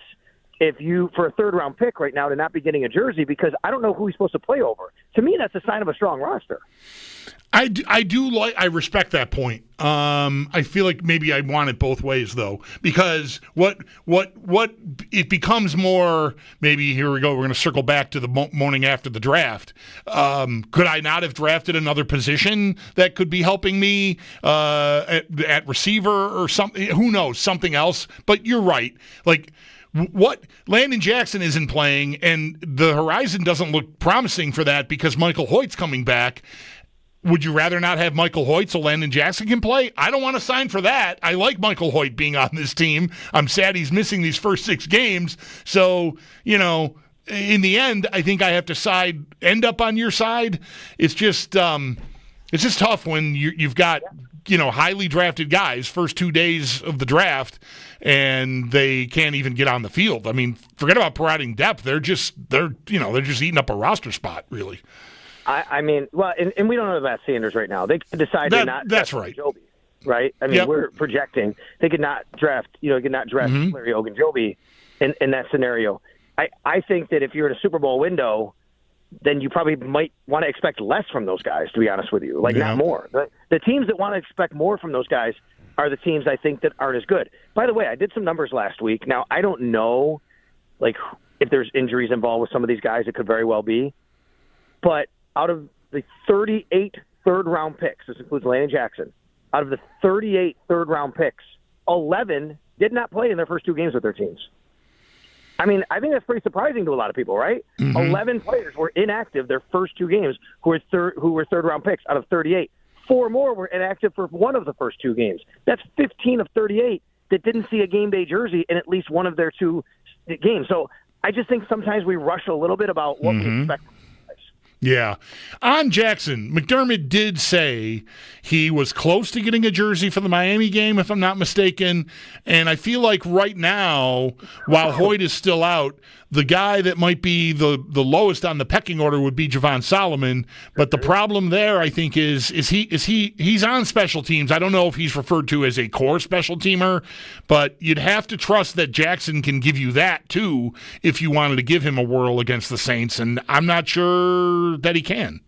if you, for a third round pick right now, to not be getting a jersey because I don't know who he's supposed to play over. To me, that's a sign of a strong roster. I respect that point. I feel like maybe I want it both ways though, because what it becomes more, maybe here we go, we're going to circle back to the morning after the draft. Could I not have drafted another position that could be helping me at receiver or something? Who knows, something else. But you're right. Like, what Landon Jackson isn't playing, and the horizon doesn't look promising for that because Michael Hoyt's coming back. Would you rather not have Michael Hoyt so Landon Jackson can play? I don't want to sign for that. I like Michael Hoyt being on this team. I'm sad he's missing these first 6 games. So, in the end, I think I have to end up on your side. It's just tough when you've got highly drafted guys first 2 days of the draft, and they can't even get on the field. I mean, forget about providing depth. They're just eating up a roster spot, really. I mean, well, and we don't know about Sanders right now. They could decide to not. That's right. Ogunjobi, right? I mean, we're projecting they could not draft. Larry Ogunjobi in that scenario. I think that if you're in a Super Bowl window, then you probably might want to expect less from those guys, to be honest with you. Not more. The teams that want to expect more from those guys are the teams I think that aren't as good. By the way, I did some numbers last week. Now, I don't know, if there's injuries involved with some of these guys, it could very well be. But out of the 38 third-round picks, this includes Landon Jackson, out of the 38 third-round picks, 11 did not play in their first 2 games with their teams. I mean, I think that's pretty surprising to a lot of people, right? Mm-hmm. 11 players were inactive their first 2 games who were third-round picks out of 38. 4 more were inactive for one of the first 2 games. That's 15 of 38 that didn't see a game day jersey in at least one of their 2 games. So I just think sometimes we rush a little bit about what we expect. Yeah. On Jackson, McDermott did say he was close to getting a jersey for the Miami game, if I'm not mistaken. And I feel like right now, while Hoyt is still out, the guy that might be the lowest on the pecking order would be Javon Solomon. But the problem there, I think, is he's on special teams. I don't know if he's referred to as a core special teamer, but you'd have to trust that Jackson can give you that too if you wanted to give him a whirl against the Saints. And I'm not sure that he can.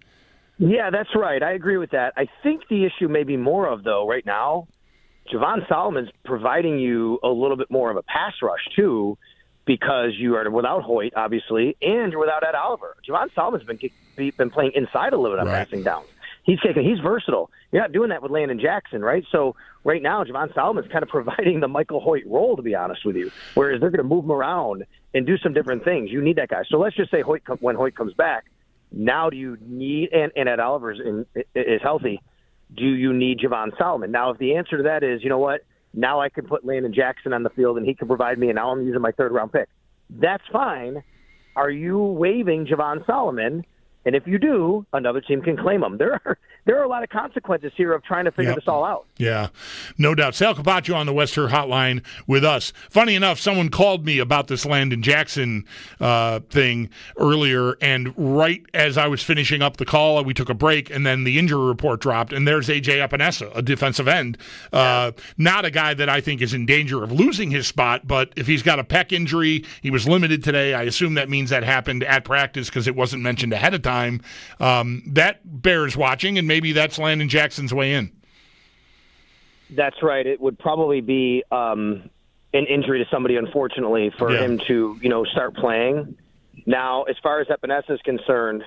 Yeah, that's right. I agree with that. I think the issue may be more of, though, right now, Javon Solomon's providing you a little bit more of a pass rush, too, because you are without Hoyt, obviously, and you're without Ed Oliver. Javon Solomon's been playing inside a little bit on passing downs. He's versatile. You're not doing that with Landon Jackson, right? So right now, Javon Solomon's kind of providing the Michael Hoyt role, to be honest with you, whereas they're going to move him around and do some different things. You need that guy. So let's just say when Hoyt comes back, now do you need, and Ed Oliver is healthy, do you need Javon Solomon? Now, if the answer to that is, you know what, now I can put Landon Jackson on the field and he can provide me, and now I'm using my third-round pick, that's fine. Are you waiving Javon Solomon? And if you do, another team can claim him. There are a lot of consequences here of trying to figure this all out. Yeah, no doubt. Sal Capacio on the Western Hotline with us. Funny enough, someone called me about this Landon Jackson thing earlier, and right as I was finishing up the call, we took a break, and then the injury report dropped, and there's A.J. Epinesa, a defensive end. Not a guy that I think is in danger of losing his spot, but if he's got a pec injury, he was limited today. I assume that means that happened at practice because it wasn't mentioned ahead of time. That bears watching, and maybe that's Landon Jackson's way in. That's right. It would probably be an injury to somebody, unfortunately, for him to start playing. Now, as far as Epinesa is concerned,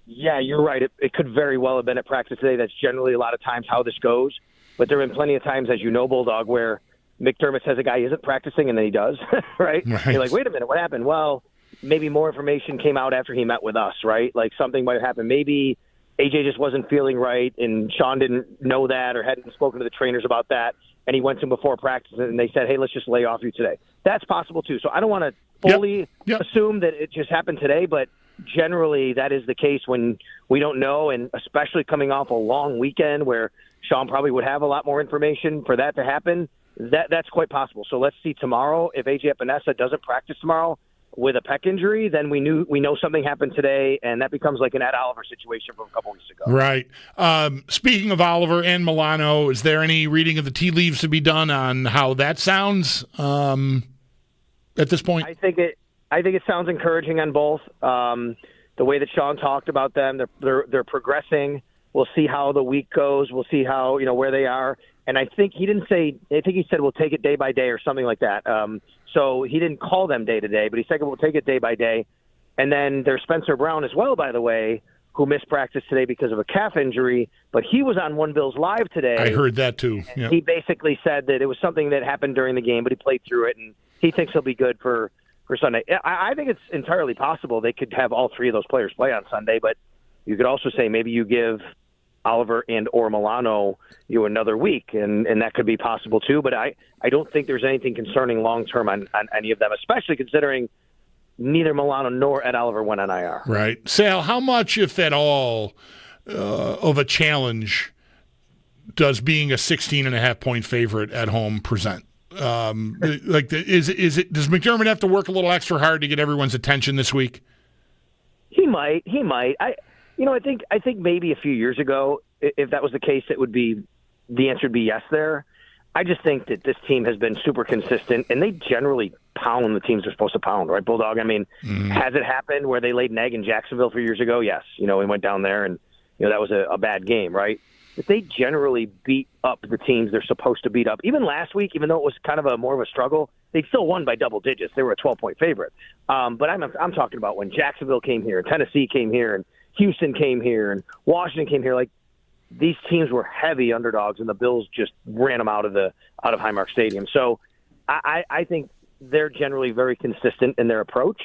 yeah, you're right. It could very well have been at practice today. That's generally a lot of times how this goes. But there have been plenty of times, as you know, Bulldog, where McDermott says a guy isn't practicing, and then he does, right? You're like, wait a minute, what happened? Well, maybe more information came out after he met with us, right? Like something might have happened. Maybe AJ just wasn't feeling right, and Sean didn't know that or hadn't spoken to the trainers about that, and he went to him before practice, and they said, hey, let's just lay off you today. That's possible, too. So I don't want to fully assume that it just happened today, but generally that is the case when we don't know, and especially coming off a long weekend where Sean probably would have a lot more information for that to happen. That's quite possible. So let's see tomorrow. If AJ Epinesa doesn't practice tomorrow with a pec injury, then we know something happened today, and that becomes like an Ed Oliver situation from a couple weeks ago. Right. Speaking of Oliver and Milano, is there any reading of the tea leaves to be done on how that sounds at this point? I think it sounds encouraging on both. The way that Sean talked about them, they're progressing. We'll see how the week goes. We'll see how where they are. And I think he didn't say. I think he said we'll take it day by day or something like that. So he didn't call them day to day, but he said we'll take it day by day. And then there's Spencer Brown as well, by the way, who missed practice today because of a calf injury. But he was on One Bills Live today. I heard that too. Yep. He basically said that it was something that happened during the game, but he played through it, and he thinks he'll be good for Sunday. I think it's entirely possible they could have all three of those players play on Sunday, but you could also say maybe you give Oliver and or Milano another week, and that could be possible too. But I don't think there's anything concerning long term on any of them, especially considering neither Milano nor Ed Oliver went on IR. Right. Sal, how much, if at all, of a challenge does being a 16.5-point favorite at home present? Does McDermott have to work a little extra hard to get everyone's attention this week? He might. I think maybe a few years ago, if that was the case, the answer would be yes there. I just think that this team has been super consistent, and they generally pound the teams they're supposed to pound, right, Bulldog? I mean, has it happened where they laid an egg in Jacksonville 3 years ago? Yes. We went down there, and that was a bad game, right? But they generally beat up the teams they're supposed to beat up. Even last week, even though it was kind of more of a struggle, they still won by double digits. They were a 12-point favorite. But I'm talking about when Jacksonville came here, Tennessee came here, and Houston came here, and Washington came here. Like, these teams were heavy underdogs, and the Bills just ran them out of Highmark Stadium. So I think they're generally very consistent in their approach.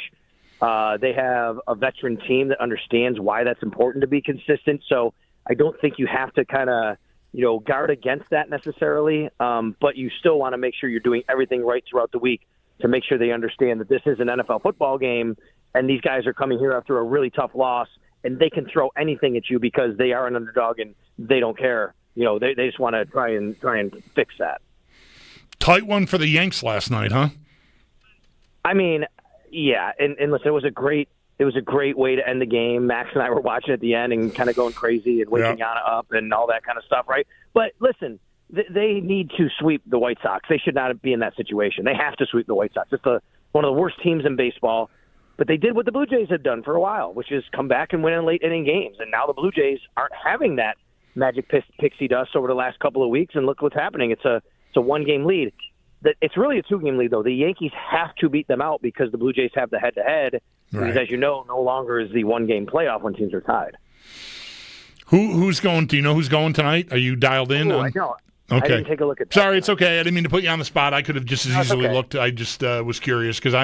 They have a veteran team that understands why that's important to be consistent. So I don't think you have to kind of, guard against that necessarily. But you still want to make sure you're doing everything right throughout the week to make sure they understand that this is an NFL football game, and these guys are coming here after a really tough loss, and they can throw anything at you because they are an underdog and they don't care. They just want to try and fix that. Tight one for the Yanks last night, huh? I mean, yeah, and listen, it was a great way to end the game. Max and I were watching at the end and kind of going crazy and waking Yana up and all that kind of stuff, right? But listen, they need to sweep the White Sox. They should not be in that situation. They have to sweep the White Sox. It's one of the worst teams in baseball. But they did what the Blue Jays had done for a while, which is come back and win in late inning games. And now the Blue Jays aren't having that magic pixie dust over the last couple of weeks. And look what's happening. It's a one-game lead. It's really a two-game lead, though. The Yankees have to beat them out because the Blue Jays have the head-to-head. Right. Because, as you know, no longer is the one-game playoff when teams are tied. Who's going? Do you know who's going tonight? Are you dialed in? I don't. Okay. I didn't take a look at that. Sorry, it's okay. I didn't mean to put you on the spot. I could have just as easily looked. I just was curious because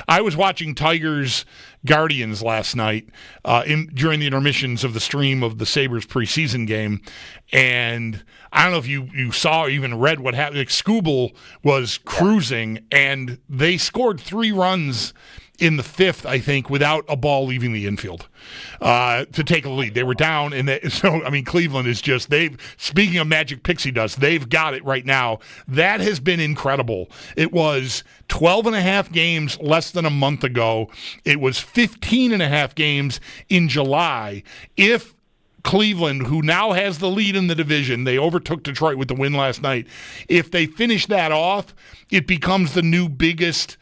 I was watching Tigers Guardians last night during the intermissions of the stream of the Sabres preseason game, and I don't know if you saw or even read what happened. Like, Schopp was cruising, and they scored 3 runs in the 5th, I think, without a ball leaving the infield to take a lead. They were down, and Cleveland is just, speaking of magic pixie dust, they've got it right now. That has been incredible. It was 12.5 games less than a month ago. It was 15.5 games in July. If Cleveland, who now has the lead in the division, they overtook Detroit with the win last night. If they finish that off, it becomes the new biggest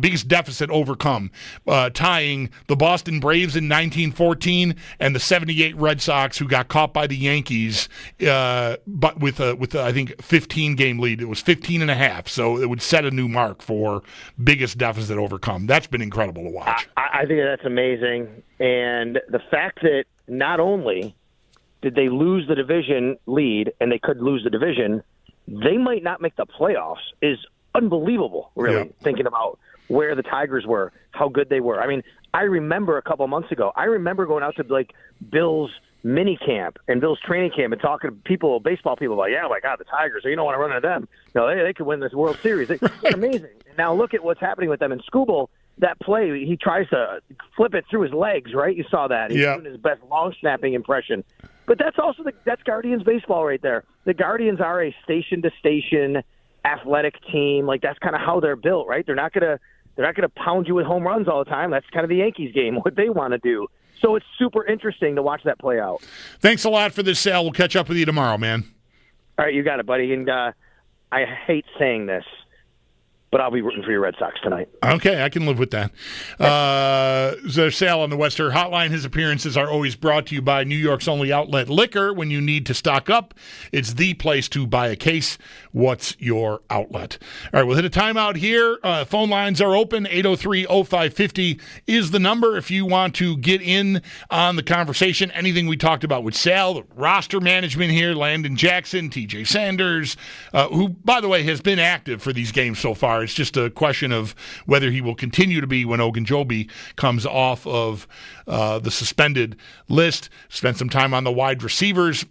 biggest deficit overcome, tying the Boston Braves in 1914 and the 78 Red Sox, who got caught by the Yankees, but with I think 15-game lead. It was 15.5, so it would set a new mark for biggest deficit overcome. That's been incredible to watch. I think that's amazing, and the fact that not only did they lose the division lead, and they could lose the division, they might not make the playoffs is unbelievable, really, thinking about where the Tigers were, how good they were. I mean, I remember a couple months ago, going out to Bill's mini camp and Bill's training camp and talking to people, baseball people, about, my God, the Tigers, you don't want to run into them. They could win this World Series. It's amazing. And now look at what's happening with them. And Schopp, that play, he tries to flip it through his legs, right? You saw that. He's doing his best long snapping impression. But that's also that's Guardians baseball right there. The Guardians are a station-to-station athletic team. Like, that's kind of how they're built, right? They're not gonna pound you with home runs all the time. That's kind of the Yankees game, what they want to do. So it's super interesting to watch that play out. Thanks a lot for this, Sal. We'll catch up with you tomorrow, man. All right, you got it, buddy. And I hate saying this, but I'll be rooting for your Red Sox tonight. Okay, I can live with that. Sal on the Western Hotline. His appearances are always brought to you by New York's only outlet liquor. When you need to stock up, it's the place to buy a case. What's your outlet? All right, we'll hit a timeout here. Phone lines are open. 803-0550 is the number if you want to get in on the conversation. Anything we talked about with Sal, the roster management here, Landon Jackson, TJ Sanders, who, by the way, has been active for these games so far. are. It's just a question of whether he will continue to be when Ogunjobi comes off of the suspended list. Spend some time on the wide receivers,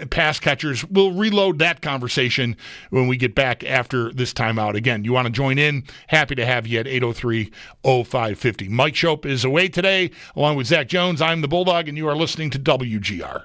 pass catchers. We'll reload that conversation when we get back after this timeout. Again, you want to join in? Happy to have you at 803-0550. Mike Schopp is away today, along with Zach Jones. I'm the Bulldog, and you are listening to WGR.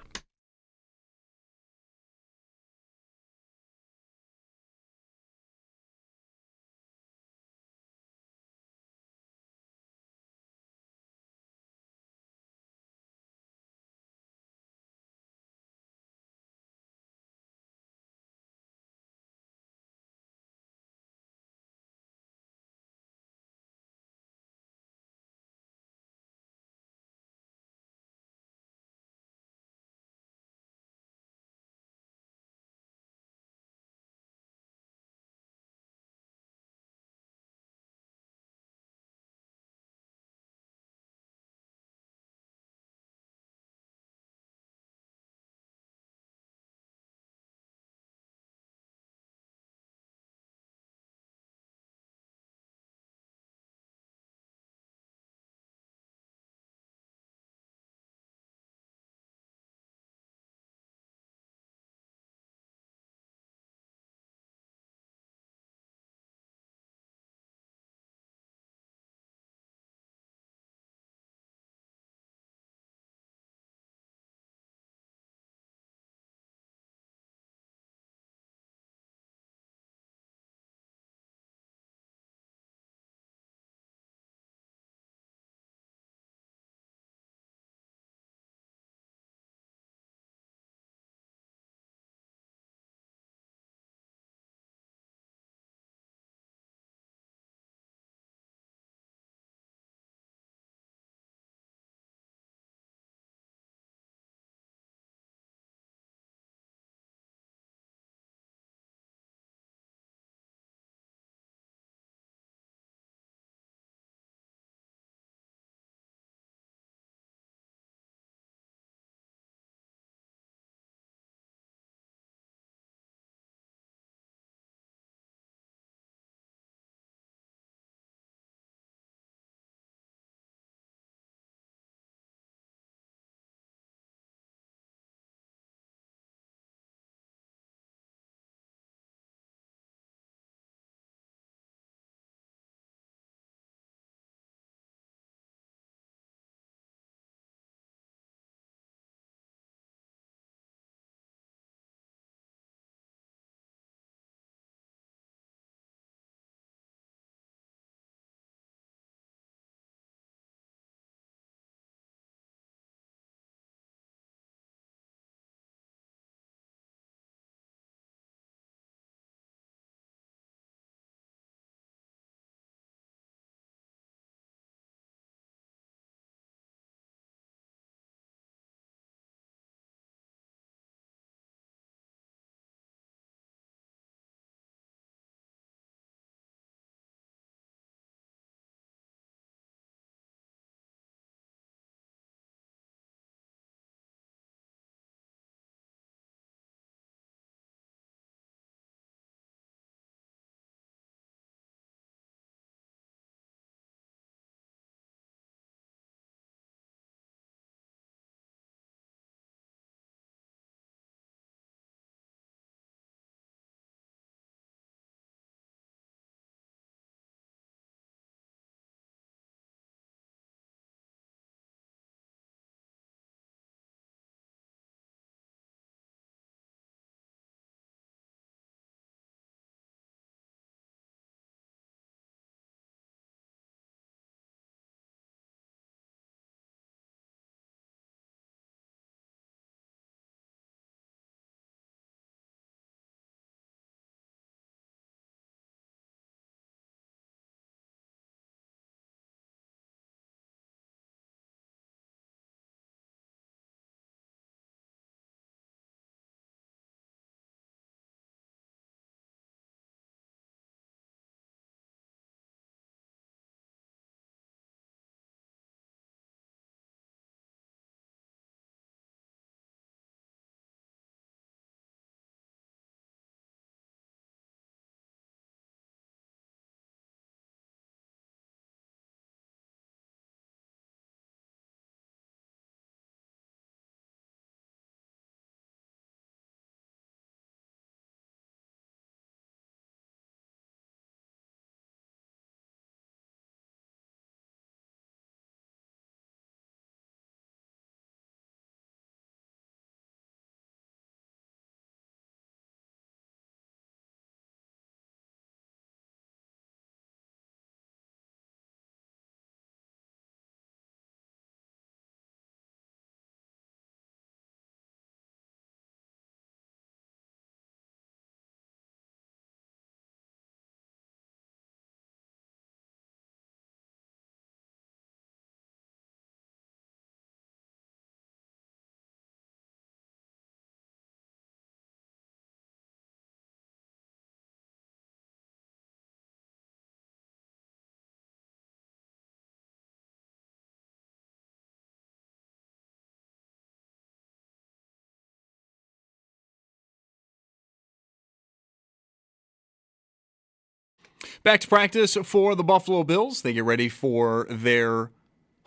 Back to practice for the Buffalo Bills. They get ready for their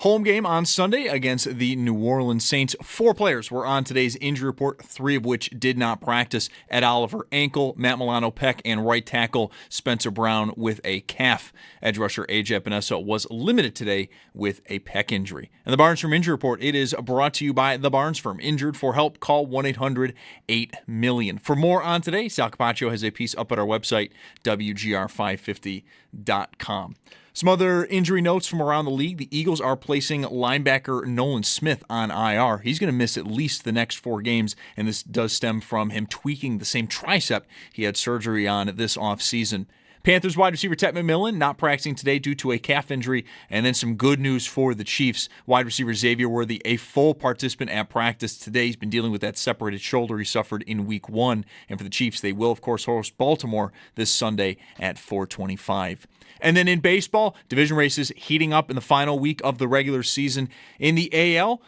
home game on Sunday against the New Orleans Saints. 4 players were on today's injury report, 3 of which did not practice. Ed Oliver, ankle; Matt Milano, pec; and right tackle Spencer Brown with a calf. Edge rusher A.J. Epinesa was limited today with a pec injury. And the Barnes Firm Injury Report, it is brought to you by the Barnes Firm. Injured? For help, call 1-800-8-MILLION. For more on today, Sal Capacio has a piece up at our website, WGR550.com. Some other injury notes from around the league. The Eagles are placing linebacker Nolan Smith on IR. He's going to miss at least the next 4 games, and this does stem from him tweaking the same tricep he had surgery on this offseason. Panthers wide receiver Tet McMillan not practicing today due to a calf injury. And then some good news for the Chiefs. Wide receiver Xavier Worthy, a full participant at practice today. He's been dealing with that separated shoulder he suffered in week 1. And for the Chiefs, they will, of course, host Baltimore this Sunday at 4:25. And then in baseball, division races heating up in the final week of the regular season. In the AL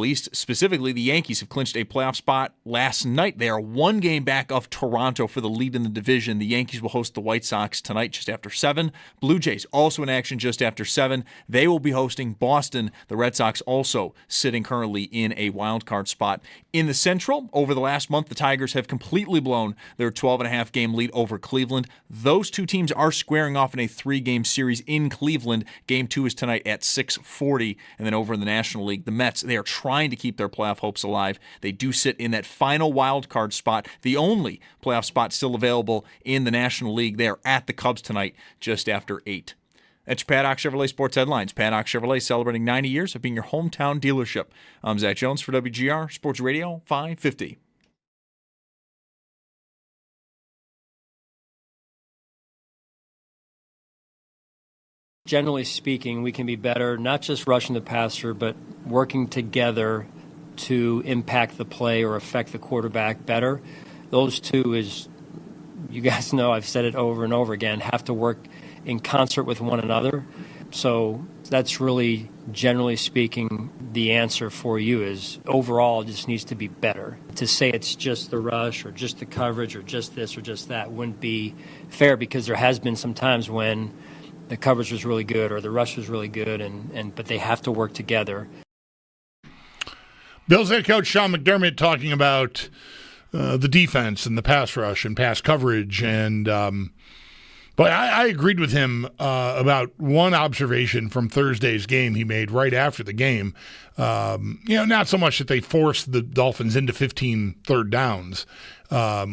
East, specifically, the Yankees have clinched a playoff spot last night. They are 1 game back of Toronto for the lead in the division. The Yankees will host the White Sox tonight just after 7. Blue Jays also in action just after 7. They will be hosting Boston. The Red Sox also sitting currently in a wild card spot. In the Central, over the last month, the Tigers have completely blown their 12.5 game lead over Cleveland. Those 2 teams are squaring off in a 3-game series in Cleveland. Game 2 is tonight at 6:40. And then over in the National League, the Mets, they are trying to keep their playoff hopes alive. They do sit in that final wild card spot, the only playoff spot still available in the National League. They are at the Cubs tonight just after 8. That's your Paddock Chevrolet Sports Headlines. Paddock Chevrolet celebrating 90 years of being your hometown dealership. I'm Zach Jones for WGR Sports Radio 550. Generally speaking, we can be better, not just rushing the passer, but working together to impact the play or affect the quarterback better. Those 2, as you guys know, I've said it over and over again, have to work in concert with one another. So that's really, generally speaking, the answer for you is overall it just needs to be better. To say it's just the rush or just the coverage or just this or just that wouldn't be fair, because there has been some times when the coverage was really good or the rush was really good, but they have to work together. Bills head coach Sean McDermott talking about the defense and the pass rush and pass coverage. But I agreed with him about one observation from Thursday's game he made right after the game. Not so much that they forced the Dolphins into 15 third downs,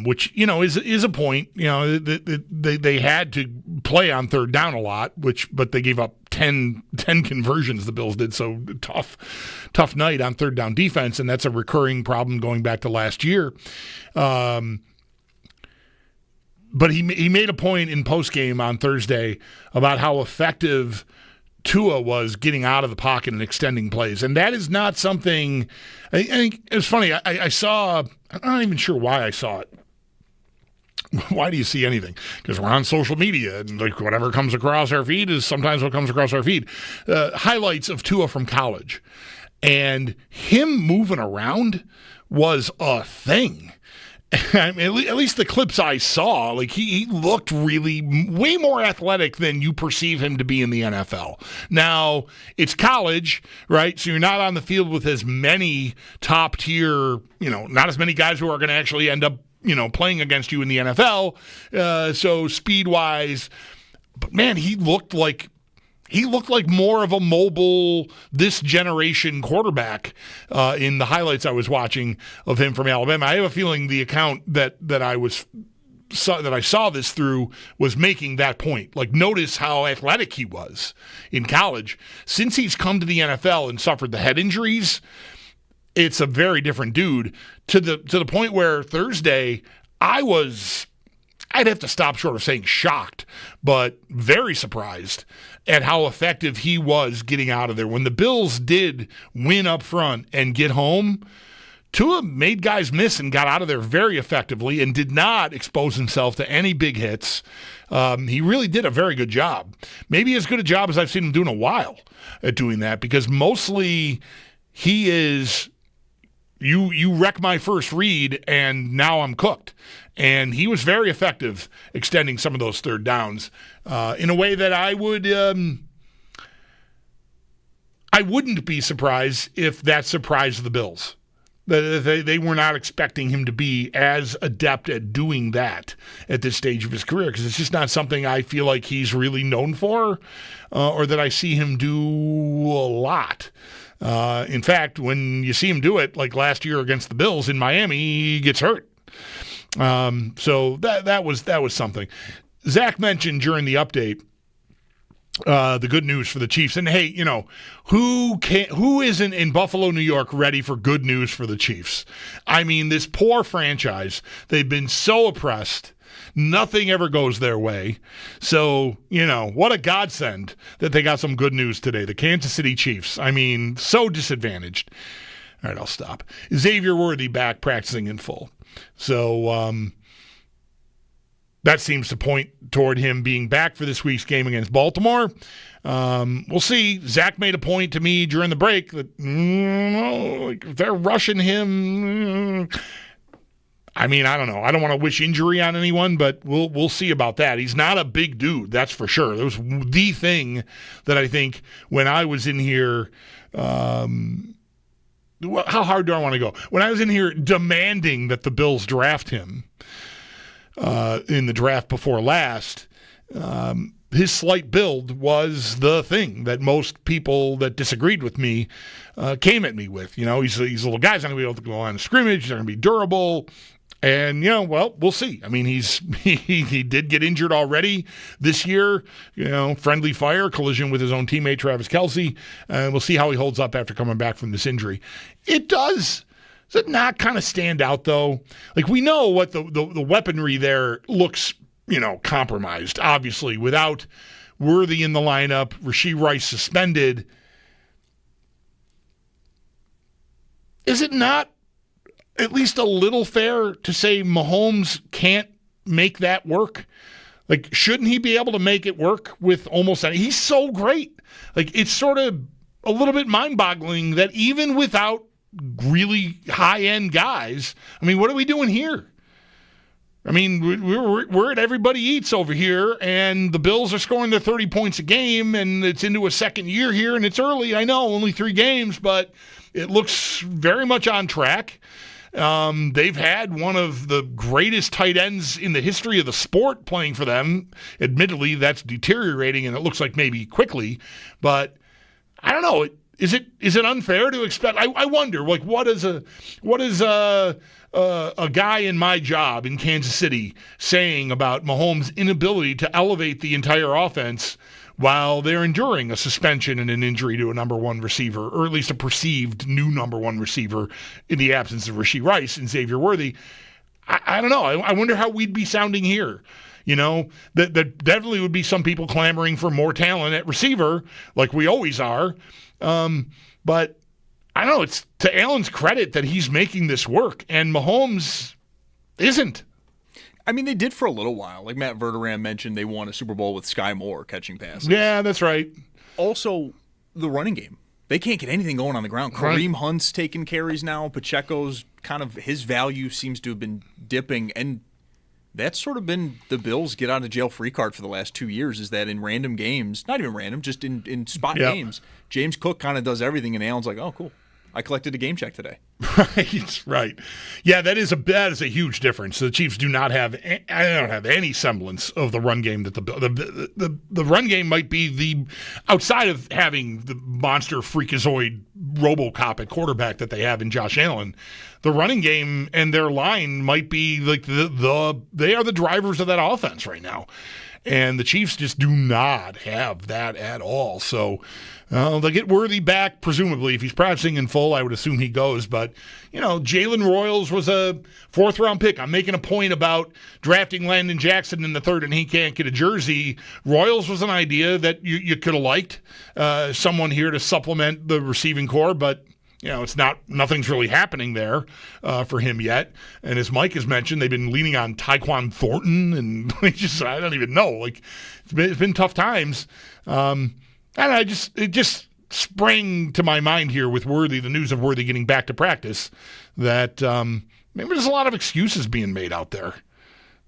which, is a point. They had to play on third down a lot, but they gave up 10 conversions, the Bills did. So tough night on third down defense, and that's a recurring problem going back to last year. But he made a point in postgame on Thursday about how effective Tua was getting out of the pocket and extending plays. And that is not something – I think it's funny. I saw – I'm not even sure why I saw it. Why do you see anything? Because we're on social media, and whatever comes across our feed is sometimes what comes across our feed. Highlights of Tua from college. And him moving around was a thing. I mean, at least the clips I saw, he looked really way more athletic than you perceive him to be in the NFL. Now, it's college, right? So you're not on the field with as many top tier, not as many guys who are going to actually end up, playing against you in the NFL. So speed-wise, but man, he looked like more of a mobile, this generation quarterback in the highlights I was watching of him from Alabama. I have a feeling the account that I saw this through was making that point. Notice how athletic he was in college. Since he's come to the NFL and suffered the head injuries, it's a very different dude. To the point where Thursday I'd have to stop short of saying shocked, but very surprised at how effective he was getting out of there. When the Bills did win up front and get home, Tua made guys miss and got out of there very effectively and did not expose himself to any big hits. He really did a very good job. Maybe as good a job as I've seen him do in a while at doing that, because mostly he is you wreck my first read, and now I'm cooked. And he was very effective extending some of those third downs in a way that I wouldn't be surprised if that surprised the Bills. They were not expecting him to be as adept at doing that at this stage of his career, because it's just not something I feel like he's really known for or that I see him do a lot. In fact, when you see him do it, like last year against the Bills in Miami, he gets hurt. So that was something. Zach mentioned during the update the good news for the Chiefs. And hey, who isn't in Buffalo, New York ready for good news for the Chiefs? I mean, this poor franchise, they've been so oppressed. Nothing ever goes their way. So, what a godsend that they got some good news today. The Kansas City Chiefs. I mean, so disadvantaged. All right, I'll stop. Xavier Worthy back practicing in full. So, that seems to point toward him being back for this week's game against Baltimore. We'll see. Zach made a point to me during the break that if they're rushing him. I mean, I don't know. I don't want to wish injury on anyone, but we'll see about that. He's not a big dude, that's for sure. That was the thing that I think when I was in here. How hard do I want to go? When I was in here demanding that the Bills draft him in the draft before last, his slight build was the thing that most people that disagreed with me came at me with. He's a little guy. He's not going to be able to go on scrimmage. He's not going to be durable. And, we'll see. I mean, he did get injured already this year, friendly fire, collision with his own teammate, Travis Kelce. And we'll see how he holds up after coming back from this injury. Does it not kind of stand out, though? Like, we know what the weaponry there looks, compromised, obviously, without Worthy in the lineup, Rashee Rice suspended. Is it not at least a little fair to say Mahomes can't make that work? Like, shouldn't he be able to make it work with almost any? He's so great. Like, it's sort of a little bit mind-boggling that even without really high-end guys, I mean, what are we doing here? I mean, we're at everybody eats over here, and the Bills are scoring their 30 points a game, and it's into a second year here, and it's early. I know, only 3 games, but it looks very much on track. They've had one of the greatest tight ends in the history of the sport playing for them. Admittedly, that's deteriorating, and it looks like maybe quickly. But I don't know. Is it unfair to expect? I wonder. Like, what is a guy in my job in Kansas City saying about Mahomes' inability to elevate the entire offense while they're enduring a suspension and an injury to a number one receiver, or at least a perceived new number one receiver in the absence of Rashee Rice and Xavier Worthy? I don't know. I wonder how we'd be sounding here. That definitely would be some people clamoring for more talent at receiver, like we always are. But I don't know. It's to Allen's credit that he's making this work, and Mahomes isn't. I mean, they did for a little while. Like Matt Verderam mentioned, they won a Super Bowl with Sky Moore catching passes. Yeah, that's right. Also, the running game. They can't get anything going on the ground. Kareem Hunt's taking carries now. Pacheco's kind of, his value seems to have been dipping. And that's sort of been the Bills' get out of jail free card for the last 2 years, is that in random games, not even random, just in spot games, James Cook kind of does everything, and Allen's like, oh, cool. I collected a game check today. Right. Yeah, that is a huge difference. The Chiefs don't have any semblance of the run game that the run game might be the, outside of having the monster freakazoid RoboCop at quarterback that they have in Josh Allen. The running game and their line might be like they are the drivers of that offense right now. And the Chiefs just do not have that at all. So they'll get Worthy back, presumably. If he's practicing in full, I would assume he goes. But, Jalen Royals was a 4th-round pick. I'm making a point about drafting Landon Jackson in the 3rd, and he can't get a jersey. Royals was an idea that you could have liked, someone here to supplement the receiving core, but it's nothing's really happening there for him yet. And as Mike has mentioned, they've been leaning on Tyquan Thornton, and I don't even know. Like, it's been tough times. And it just sprang to my mind here with Worthy, the news of Worthy getting back to practice, that maybe there's a lot of excuses being made out there.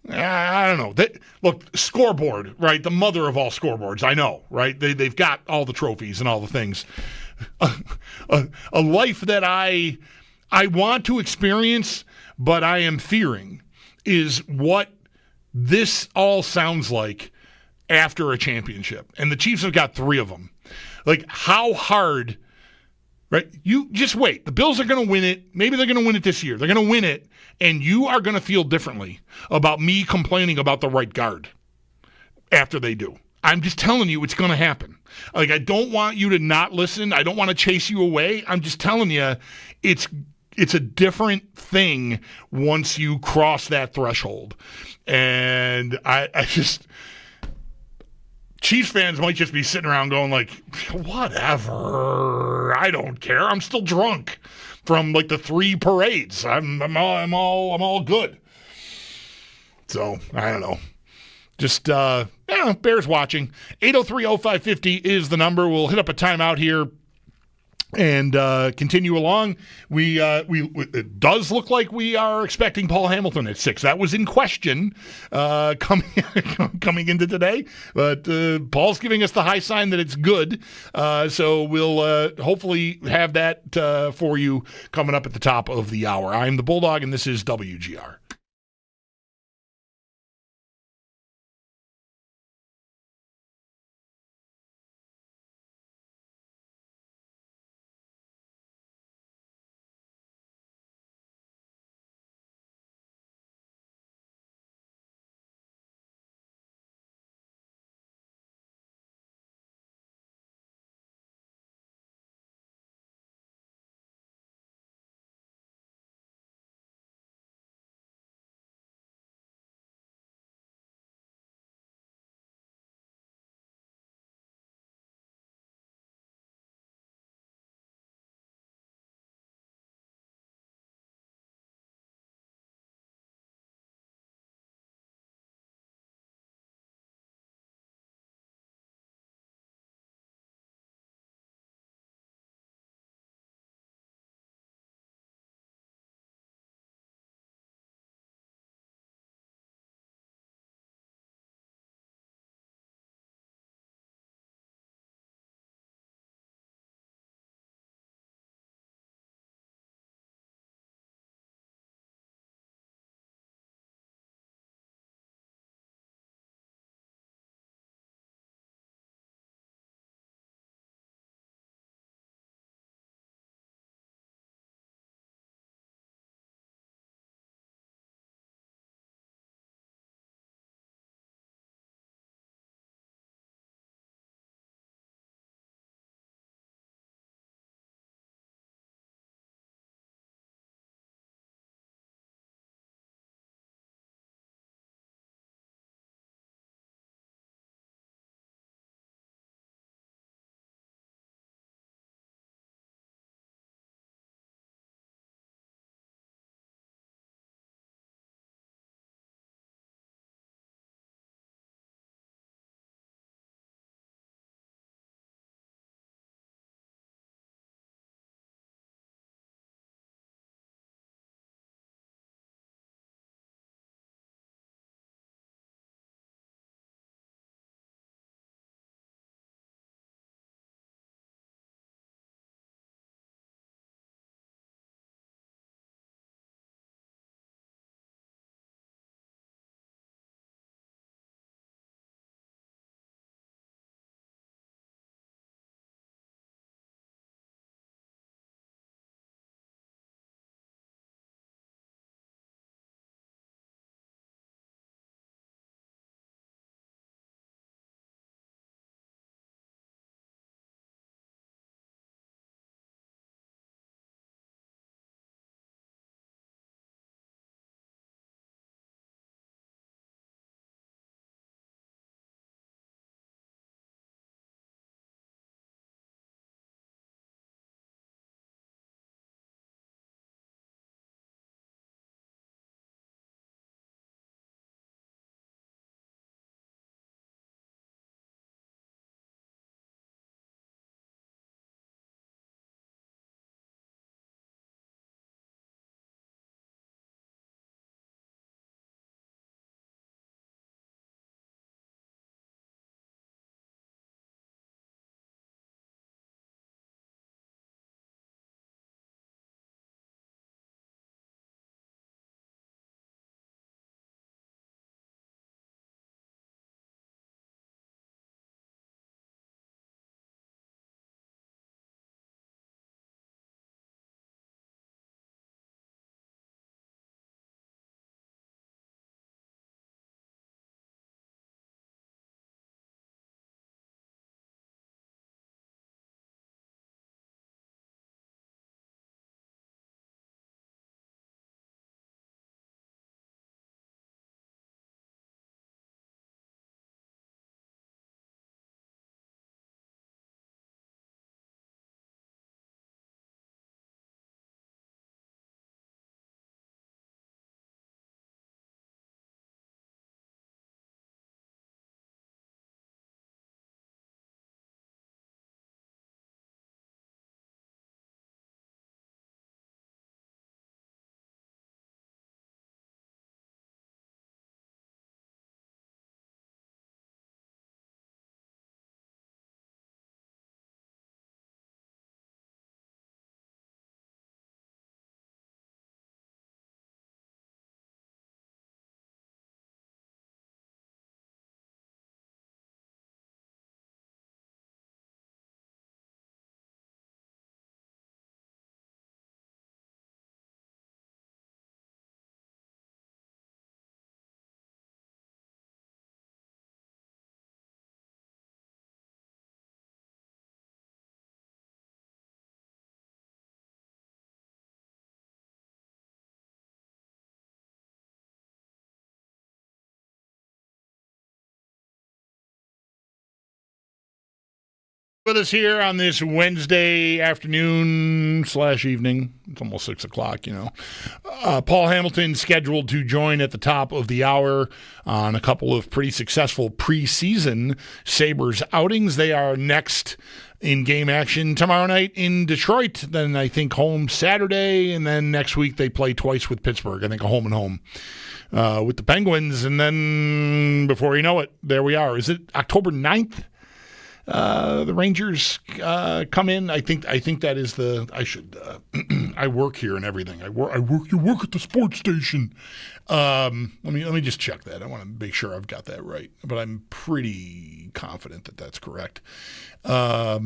I don't know. Look, scoreboard, right? The mother of all scoreboards. I know, right? They've got all the trophies and all the things. A life that I want to experience, but I am fearing, is what this all sounds like after a championship. And the Chiefs have got 3 of them. Like, how hard, right? You just wait. The Bills are going to win it. Maybe they're going to win it this year. They're going to win it, and you are going to feel differently about me complaining about the right guard after they do. I'm just telling you it's going to happen. Like, I don't want you to not listen. I don't want to chase you away. I'm just telling you it's a different thing once you cross that threshold. And I just... Chiefs fans might just be sitting around going like, whatever, I don't care. I'm still drunk from like the 3 parades. I'm all good. So I don't know. Just Bears watching. 803-0550 is the number. We'll hit up a timeout here and continue along. It does look like we are expecting Paul Hamilton at 6. That was in question coming into today, but Paul's giving us the high sign that it's good. So we'll hopefully have that for you coming up at the top of the hour. I'm the Bulldog, and this is WGR. With us here on this Wednesday afternoon/evening. It's almost 6 o'clock, you know. Paul Hamilton scheduled to join at the top of the hour on a couple of pretty successful preseason Sabres outings. They are next in game action tomorrow night in Detroit, then I think home Saturday, and then next week they play twice with Pittsburgh. I think a home and home with the Penguins, and then before you know it, there we are. Is it October 9th? The Rangers come in. I think that is the. I should. I work here and everything. I work. You work at the sports station. Let me just check that. I want to make sure I've got that right. But I'm pretty confident that that's correct. No.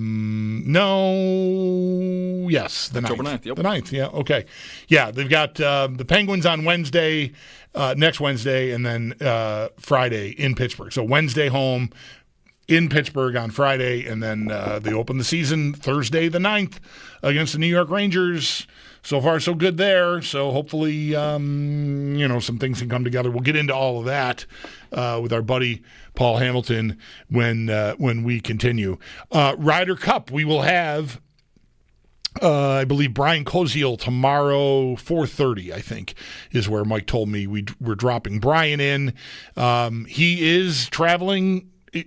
Yes, the October 9th. 9th. Yep. The 9th. Yeah. Okay. Yeah, they've got the Penguins on Wednesday, next Wednesday, and then Friday in Pittsburgh. So Wednesday home. In Pittsburgh on Friday, and then they open the season Thursday the 9th against the New York Rangers. So far, so good there. So hopefully, some things can come together. We'll get into all of that with our buddy Paul Hamilton when we continue. Ryder Cup, we will have, I believe, Brian Koziel tomorrow, 4:30, I think, is where Mike told me we're dropping Brian in. He is traveling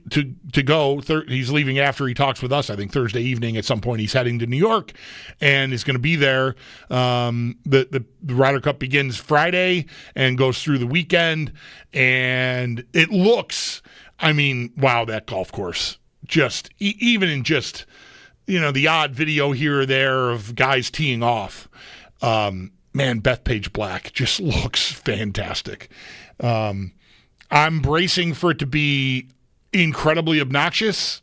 to go. He's leaving after he talks with us, I think, Thursday evening. At some point, he's heading to New York and is going to be there. The Ryder Cup begins Friday and goes through the weekend. And it looks, wow, that golf course. Just, even in just, the odd video here or there of guys teeing off. Man, Bethpage Black just looks fantastic. I'm bracing for it to be incredibly obnoxious.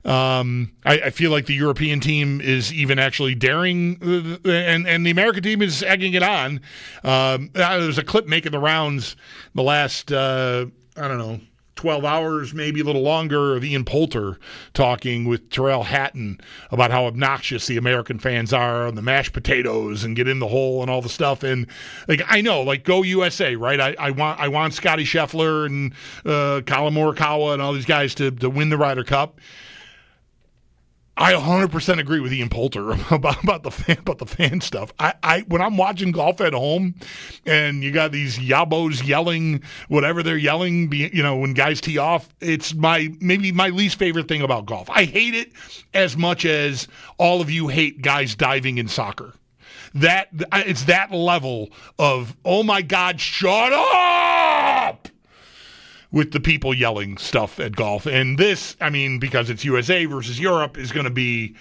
I feel like the European team is even actually daring, and the American team is egging it on. There's a clip making the rounds the last, 12 hours, maybe a little longer, of Ian Poulter talking with Terrell Hatton about how obnoxious the American fans are on the mashed potatoes and get in the hole and all the stuff. And I know, go USA, right? I want Scotty Scheffler and Colin Morikawa and all these guys to win the Ryder Cup. I 100% agree with Ian Poulter about the fan stuff. I when I'm watching golf at home, and you got these yabos yelling whatever they're yelling, when guys tee off, it's maybe my least favorite thing about golf. I hate it as much as all of you hate guys diving in soccer. It's that level of, oh my God, shut up! With the people yelling stuff at golf. And this, because it's USA versus Europe, is going to be,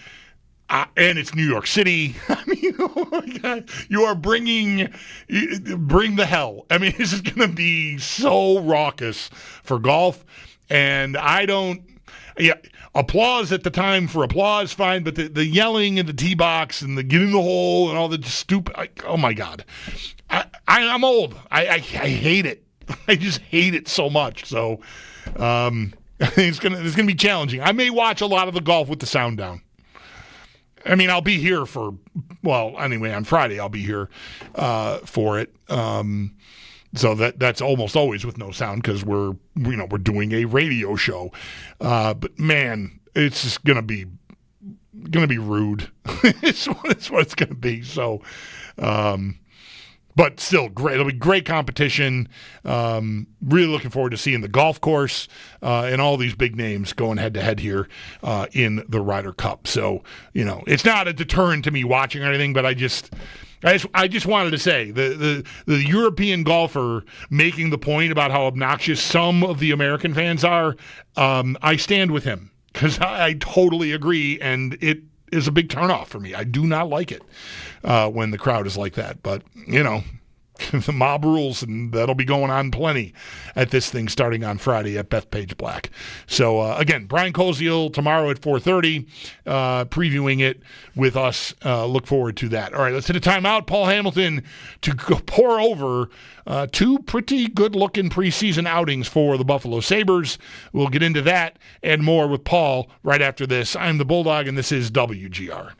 and it's New York City. Oh my God, you are bring the hell. This is going to be so raucous for golf. And applause at the time for applause, fine, but the yelling in the tee box and the get in the hole and all the stupid, oh my God. I'm old. I hate it. I just hate it so much. So I think it's gonna be challenging. I may watch a lot of the golf with the sound down. I'll be here on Friday I'll be here for it. So that's almost always with no sound because we're doing a radio show. But man, it's just gonna be rude. It's what it's gonna be. So. But still great. It'll be great competition. Really looking forward to seeing the golf course and all these big names going head-to-head here in the Ryder Cup. So, it's not a deterrent to me watching or anything, but I just wanted to say the European golfer making the point about how obnoxious some of the American fans are, I stand with him because I totally agree, and it is a big turnoff for me. I do not like it when the crowd is like that. But, the mob rules, and that'll be going on plenty at this thing starting on Friday at Bethpage Black. So, again, Brian Koziel tomorrow at 4:30, previewing it with us. Look forward to that. All right, let's hit a timeout. Paul Hamilton to pour over two pretty good-looking preseason outings for the Buffalo Sabres. We'll get into that and more with Paul right after this. I'm the Bulldog, and this is WGR.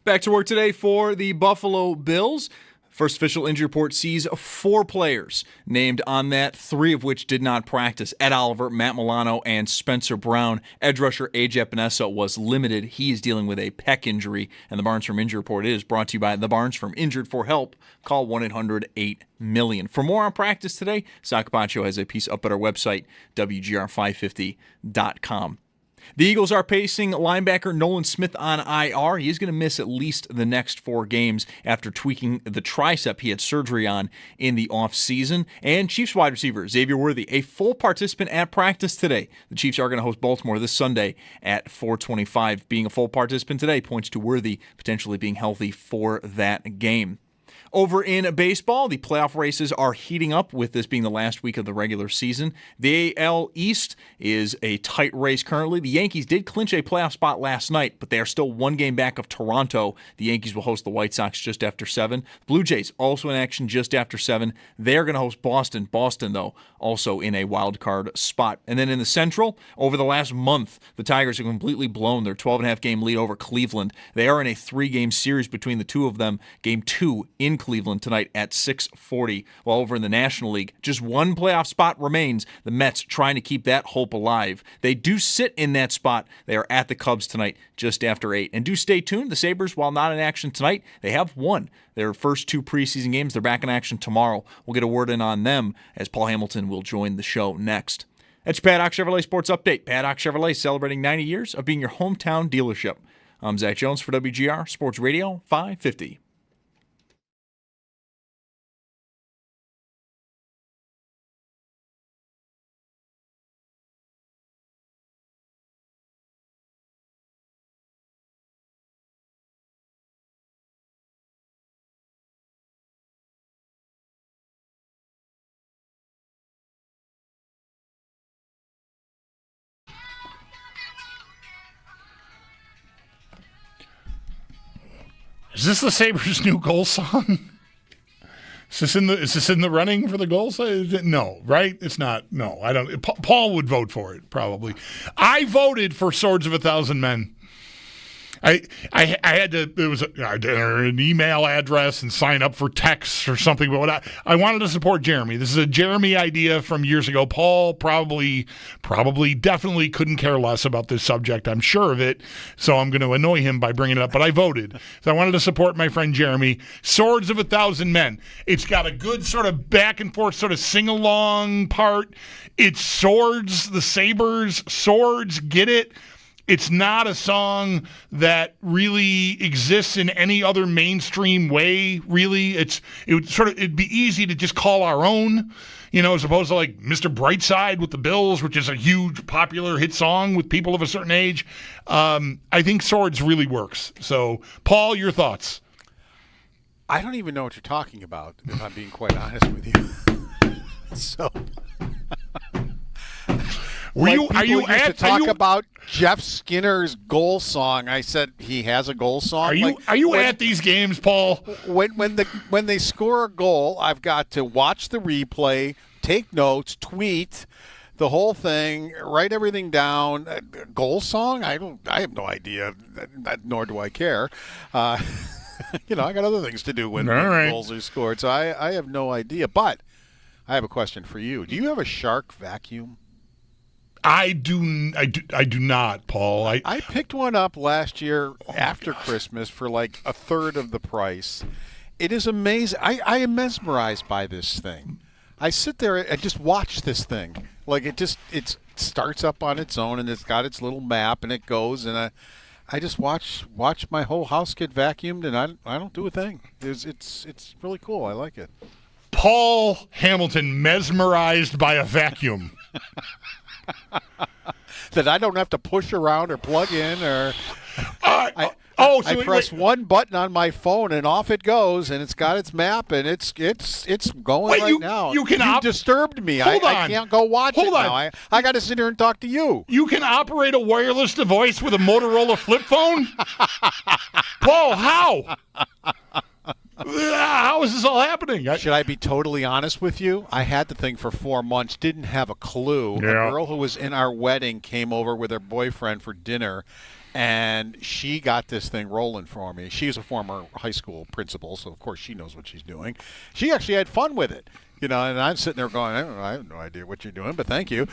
Back to work today for the Buffalo Bills. First official injury report sees 4 players named on that, 3 of which did not practice. Ed Oliver, Matt Milano, and Spencer Brown. Edge rusher A.J. Epinesa was limited. He is dealing with a pec injury, and the Barnes From Injury Report is brought to you by the Barnes From Injured. For help, call 1-800-8-MILLION. For more on practice today, Sal Capacio has a piece up at our website, WGR550.com. The Eagles are pacing linebacker Nolan Smith on IR. He is going to miss at least the next 4 games after tweaking the tricep he had surgery on in the offseason. And Chiefs wide receiver Xavier Worthy, a full participant at practice today. The Chiefs are going to host Baltimore this Sunday at 4:25. Being a full participant today points to Worthy potentially being healthy for that game. Over in baseball, the playoff races are heating up with this being the last week of the regular season. The AL East is a tight race currently. The Yankees did clinch a playoff spot last night, but they are still 1 game back of Toronto. The Yankees will host the White Sox just after 7. Blue Jays also in action just after 7. They're going to host Boston. Boston, though, also in a wild card spot. And then in the Central, over the last month, the Tigers have completely blown their 12.5 game lead over Cleveland. They are in a 3-game series between the two of them. Game 2 in Cleveland tonight at 6:40. While over in the National League, just 1 playoff spot remains. The Mets trying to keep that hope alive. They do sit in that spot. They are at the Cubs tonight just after 8. And do stay tuned. The Sabres, while not in action tonight, they have won their first 2 preseason games. They're back in action tomorrow. We'll get a word in on them as Paul Hamilton will join the show next. That's your Paddock Chevrolet Sports Update. Paddock Chevrolet celebrating 90 years of being your hometown dealership. I'm Zach Jones for WGR Sports Radio 550. Is this the Sabres' new goal song? Is this in the running for the goal song? No, right? It's not. No, I don't. Paul would vote for it, probably. I voted for Swords of a Thousand Men. I had to, it was an email address and sign up for texts or something, but I wanted to support Jeremy. This is a Jeremy idea from years ago. Paul probably definitely couldn't care less about this subject. I'm sure of it, so I'm going to annoy him by bringing it up, but I voted. So I wanted to support my friend Jeremy. Swords of a Thousand Men. It's got a good sort of back and forth sort of sing-along part. It's swords, the Sabres, swords, get it? It's not a song that really exists in any other mainstream way, really. It'd be easy to just call our own, as opposed to like Mr. Brightside with the Bills, which is a huge popular hit song with people of a certain age. I think Swords really works. So, Paul, your thoughts? I don't even know what you're talking about, if I'm being quite honest with you. So... Are you about Jeff Skinner's goal song? I said he has a goal song. Are you at these games, Paul? When they score a goal, I've got to watch the replay, take notes, tweet the whole thing, write everything down. Goal song? I have no idea, nor do I care. I got other things to do when goals are scored, so I have no idea. But I have a question for you. Do you have a Shark vacuum? I do not, Paul. I picked one up last year after Christmas for like a third of the price. It is amazing. I am mesmerized by this thing. I sit there and just watch this thing. Like it starts up on its own and it's got its little map and it goes and I just watch my whole house get vacuumed and I don't do a thing. It's really cool. I like it. Paul Hamilton mesmerized by a vacuum. That I don't have to push around or plug in or I press one button on my phone and off it goes and it's got its map and it's going now. You disturbed me. I can't go watch it now. I got to sit here and talk to you. You can operate a wireless device with a Motorola flip phone? Paul, how? How is this all happening? Should I be totally honest with you? I had the thing for 4 months, didn't have a clue. Yeah. A girl who was in our wedding came over with her boyfriend for dinner, And she got this thing rolling for me. She's a former high school principal, so of course she knows what she's doing. She actually had fun with it. And I'm sitting there going, I have no idea what you're doing, but thank you.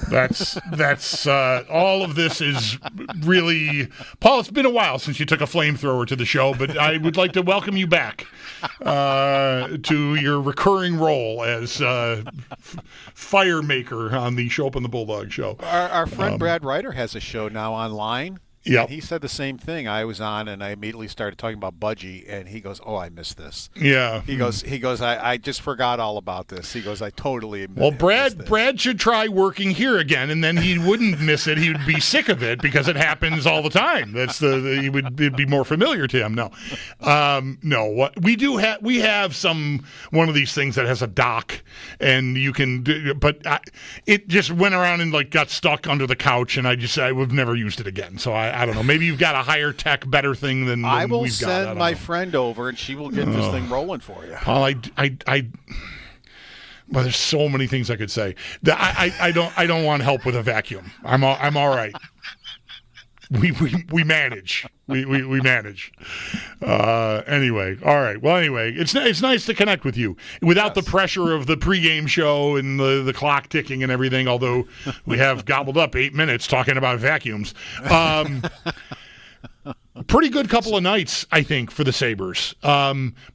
That's all of this is really, Paul, it's been a while since you took a flamethrower to the show, but I would like to welcome you back to your recurring role as fire maker on the Schopp and the Bulldog show. Our friend Brad Ryder has a show now online. Yeah, he said the same thing. I was on, and I immediately started talking about Budgie, and he goes, "Oh, I missed this." Yeah, he goes, I just forgot all about this. He goes, I totally. Well, Brad should try working here again, and then he wouldn't miss it. He would be sick of it because it happens all the time. It'd be more familiar to him. No, what we do have, we have one of these things that has a dock, and you can do, but it just went around and got stuck under the couch, and I've never used it again. So I don't know. Maybe you've got a higher tech, better thing than I will we've got. send my friend over, and she will get this thing rolling for you. Well, well, there's so many things I could say. I don't want help with a vacuum. I'm all right. We manage. We manage. Anyway, all right. Well, anyway, it's nice to connect with you without the pressure of the pregame show and the clock ticking and everything. Although we have gobbled up 8 minutes talking about vacuums. Pretty good couple of nights, I think, for the Sabres.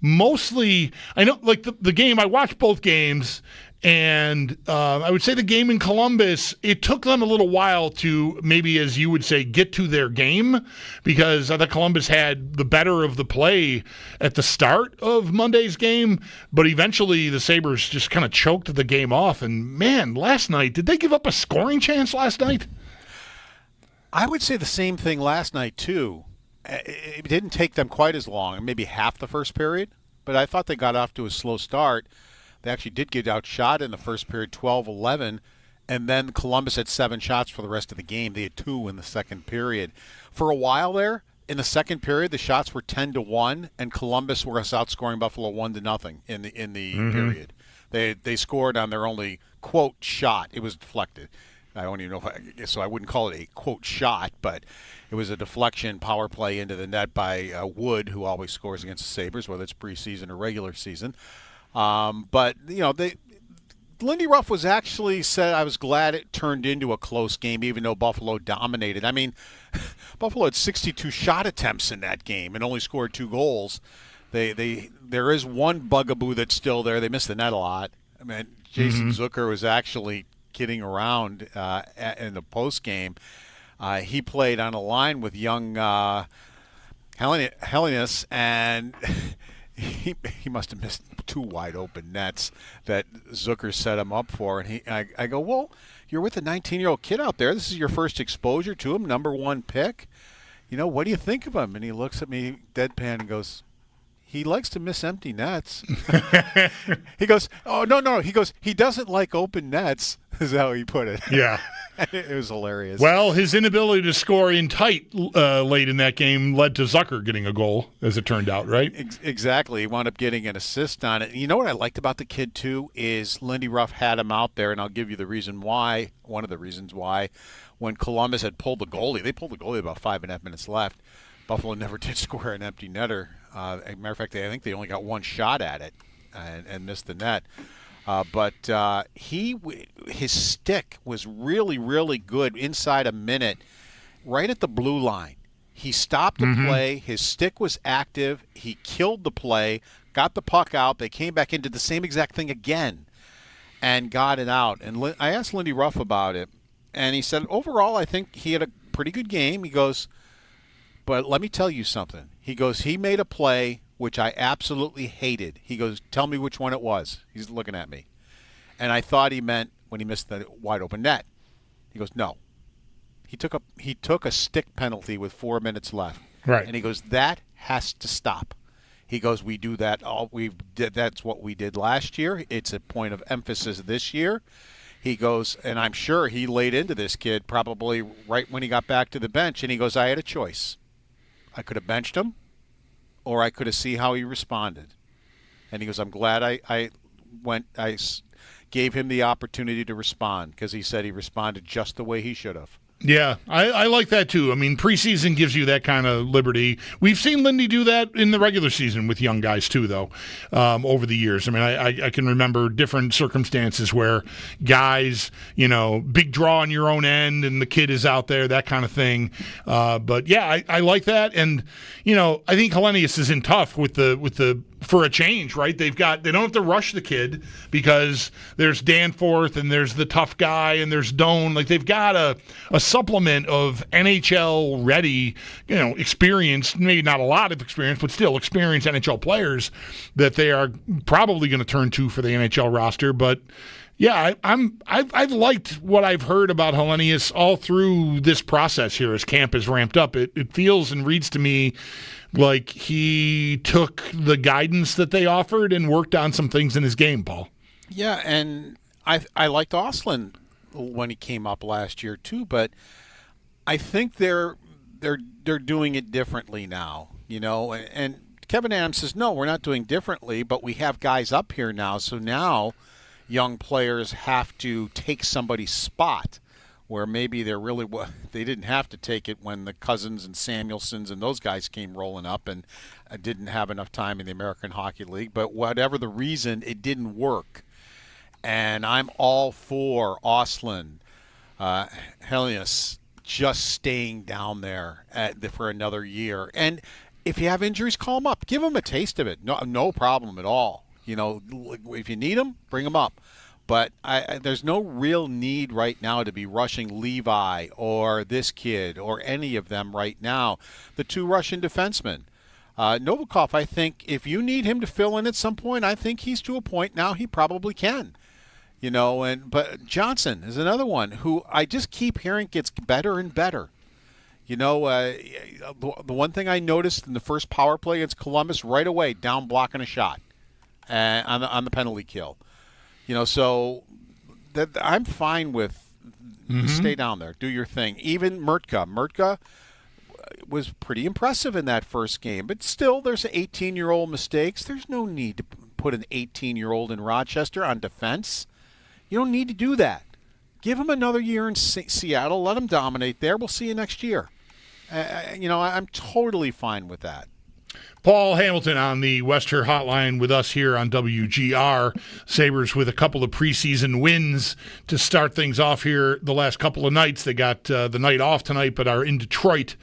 Mostly, I know, the game. I watched both games. And I would say the game in Columbus, it took them a little while to maybe, as you would say, get to their game, because I thought Columbus had the better of the play at the start of Monday's game, but eventually the Sabres just kind of choked the game off. And, man, last night, did they give up a scoring chance last night? I would say the same thing last night, too. It didn't take them quite as long, maybe half the first period, but I thought they got off to a slow start. They actually did get outshot in the first period, 12-11, and then Columbus had 7 shots for the rest of the game. They had 2 in the second period. For a while there, in the second period, the shots were 10-1, and Columbus was outscoring Buffalo 1-0 in the period. They scored on their only quote shot. It was deflected. I don't even know so I wouldn't call it a quote shot, but it was a deflection power play into the net by Wood, who always scores against the Sabres, whether it's preseason or regular season. But, Lindy Ruff was actually said, I was glad it turned into a close game, even though Buffalo dominated. I mean, Buffalo had 62 shot attempts in that game and only scored 2 goals. There is one bugaboo that's still there. They missed the net a lot. I mean, Jason Zucker was actually kidding around in the post game. He played on a line with young Helenius, and he must have missed 2 wide open nets that Zucker set him up for. And I go, well, you're with a 19-year-old kid out there. This is your first exposure to him, number 1 pick. What do you think of him? And he looks at me deadpan and goes, he likes to miss empty nets. He goes, oh, no. He goes, he doesn't like open nets, is how he put it. Yeah. It was hilarious. Well, his inability to score in tight late in that game led to Zucker getting a goal, as it turned out, right? Exactly. He wound up getting an assist on it. You know what I liked about the kid, too, is Lindy Ruff had him out there, and I'll give you the reason why, one of the reasons why, when Columbus had pulled the goalie. They pulled the goalie about 5.5 minutes left. Buffalo never did score an empty netter. As a matter of fact, I think they only got 1 shot at it and missed the net. But his stick was really, really good inside a minute, right at the blue line. He stopped the play. His stick was active. He killed the play, got the puck out. They came back into the same exact thing again and got it out. And I asked Lindy Ruff about it, and he said, overall, I think he had a pretty good game. He goes, but let me tell you something. He goes, he made a play which I absolutely hated. He goes, tell me which one it was. He's looking at me. And I thought he meant when he missed the wide open net. He goes, no. He took a stick penalty with 4 minutes left. Right. And he goes, that has to stop. He goes, we do that that's what we did last year. It's a point of emphasis this year. He goes, and I'm sure he laid into this kid probably right when he got back to the bench, and he goes, I had a choice. I could have benched him, or I could have seen how he responded. And he goes, I'm glad I gave him the opportunity to respond, because he said he responded just the way he should have. Yeah, I like that too. I mean, preseason gives you that kind of liberty. We've seen Lindy do that in the regular season with young guys too, though, over the years. I mean, I can remember different circumstances where guys, big draw on your own end and the kid is out there, that kind of thing. But yeah, I like that. And, I think Hellenius is in tough with the for a change, right? They don't have to rush the kid because there's Danforth and there's the tough guy and there's Doan. Like, they've got a supplement of NHL ready, experienced, maybe not a lot of experience, but still experienced NHL players that they are probably going to turn to for the NHL roster. But yeah, I've liked what I've heard about Hellenius all through this process here as camp is ramped up. It feels and reads to me like he took the guidance that they offered and worked on some things in his game, Paul. Yeah, and I liked Ostlund when he came up last year too, but I think they're doing it differently now, and Kevin Adams says, no, we're not doing differently, but we have guys up here now, so now young players have to take somebody's spot where maybe they didn't have to take it when the Cousins and Samuelsons and those guys came rolling up and didn't have enough time in the American Hockey League. But whatever the reason, it didn't work. And I'm all for Ostlund, Hellenius, just staying down there for another year. And if you have injuries, call them up. Give them a taste of it. No problem at all. If you need them, bring them up. But there's no real need right now to be rushing Levi or this kid or any of them right now. The two Russian defensemen. Novikov, I think if you need him to fill in at some point, I think he's to a point now he probably can. But Johnson is another one who I just keep hearing gets better and better. The one thing I noticed in the first power play against Columbus, right away, down blocking a shot on the penalty kill. So that I'm fine with stay down there, do your thing. Even Murtka was pretty impressive in that first game, but still there's 18-year-old mistakes. There's no need to put an 18-year-old in Rochester on defense. You don't need to do that. Give him another year in Seattle. Let him dominate there. We'll see you next year. I'm totally fine with that. Paul Hamilton on the Wester Hotline with us here on WGR. Sabres with a couple of preseason wins to start things off here the last couple of nights. They got the night off tonight, but are in Detroit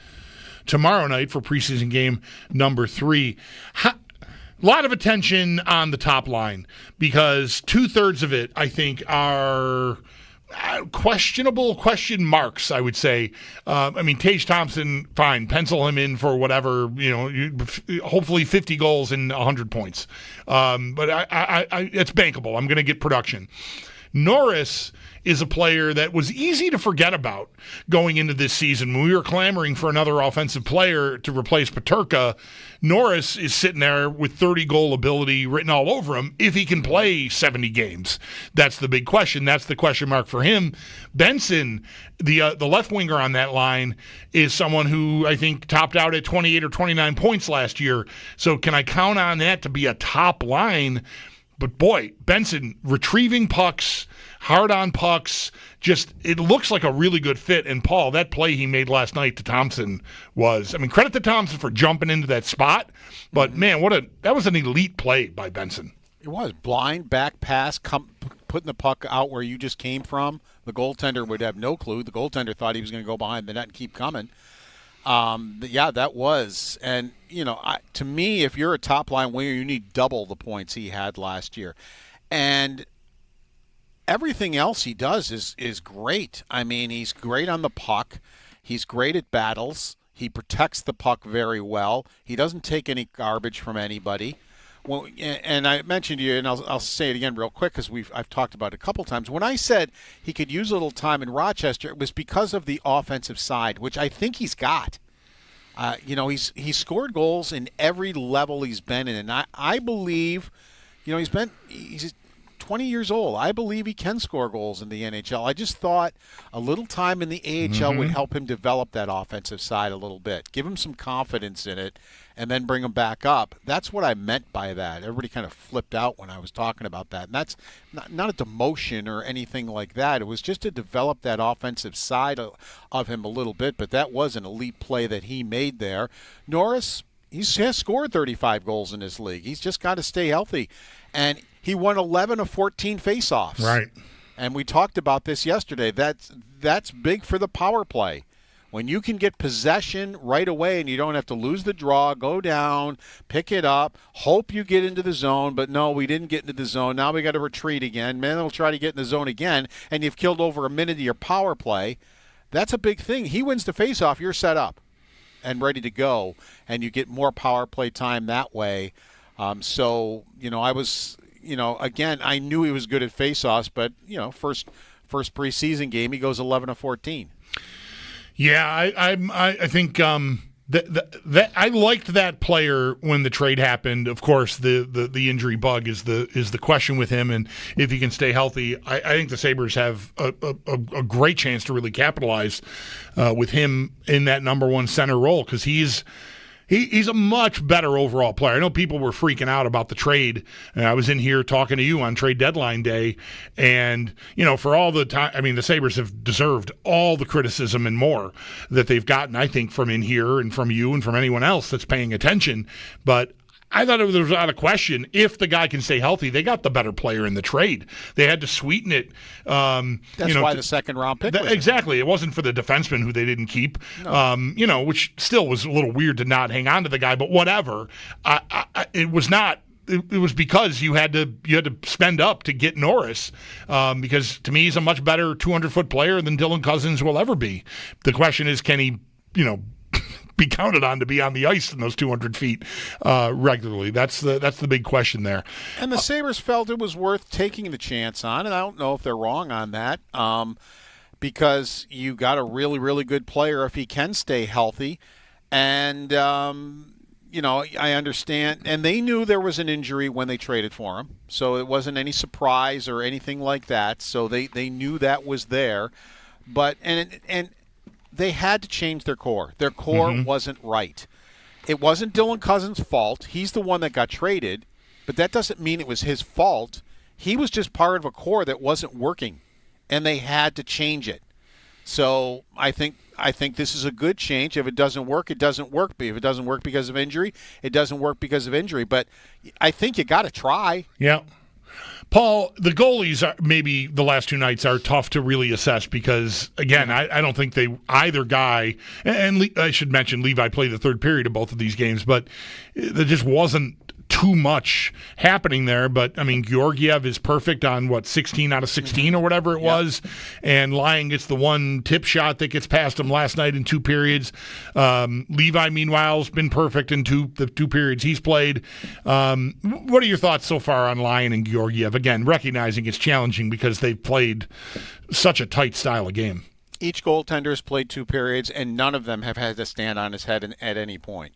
tomorrow night for preseason game number 3. A lot of attention on the top line because 2/3 of it, I think, are questionable question marks, I would say. Tage Thompson, fine, pencil him in for whatever, hopefully 50 goals and 100 points. But it's bankable. I'm going to get production. Norris is a player that was easy to forget about going into this season. When we were clamoring for another offensive player to replace Peterka, Norris is sitting there with 30-goal ability written all over him if he can play 70 games. That's the big question. That's the question mark for him. Benson, the left winger on that line, is someone who I think topped out at 28 or 29 points last year. So can I count on that to be a top line? But boy, Benson retrieving pucks, hard on pucks, it looks like a really good fit. And Paul, that play he made last night to Thompson was, credit to Thompson for jumping into that spot, but man, that was an elite play by Benson. It was blind back pass, putting the puck out where you just came from. The goaltender would have no clue. The goaltender thought he was going to go behind the net and keep coming. That was, and to me, if you're a top line winger, you need double the points he had last year, and everything else he does is great. He's great on the puck, he's great at battles, he protects the puck very well, he doesn't take any garbage from anybody. Well, and I mentioned to you, and I'll say it again real quick because I've talked about it a couple times. When I said he could use a little time in Rochester, it was because of the offensive side, which I think he's got. He's scored goals in every level he's been in, and I believe, he's 20 years old. I believe he can score goals in the NHL. I just thought a little time in the AHL would help him develop that offensive side a little bit, give him some confidence in it, and then bring him back up. That's what I meant by that. Everybody kind of flipped out when I was talking about that. And that's not a demotion or anything like that. It was just to develop that offensive side of him a little bit, but that was an elite play that he made there. Norris, he has scored 35 goals in this league. He's just got to stay healthy. And he won 11 of 14 faceoffs. Right. And we talked about this yesterday. That's big for the power play. When you can get possession right away and you don't have to lose the draw, go down, pick it up, hope you get into the zone, but no, we didn't get into the zone. Now we got to retreat again. Man, we'll try to get in the zone again, and you've killed over a minute of your power play. That's a big thing. He wins the faceoff, you're set up and ready to go, and you get more power play time that way. So, I was, again, I knew he was good at faceoffs, but, first preseason game, he goes 11 of 14. Yeah, I think that I liked that player when the trade happened. Of course, the injury bug is the question with him, and if he can stay healthy, I think the Sabres have a great chance to really capitalize with him in that number one center role, because he's a much better overall player. I know people were freaking out about the trade. I was in here talking to you on trade deadline day, and, for all the time, the Sabres have deserved all the criticism and more that they've gotten, I think, from in here and from you and from anyone else that's paying attention. But I thought it was without a question, if the guy can stay healthy, they got the better player in the trade. They had to sweeten it. That's why the second-round pick was exactly. It wasn't for the defenseman who they didn't keep, no. Which still was a little weird to not hang on to the guy, but whatever. It was not. It was because you had to spend up to get Norris, because to me he's a much better 200-foot player than Dylan Cousins will ever be. The question is, can he, be counted on to be on the ice in those 200 feet regularly? That's the big question there. And the Sabres felt it was worth taking the chance on, and I don't know if they're wrong on that, because you got a really, really good player if he can stay healthy. And, I understand. And they knew there was an injury when they traded for him, so it wasn't any surprise or anything like that. So they knew that was there. But, and they had to change their core. Their core wasn't right. It wasn't Dylan Cousins' fault. He's the one that got traded, but that doesn't mean it was his fault. He was just part of a core that wasn't working, and they had to change it. So I think this is a good change. If it doesn't work, it doesn't work. If it doesn't work because of injury, it doesn't work because of injury. But I think you got to try. Yeah. Paul, the goalies are, maybe the last two nights are tough to really assess because, again, I don't think either guy, and I should mention Levi played the third period of both of these games, but there just wasn't too much happening there. But, Georgiev is perfect on, 16 out of 16 or whatever it was, and Lyon gets the one tip shot that gets past him last night in two periods. Levi, meanwhile, has been perfect in the two periods he's played. What are your thoughts so far on Lyon and Georgiev? Again, recognizing it's challenging because they've played such a tight style of game. Each goaltender has played two periods, and none of them have had to stand on his head at any point.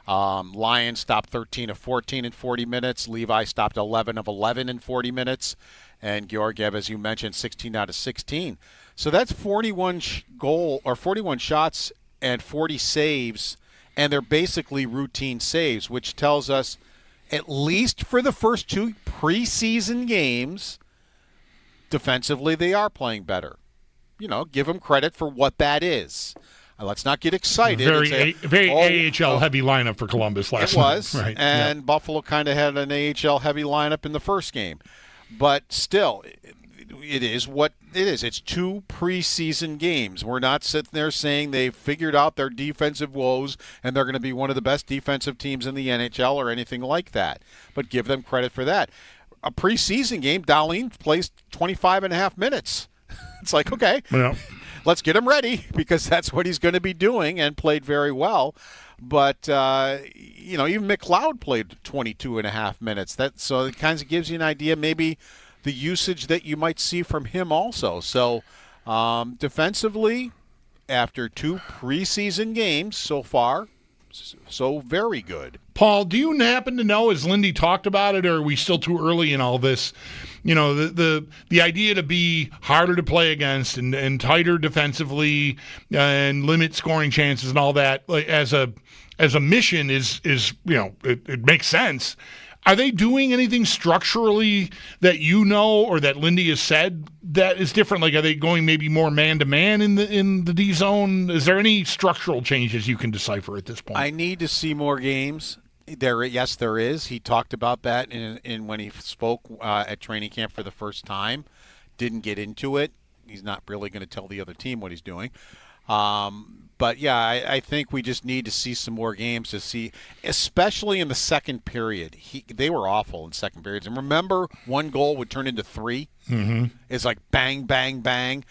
Lyon stopped 13 of 14 in 40 minutes. Levi stopped 11 of 11 in 40 minutes. And Georgiev, as you mentioned, 16 out of 16. So that's 41 shots and 40 saves, and they're basically routine saves, which tells us, at least for the first two preseason games, defensively they are playing better. Give them credit for what that is. Let's not get excited. Very AHL heavy lineup for Columbus last night. It was, right. And Buffalo kind of had an AHL heavy lineup in the first game. But still, it is what it is. It's two preseason games. We're not sitting there saying they've figured out their defensive woes and they're going to be one of the best defensive teams in the NHL or anything like that. But give them credit for that. A preseason game, Dahlin plays 25 and a half minutes. It's like, okay. Yeah. Let's get him ready because that's what he's going to be doing and played very well. But, even McLeod played 22 and a half minutes. So it kind of gives you an idea maybe the usage that you might see from him also. So defensively, after two preseason games so far, so very good. Paul, do you happen to know, as Lindy talked about it, or are we still too early in all this, the idea to be harder to play against and tighter defensively and limit scoring chances and all that, like, as a mission is it makes sense. Are they doing anything structurally that or that Lindy has said that is different? Like, are they going maybe more man-to-man in the D zone? Is there any structural changes you can decipher at this point? I need to see more games. Yes, there is. He talked about that in when he spoke at training camp for the first time. Didn't get into it. He's not really going to tell the other team what he's doing. But, yeah, I think we just need to see some more games to see, especially in the second period. They were awful in second periods. And remember, one goal would turn into three? Mm-hmm. It's like bang, bang, bang.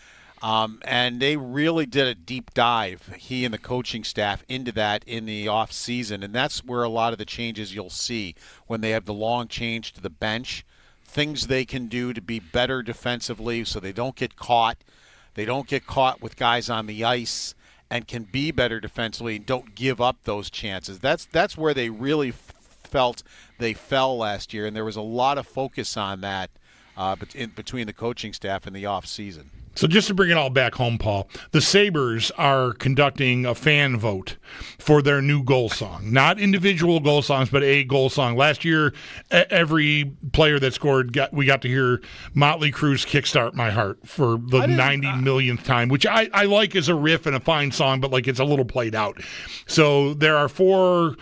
And they really did a deep dive, he and the coaching staff, into that in the off season. And that's where a lot of the changes you'll see when they have the long change to the bench, things they can do to be better defensively so they don't get caught. They don't get caught with guys on the ice and can be better defensively and don't give up those chances. That's where they really felt they fell last year, and there was a lot of focus on that between the coaching staff in the off season. So just to bring it all back home, Paul, the Sabres are conducting a fan vote for their new goal song. Not individual goal songs, but a goal song. Last year, every player that scored, we got to hear Motley Crue's Kickstart My Heart for the 90 millionth time, which I like as a riff and a fine song, but like it's a little played out. So there are four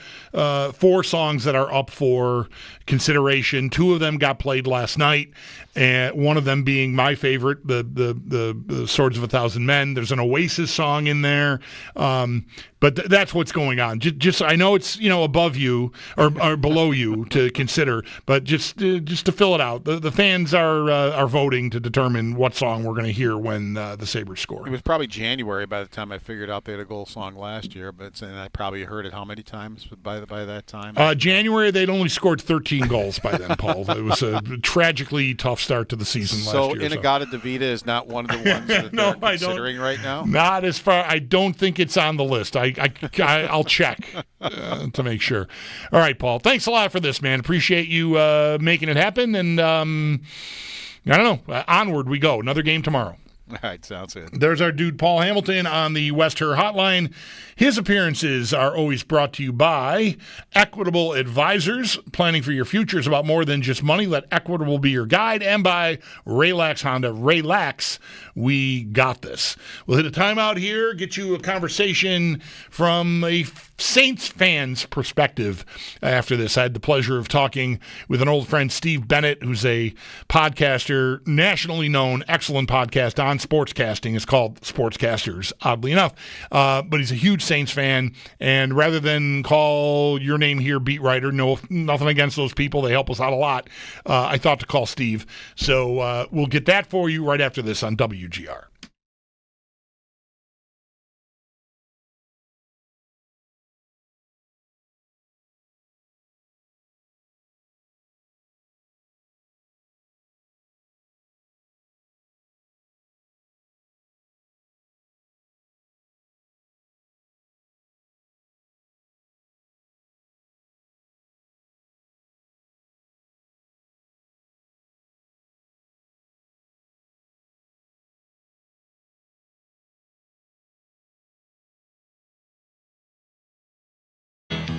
songs that are up for consideration. Two of them got played last night, and one of them being my favorite, the Swords of a Thousand Men. There's an Oasis song in there, but that's what's going on. Just I know it's above you or below you to consider, but just to fill it out, the fans are voting to determine what song we're going to hear when the Sabres score. It was probably January by the time I figured out they had a goal song last year, and I probably heard it how many times by that time? January, they'd only scored 13 goals by then, Paul. It was a tragically tough start to the season last year. So Inagata-Davida is not one of the ones that they're considering right now? Not as far. I don't think it's on the list. I'll check to make sure. All right, Paul. Thanks a lot for this, man. Appreciate you making it happen. And I don't know. Onward we go. Another game tomorrow. All right, sounds good. There's our dude Paul Hamilton on the West Her Hotline. His appearances are always brought to you by Equitable Advisors. Planning for your future is about more than just money. Let Equitable be your guide. And by Relax Honda. Relax, we got this. We'll hit a timeout here, get you a conversation from a Saints fan's perspective after this. I had the pleasure of talking with an old friend, Steve Bennett, who's a podcaster, nationally known, excellent podcast on sportscasting. It's called Sportscasters, oddly enough. But he's a huge Saints fan, and rather than call your name here beat writer, no, nothing against those people. They help us out a lot. I thought to call Steve. So we'll get that for you right after this on WGR.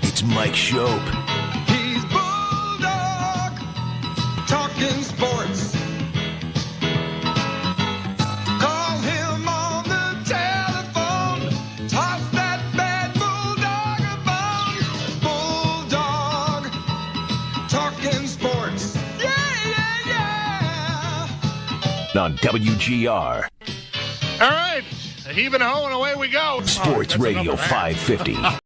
It's Mike Schopp. He's Bulldog, talking sports. Call him on the telephone. Toss that bad Bulldog a bone. Bulldog, talking sports. Yeah. On WGR. All right. Heave and ho, and away we go. Sports Radio 550.